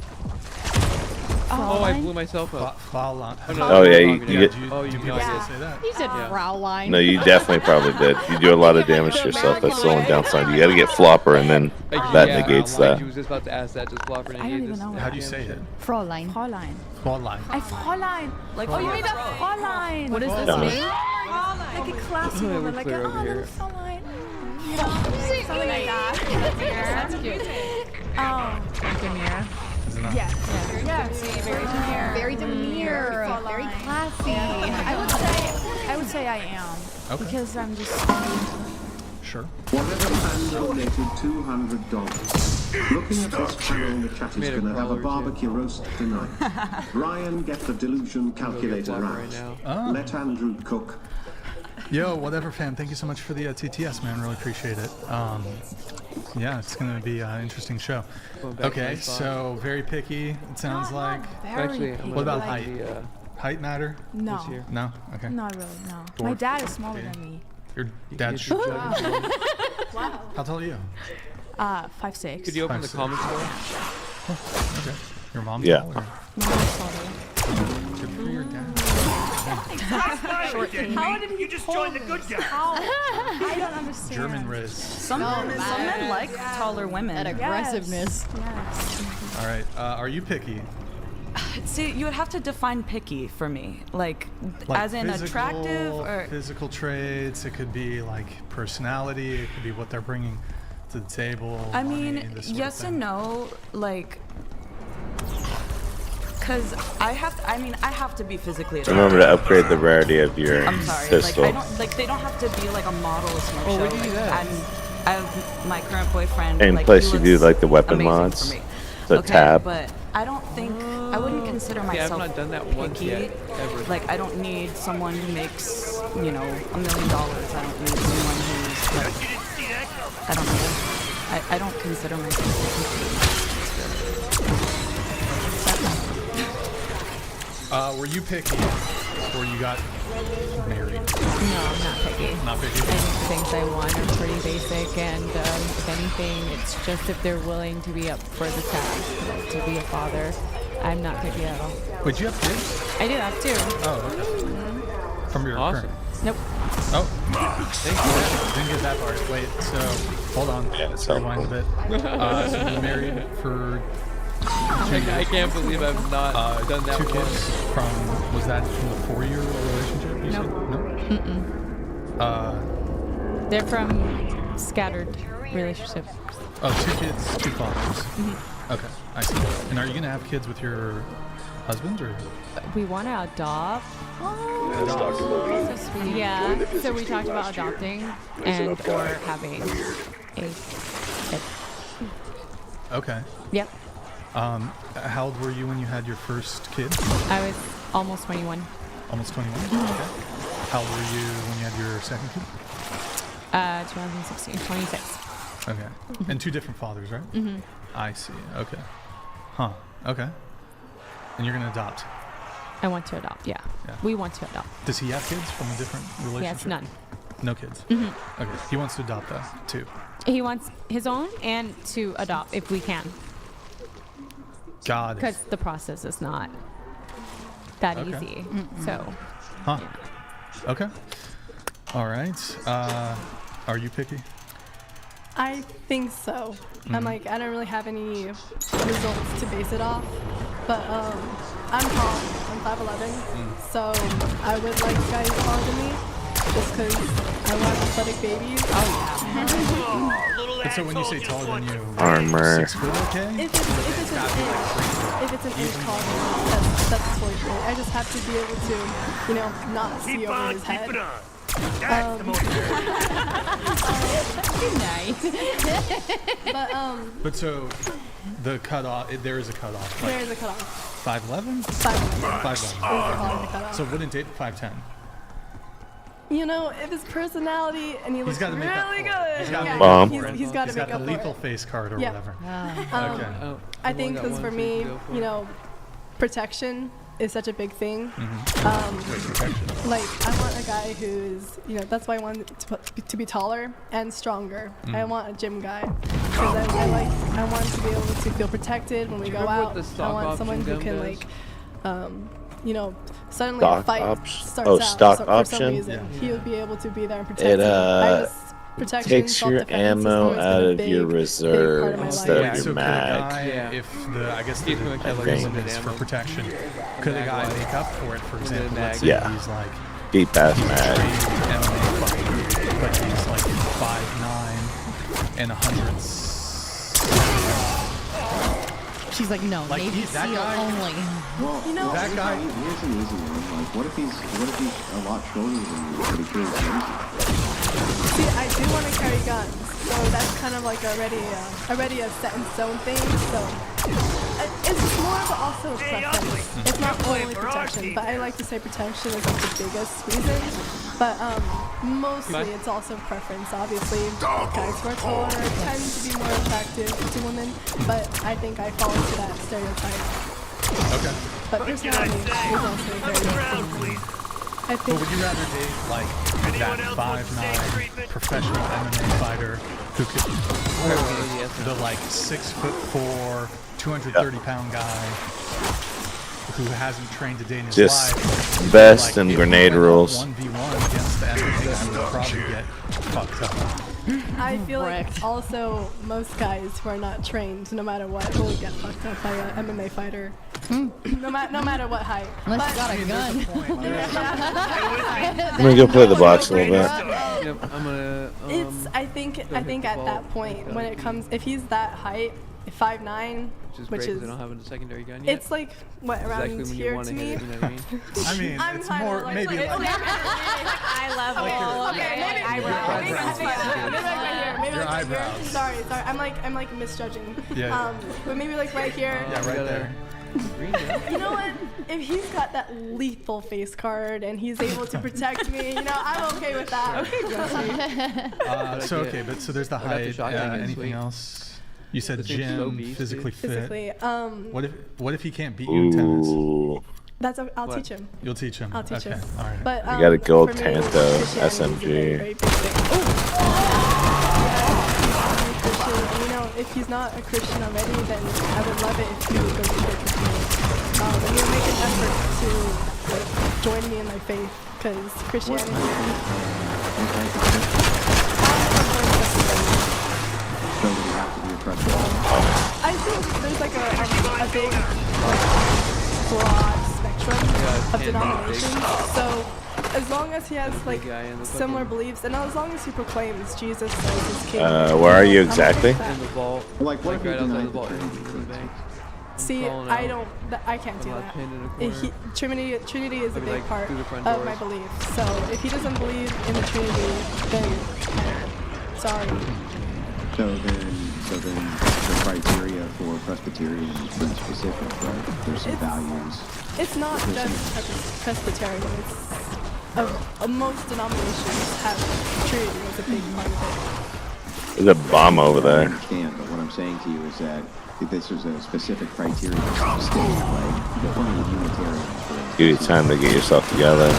Oh, I blew myself up. Fraulein. Oh, yeah, you get- Do people still say that? He said Fraulein. No, you definitely probably did. You do a lot of damage to yourself. That's the only downside. You got to get flopper, and then that negates that. She was just about to ask that. Just flopper I don't negates even know. How do you say it? Fraulein. Fraulein. Fraulein. Fraulein. Like, Oh, you mean that Fraulein? What is this Yeah. name? Like a classy We'll woman, like clear a over here. Fraulein. You know, something like that. That's cute. Demure. Is it not? Yes. Yes. Very demure. Very demure. Very classy. I would say I am. Okay. Because I'm just. Sure. Whatever fan donated $200. Looking at this panel, the chat is Made a going to have a crawler, too. barbecue roast tonight. Ryan, get the delusion calculator flopper out. right now. Oh. Let Andrew cook. Yo, whatever fan. Thank you so much for the TTS, man. Really appreciate it. Yeah, it's going to be an interesting show. Going back to my Okay, spot. so very picky, it sounds like. Actually, I'm What about gonna height? make the, Height matter? No. this year. No? Okay. Not really, no. Dwarf. My dad is smaller Okay. than me. Your dad's Shut Wow. How tall are you? 5'6". Could you open the 5'6". comments for us? Okay. Your mom's Yeah. taller. Mom's taller. Good for your dad. How did you just join the good guy? I don't understand. German Riz. some men like taller women. That aggressiveness. Yes. All right. Are you picky? See, you would have to define picky for me, like as in physical- attractive or physical traits. It could be like personality. It could be what they're bringing to the table. I money, mean, this sort of yes thing. and no, like, because I have to be physically attractive. Remember to upgrade the rarity of your I'm sorry, pistol. like I don't like they don't have to be like a model or smoke Oh, show. where do you do Like, that? I have my current boyfriend. And like, plus he you do looks like the weapon amazing mods. for me. The Okay, tab. but I don't think I wouldn't consider Yeah, I've myself not done that once picky. yet, ever. Like I don't need someone who makes $1 million. I don't need someone who's like I don't know. I don't consider myself picky. Were you picky? before you got married? No, I'm not picky. Not picky? I think the things I want are pretty basic, and if anything, it's just if they're willing to be up for the task, like to be a father. I'm not picky at all. Wait, you have kids? I do have two. Oh, okay. From your Awesome. current? Nope. Oh, thank you. Didn't get that part. Wait, so hold on. Yeah, it's rewind a bit. So you were married for I can't believe I've not done that two one. kids from, was that from the 4-year relationship you said? No. They're from scattered relationships. Oh, 2 kids, 2 fathers. Okay, I see. And are you gonna have kids with your husband or? We want to adopt. That's Dr. Levine. So sweet. Yeah. So we talked about adopting and or having a kid. Okay. Yep. How old were you when you had your first kid? I was almost 21. Almost 21? Okay. How old were you when you had your second kid? 2016, 26. Okay. And 2 different fathers, right? Mm-hmm. I see. Okay. Huh. Okay. And you're gonna adopt? I want to adopt, yeah. We want to adopt. Does he have kids from a different relationship? Yes, none. No kids? Mhm. Okay. He wants to adopt though, too. He wants his own and to adopt if we can. God. Because the process is not that Okay. easy. So. Huh. Okay. All right. Are you picky? I think so. I'm like, I don't really have any results to base it off, but I'm tall. I'm 5'11", so I would like guys taller than me, just because I want athletic babies. Oh yeah. And so when you say taller than you, Armor. 6 foot, okay? If it's an inch taller than me, that's totally great. I just have to be able to, not see over his head. That's the most Nice. But so the cutoff, there is a cutoff. There is a cutoff. 5'11"? 5'11". 5'11". So wouldn't date 5'10". If his personality and he looks gotta make up really for it. good, He's gotta yeah, make up he's, for it. he's got to make got up the for lethal it. face card or Yeah. whatever. Okay. I think because for me, protection is such a big thing. Like I want a guy who's, that's why I want to be taller and stronger. I want a gym guy because I want to be able to feel protected when we go remember what out. the I stock want someone who option can gun suddenly Stock a fight option? starts Oh, out stock for some option? reason. He would be able to be there and protect It me. Protection, takes your self-defense has ammo always been out a of your big reserve part of my instead life. of your So could a mag. guy, if the, I guess the He's gonna kill reason everyone. is for protection, could a guy make up for it? For example, let's say Yeah. he's like Deep ass mag. MMA fighter, but he's like 5'9" and 100. She's like, no, Like, Navy he's that SEAL guy? only. Well, that guy. Here's an easy one. Like, what if he's a lot shorter than you, but he carries guns? See, I do want to carry guns, so that's kind of like already a set in stone thing. So it's more of also a preference. It's not only protection, but I like to say protection is like the biggest reason. But mostly it's also preference. Obviously, guys who are taller tend to be more attractive to women, but I think I fall into that stereotype. Okay. But personality is also very important. I But think. would you rather date like that 5'9" professional MMA fighter who could, or the like 6'4", 230-pound guy who hasn't trained a day in his Just life? vest Like, and if grenade we went rules. 1v1 against the MMA guy, would probably get fucked up. I feel like also most guys who are not trained, no matter what, will get fucked up by an MMA fighter. No matter what height. Unless you got a gun. I'm gonna go play the box a little bit. Yep, I'm gonna. I think at that point when it comes, if he's that height, 5'9", Which is great 'cause I don't have a secondary gun yet. it's like what around Exactly when you here wanna to me. hit it, you know what I mean? I mean, I'm it's kinda more like- maybe like Eye level. Okay, maybe Your like right here. eyebrows. Sorry, I'm like misjudging. Yeah. But maybe like right here. Yeah, right there. You know what? If he's got that lethal face card and he's able to protect me, I'm okay with that. Okay, but so there's the I got the height. shotgun, it's Anything sweet. else? You said This thing's so gym, beast, physically dude. fit. Physically, What if he can't beat you in tennis? Ooh. I'll teach him. You'll teach him. I'll teach okay. him. All right. But You got a gold for me, Tanto Christianity is a SMG. very big thing. Christian, and, you know, if he's not a Christian already, then I would love it if he would go to church with me. And he would make an effort to like, join me in my faith, because Christianity. I think there's like a big, like, broad spectrum of denominations. So as long as he has like similar beliefs, and as long as he proclaims Jesus as his king. Where are you exactly? In the vault. Like, what if right you outside deny the vault. the In the bank. See, I can't do that. Trinity is a big part of my belief. So if he doesn't believe in the Trinity, then sorry. So then the criteria for Presbyterian is pretty specific, right? There's some values. It's not just Presbyterian. It's most denominations have Trinity as a big part of it. There's a bomb over I there. understand, but what I'm saying to you is that if this was a specific criteria for the state, like one of the Unitarians, for instance, Give you time to get yourself together.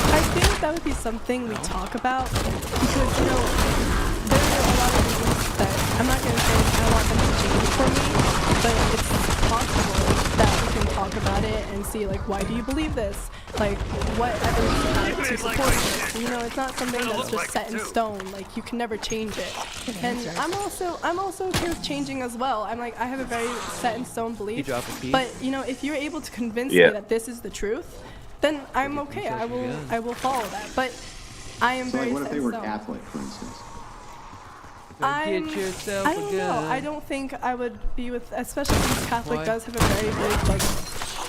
I think that would be something we talk about, because, you know, there are a lot of things that I'm not going to say I want them to change for me, but it's possible that we can talk about it and see, like, why do you believe this? Like, what evidence do you have to support this? You know, it's not something that's just set in stone. Like, you can never change it. And I'm also okay with changing as well. I'm like, I have a very set in stone belief. But, you know, if you're able to convince me that this is the truth, then I'm okay. I will follow that. But I am very what if set they in were stone. Catholic, for instance? I don't know. I don't think I would be with, especially since Catholic does have a very big, like,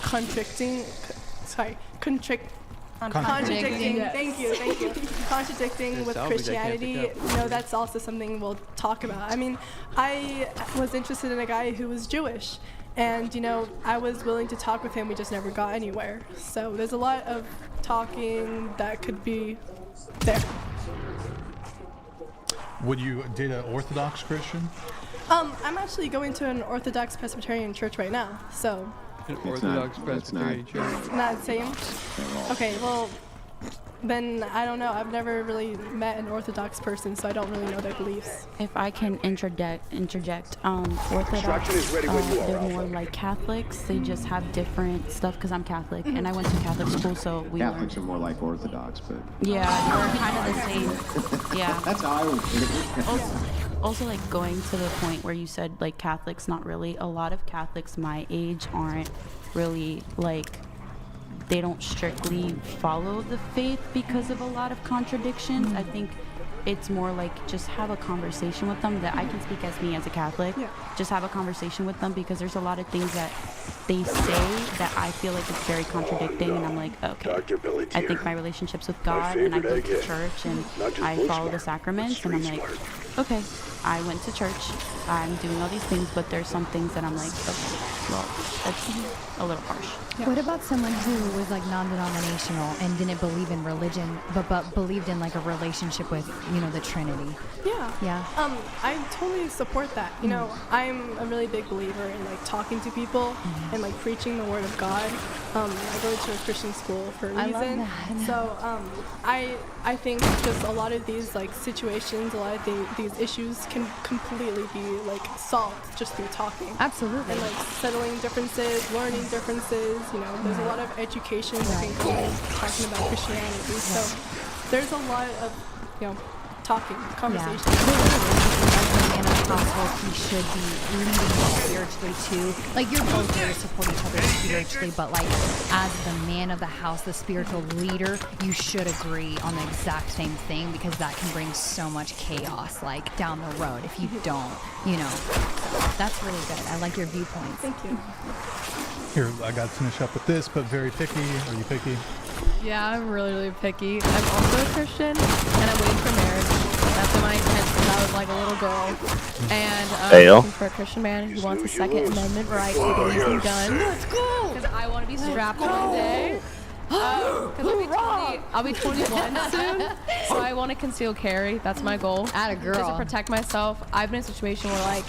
contradicting. Thank you. Contradicting with Christianity. You know, that's also something we'll talk about. I mean, I was interested in a guy who was Jewish. And, you know, I was willing to talk with him. We just never got anywhere. So there's a lot of talking that could be there. Would you date an Orthodox Christian? I'm actually going to an Orthodox Presbyterian church right now. So. An Orthodox Presbyterian church. Not the same? Okay, well, then I don't know. I've never really met an Orthodox person, so I don't really know their beliefs. If I can interject, Orthodox, they're more like Catholics. They just have different stuff, because I'm Catholic, and I went to Catholic school, so we Catholics are more like Orthodox, but... Yeah, we're kind of the same. Yeah. That's how I would... Also, like, going to the point where you said, like, Catholics, not really. A lot of Catholics my age aren't really, like, they don't strictly follow the faith because of a lot of contradictions. I think it's more like just have a conversation with them. That I can speak as me as a Catholic. Yeah. Just have a conversation with them, because there's a lot of things that they say that I feel like it's very contradicting, and I'm like, okay, I think my relationship's with God, and I go to church, and I follow the sacraments, and I'm like, okay, I went to church, I'm doing all these things, but there's some things that I'm like, okay, well, that's a little harsh. Yeah. What about someone who was like non-denominational and didn't believe in religion, but believed in like a relationship with, you know, the Trinity? Yeah. Yeah. I totally support that. You know, I'm a really big believer in like talking to people and like preaching the word of God. I go to a Christian school for a reason. I love that. So I think just a lot of these like situations, a lot of these issues can completely be like solved just through talking. Absolutely. And like settling differences, learning differences. You know, there's a lot of education that can come in talking about Christianity. So there's a lot of, you know, talking, conversation. Yeah. In a household, he should be leading you spiritually too. Like, you're both there to support each other spiritually, but like, as the man of the house, the spiritual leader, you should agree on the exact same thing, because that can bring so much chaos, like, down the road if you don't, you know. That's really good. I like your viewpoints. Thank you. Here, I got to finish up with this, but very picky. Are you picky? Yeah, I'm really, really picky. I'm also a Christian, and I'm waiting for marriage. That's my intent since I was like a little girl. And I'm looking for a Christian man who wants a Second Amendment right to get using guns. Let's go! Because I want to be strapped one day. Because I'll be 21 soon, so I want to conceal carry. That's my goal. Atta girl. Just to protect myself. I've been in a situation where like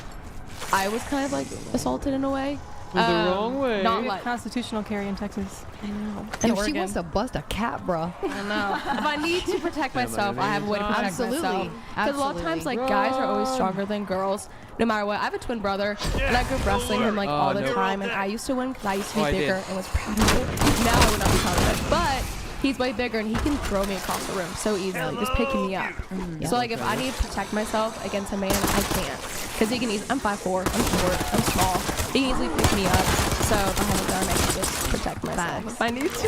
I was kind of like assaulted in a way. The wrong way. Not like constitutional carry in Texas. I know. And she wants to bust a cat, bro. I know. If I need to protect myself, I have a way to protect Absolutely. myself. Because a lot of times, like, guys are always stronger than girls, no matter what. I have a twin brother, and I grew up wrestling him, like, all the time, and I used to win because I used to be bigger and was proud of it. Now I would not be proud of it. But he's way bigger, and he can throw me across the room so easily, just picking me up. So, like, if I need to protect myself against a man, I can't. Because he can easily, I'm 5'4", I'm short, I'm small. He can easily pick me up. So if I have a gun, I can just protect myself if I need to.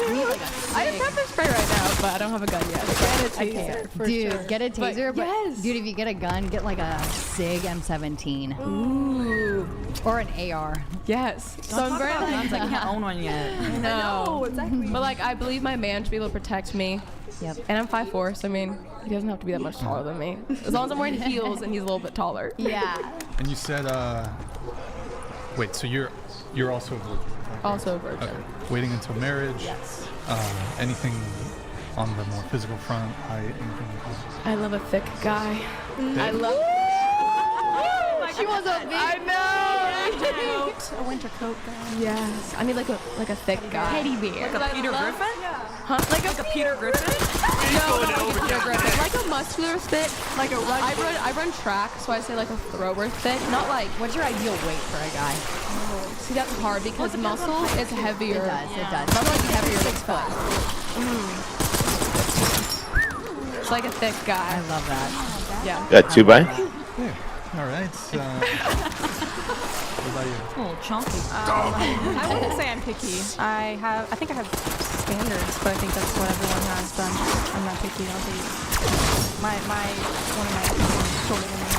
I have pepper spray right now, but I don't have a gun yet. Get a taser, for Dude, sure. get a taser. But yes. Dude, if you get a gun, get like a SIG M17. Ooh. Or an AR. Yes. So I'm very guns. I can't own one yet. I know. Exactly. But like, I believe my man should be able to protect me. Yep. And I'm 5'4", so I mean, he doesn't have to be that much taller than me. As long as I'm wearing heels and he's a little bit taller. Yeah. And you said, wait, so you're also a virgin? Right? Also a virgin. Okay. Waiting until marriage? Yes. Anything on the more physical front? Anything like that? I love a thick guy. Thick? I love. She was a big. I know. A winter coat guy. Yes. I need like a thick guy. Teddy bear. Like a Peter Griffin? Huh? Like a Peter Griffin? No, not like a Peter Griffin. Like a muscular thick. Like a run. I run track, so I say like a thrower thick. Not like. What's your ideal weight for a guy? See, that's hard because muscle is heavier. It does. It does. Muscle is heavier than foot. It's like a thick guy. I love that. Yeah. Got 2 by? Yeah. All right. What about you? A little chunky. I wouldn't say I'm picky. I think I have standards, but I think that's what everyone has. But I'm not picky. I'll be one of my shorter than me.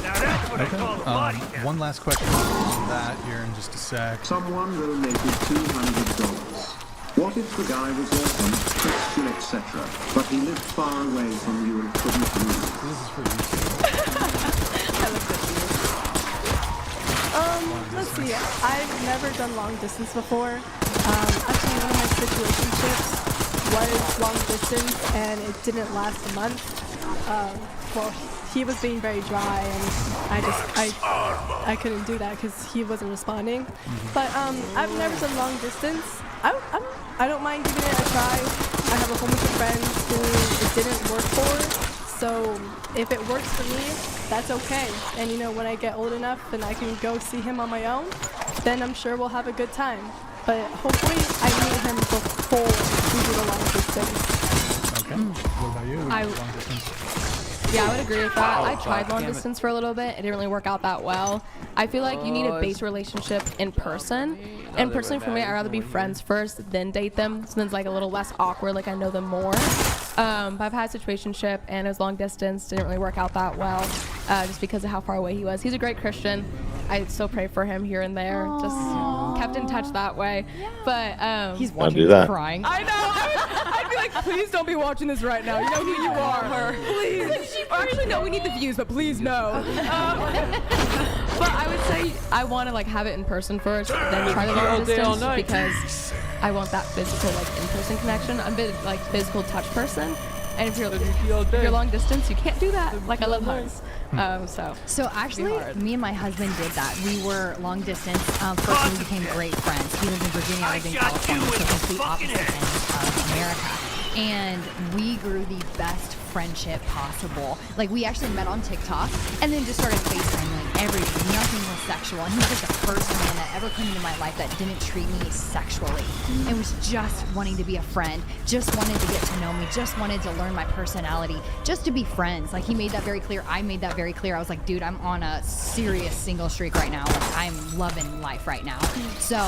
Now that's what I call a body count. One last question on that here in just a sec. Someone donated $200. What if the guy was Muslim, Christian, etc., but he lived far away from you and couldn't move? This is for you. Let's see. I've never done long distance before. Actually, one of my situationships was long distance, and it didn't last a month. Well, he was being very dry, and I couldn't do that because he wasn't responding. But I've never done long distance. I don't mind giving it a try. I have a whole bunch of friends who it didn't work for. So if it works for me, that's okay. And you know, when I get old enough and I can go see him on my own, then I'm sure we'll have a good time. But hopefully I meet him before we do the long distance. Okay. What about you? Long distance? Yeah, I would agree with that. I tried long distance for a little bit. It didn't really work out that well. I feel like you need a base relationship in person. And personally for me, I'd rather be friends first, then date them. So then it's like a little less awkward, like I know them more. But I've had a situationship and it was long distance. Didn't really work out that well just because of how far away he was. He's a great Christian. I still pray for him here and there. Aww. Just kept in touch that way. Yeah. But he's watching this crying. I know. I'd be like, please don't be watching this right now. You know who you are. Please. Actually, no, we need the views, but please no. But I would say I want to like have it in person first, then try the long distance because I want that physical like in-person connection. I'm a bit like physical touch person. And if you're long distance, you can't do that. Like I love hugs. So actually, me and my husband did that. We were long distance. First, we became great friends. He lives in Virginia, I live in California, so complete opposite ends of America. And we grew the best friendship possible. Like we actually met on TikTok and then just started FaceTiming everything. Nothing was sexual. And he was like the first man that ever came into my life that didn't treat me sexually. It was just wanting to be a friend, just wanted to get to know me, just wanted to learn my personality, just to be friends. Like he made that very clear. I made that very clear. I was like, dude, I'm on a serious single streak right now. Like I'm loving life right now. So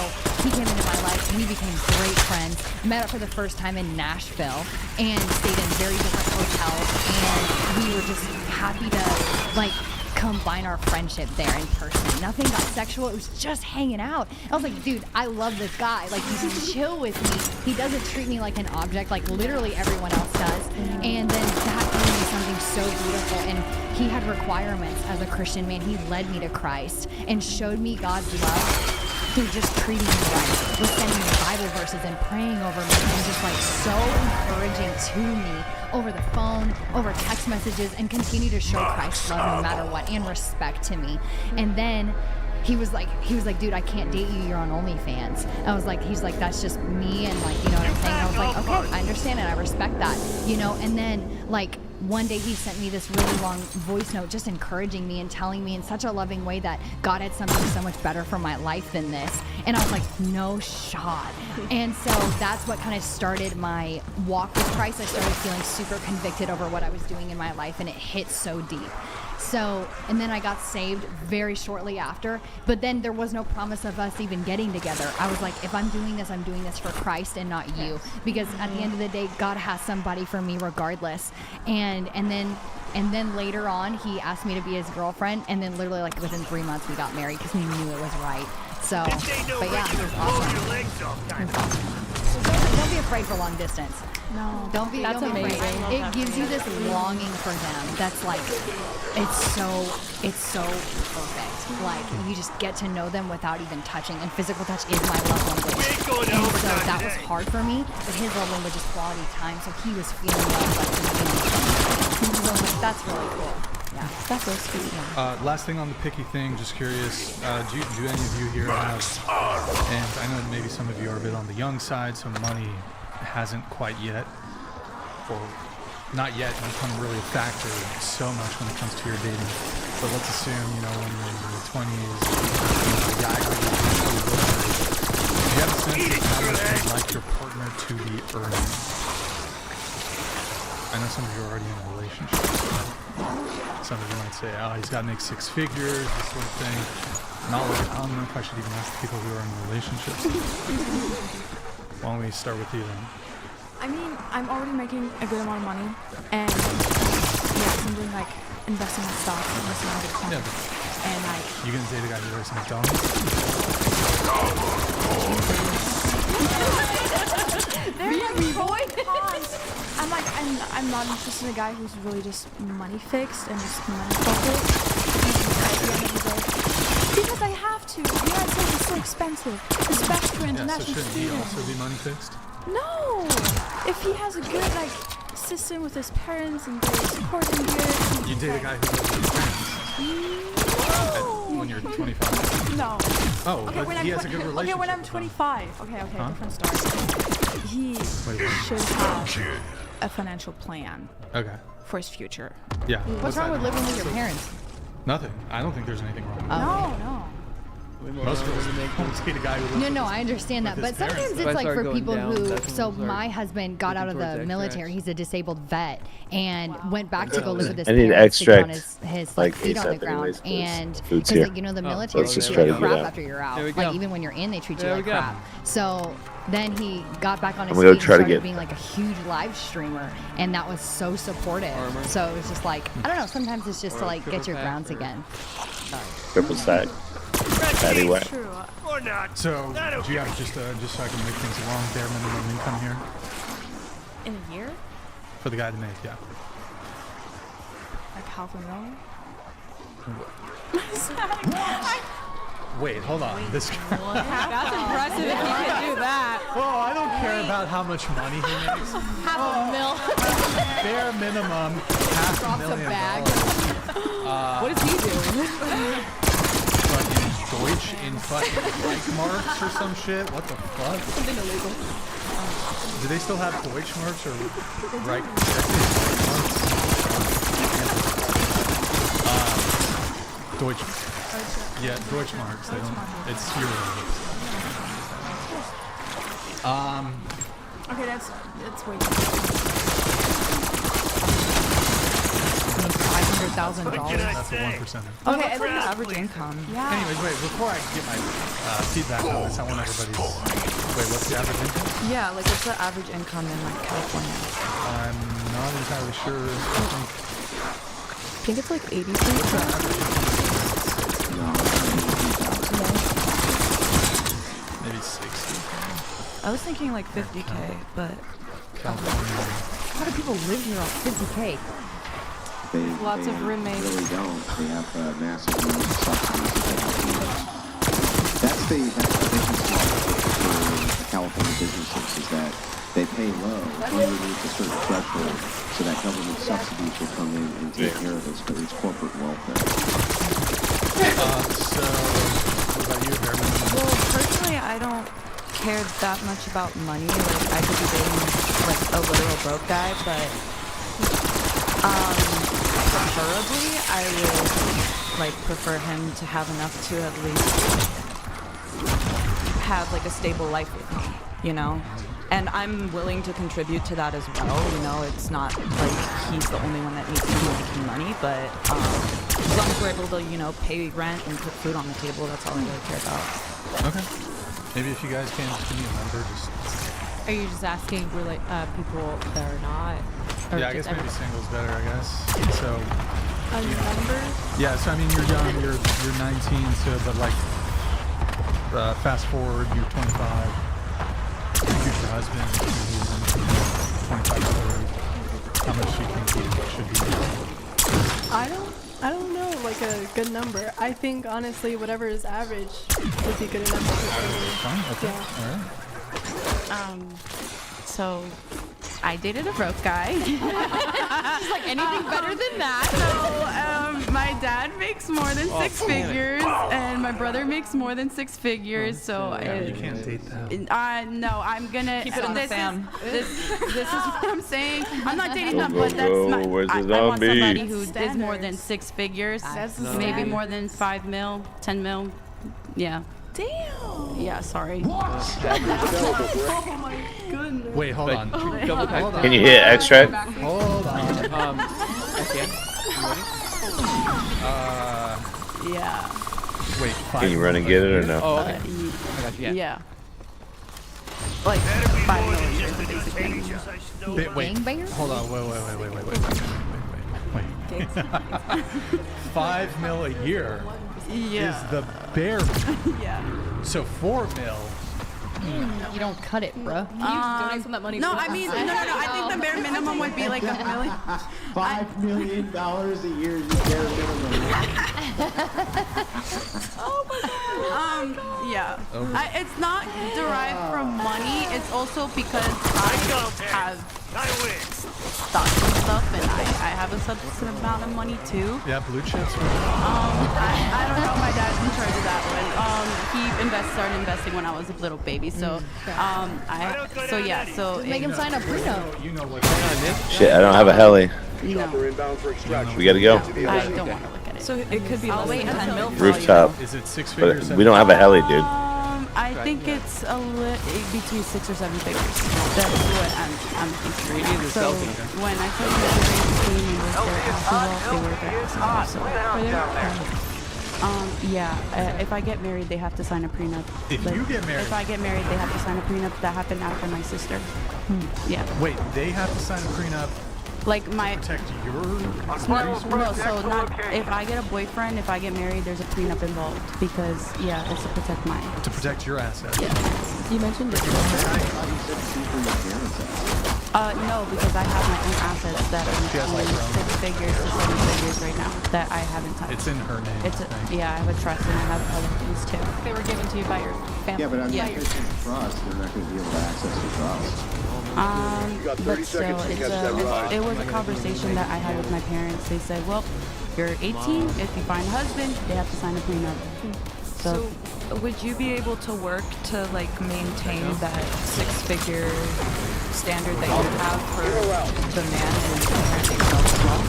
he came into my life and we became great friends. Met up for the first time in Nashville and stayed in very different hotels. And we were just happy to like combine our friendship there in person. Nothing got sexual. It was just hanging out. I was like, dude, I love this guy. Like he's chill with me. He doesn't treat me like an object like literally everyone else does. And then that gave me something so beautiful. And he had requirements as a Christian man. He led me to Christ and showed me God's love just treating me right, was sending me Bible verses and praying over me and just like so encouraging to me over the phone, over text messages, and continue to show Christ's love no matter what and respect to me. And then he was like, dude, I can't date you. You're on OnlyFans. I was like, he's like, that's just me, and like, you know what I'm saying? I was like, okay, I understand it. I respect that, you know. And then like one day he sent me this really long voice note, just encouraging me and telling me in such a loving way that God had something so much better for my life than this. And I was like, no shot. And so that's what kind of started my walk with Christ. I started feeling super convicted over what I was doing in my life, and it hit so deep. So, and then I got saved very shortly after, but then there was no promise of us even getting together. I was like, if I'm doing this for Christ and not you, because at the end of the day, God has somebody for me regardless. And then later on, he asked me to be his girlfriend, and then literally like within 3 months, we got married because we knew it was right. So, but yeah, it was awesome. So don't be afraid for long distance. No. Don't be afraid. It gives you this longing for them. That's like, it's so perfect. Like, you just get to know them without even touching. And physical touch is my love language. And so that was hard for me. But his love language is quality time. So he was feeling love like the beginning. So that's really cool. Yeah, that's so sweet. Yeah. Last thing on the picky thing, just curious, do any of you here have, and I know maybe some of you are a bit on the young side, so money hasn't quite yet, or not yet, become really a factor so much when it comes to your dating. But let's assume, you know, when you're in your 20s, the guy really do you have a sense of how much you'd like your partner to be earning? I know some of you are already in a relationship. Some of you might say, oh, he's got to make 6 figures, this sort of thing. Not like, I don't know if I should even ask the people who are in relationships. Why don't we start with you then? I mean, I'm already making a good amount of money, and yeah, I'm doing like investing in stocks, investing in Bitcoin, and like. You gonna date a guy who works in McDonald's? There's boy. I'm not interested in a guy who's really just money fixed and just money focused. Because I have to. The United States is so expensive, especially for international so students. Shouldn't he also be money fixed? No! If he has a good like system with his parents and they're supporting good. You date a guy who lives with his parents? No! When you're 25? No. Oh, okay, but he has a good relationship. Okay, when I'm 25. Okay, different story. He should have a financial plan. Okay. For his future. Yeah. What's wrong with living with your parents? Nothing. I don't think there's anything wrong with that. No. Most girls don't date a guy who lives No, I understand that, but sometimes it's like for people who. So my husband got out of the military. He's a disabled vet and went back to go live with his parents to get on his like feet on the ground. And because like, you know, the military treats you like crap after you're out. Like even when you're in, they treat you like crap. So then he got back on his feet and started being like a huge live streamer, and that was so supportive. So it was just like, I don't know, sometimes it's just to like get your grounds again. Triple stack. Patty wet. Or not. So, do you have just so I can make things along, bare minimum income here? In a year? For the guy to make, yeah. Like $500,000? Wait, hold on. This guy. That's impressive if you can do that. Oh, I don't care about how much money he makes. $500,000. Bare minimum, $500,000. What is he doing? Deutsch in fucking Reichmarks or some shit? What the fuck? Something illegal. Do they still have Deutschmarks or Reich? Deutsch. Yeah, Deutschmarks. They don't. It's euros. Okay, that's way $500,000. That's a 1%. Okay, it's like the average income. Yeah. Anyways, wait, before I get my feedback on this, I want everybody's... Wait, what's the average income? Yeah, like what's the average income in like California? I'm not entirely sure. I think it's like 80 Maybe 60. I was thinking like 50K, but... How do people live here on 50K? Lots of roommates. They really don't. They have massive subsidies that they have to use. That's the efficiency for California businesses is that they pay low underneath a certain threshold so that government subsidies will come in and take care of its corporate welfare. So, what about you, Herman? Well, personally, I don't care that much about money. Like, I could be dating like a literal broke guy, but preferably, I would like prefer him to have enough to at least have like a stable life with me, you know. And I'm willing to contribute to that as well. You know, it's not like he's the only one that needs to be making money, but as long as we're able to, you know, pay rent and put food on the table, that's all I really care about. Okay. Maybe if you guys can just give me a number, just. Are you just asking people that are not? Or Yeah, I guess just maybe single's better. I guess. So. A number? Yeah. So I mean, you're young. You're 19. So, but like, fast forward, you're 25. Your future husband, who's 25 to 30. How much do you think he should be? I don't know, like a good number. I think honestly, whatever is average would be good enough for me. Fine. Okay. Yeah. All right. So I dated a broke guy. She's like, anything better than that? So my dad makes more than six figures, and my brother makes more than six figures. So You can't date that. no, I'm gonna Keep it on the fam. This is what I'm saying. I'm not dating them, Go, but that's go, my. where's the I want zombie? somebody who is Standards. more than six figures, That's the maybe standard. more than 5 mil, 10 mil. Yeah. Damn. Yeah. Sorry. Oh my goodness. Wait, hold on. Double tap. Hold on. Can you hit extract? Hold on. I can. You ready? Yeah. Wait. Can you run and get it or no? Oh, okay. I got you. Yeah. Yeah. Like 5 million is the basic minimum. Wait. Gangbanger? Hold on. Wait. 5 mil a year Yeah. is the bare. Yeah. So 4 mil. You don't cut it, bruh. Can you just donate some of that money? No, to I us? mean, no. I think the bare minimum would be like $1 million. $5 million a year is the bare minimum. Yeah. Oh. It's not derived from money. It's also because I have stocks and stuff, and I have a substantial amount of money too. Yeah, blue chips. I don't know. My dad's in charge of that one. He started investing when I was a little baby. So, so Just make him sign a prenup. You know what? Shit, I don't have a heli. Chopper inbound for extraction. We gotta go. I don't want to look at it. So it could be I'll less wait than 10 until mil. it's- for all you Rooftop. know. Is it 6 But figures? we don't have a heli, dude. I think it's between 6 or 7 figures. That's what I'm thinking. So when I told you that they came and was their house they were their house. Yeah. If I get married, they have to sign a prenup. If you get married. If I get married, they have to sign a prenup. That happened after my sister. Yeah. Wait, they have to sign a prenup Like my. to protect your. No, so not if I get a boyfriend, if I get married, there's a prenup involved because it's to protect mine. To protect your assets. Yeah. You mentioned it. No, because I have my own assets that are She has, like, her own. 6 figures to 7 figures right now that I haven't touched. It's in her name. Yeah, I have a trust and I have other things too. They were given to you by your family. Yeah, but I mean, Yeah. if it's in trust, they're not going to be able to access the trust. You got 30 But still, seconds to catch that ride. it was a conversation that I had with my parents. They said, well, you're 18. If you find a husband, they have to sign a prenup. So would you be able to work to like maintain that 6-figure standard that you have for the man and parenting yourself as well?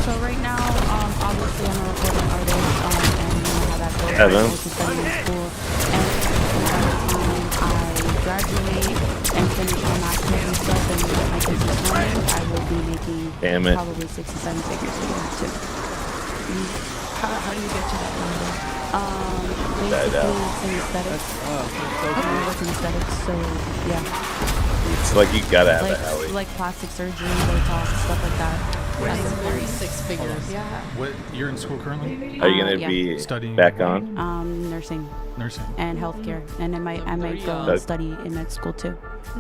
So right now, obviously I'm a recording artist, and you know how that goes. Evan. I go to study in school, and by the time I graduate and finish my master's and stuff, and get my business running, I will be making Damn it. probably 6 to 7 figures a year too. How do you get to that number? Basically, it's in aesthetics. I work in aesthetics, so yeah. It's like you gotta have a heli. Like plastic surgery, Botox, stuff like that. That's very 6 figures. Yeah. What? You're in school currently? Are you gonna Yeah. be Studying back on? Nursing nursing. and healthcare, and I might go Doug? study in med school too.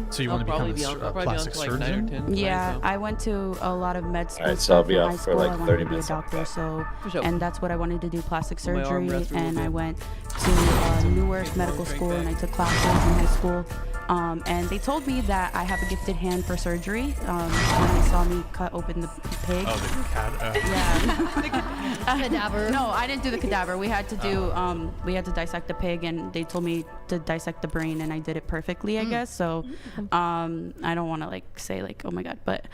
So you want to become a plastic surgeon? Yeah, I went to a lot of med school. Alright, so I'll be in off high for school. like I wanted 30 to be a minutes. doctor, so sure. and that's what I wanted to do, plastic My arm surgery. rests really And I good. went to Newark Medical School, and I took classes in high school. And they told me that I have a gifted hand for surgery. When they saw me cut open the pig. Oh, the cat. Yeah. Cadaver. No, I didn't do the cadaver. We had to do we had to dissect the pig, and they told me to dissect the brain, and I did it perfectly, I guess. So I don't want to like say like, oh my god, but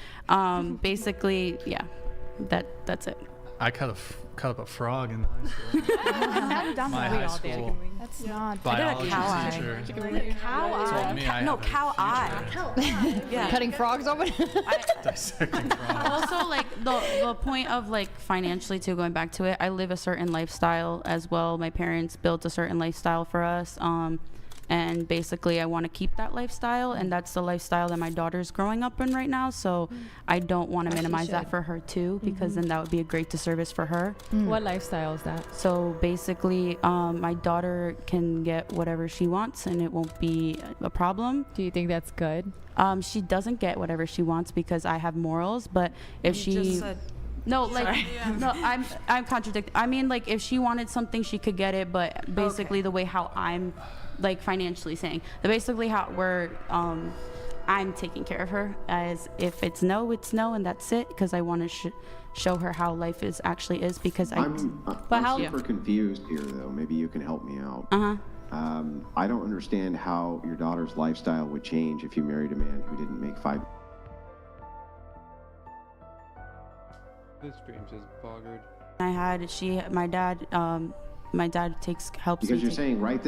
basically, yeah, that's it. I cut up a frog in high school. My high school That's not. biology I teacher did a cow eye. Cow told me I No, have a cow eye. Yeah. Cutting frogs open. dissecting frog. Also, like the point of like financially too, going back to it, I live a certain lifestyle as well. My parents built a certain lifestyle for us, and basically I want to keep that lifestyle, and that's the lifestyle that my daughter's growing up in right now. So I don't want to minimize that for her too, because then that would be a great disservice for her. What lifestyle is that? So basically, my daughter can get whatever she wants, and it won't be a problem. Do you think that's good? She doesn't get whatever she wants because I have morals, but if You she just said- no, like Sorry. no, I'm contradicting. I mean, like if she wanted something, she could get it, but basically the way how I'm like financially saying, basically how we're I'm taking care of her, as if it's no, it's no, and that's it, because I want to show her how life is actually is, because I'm how super confused here, though. Maybe you can help me out. I don't understand how your daughter's lifestyle would change if you married a man who didn't make $5. This stream's just boggered. I had my dad helps Because me you're take- saying right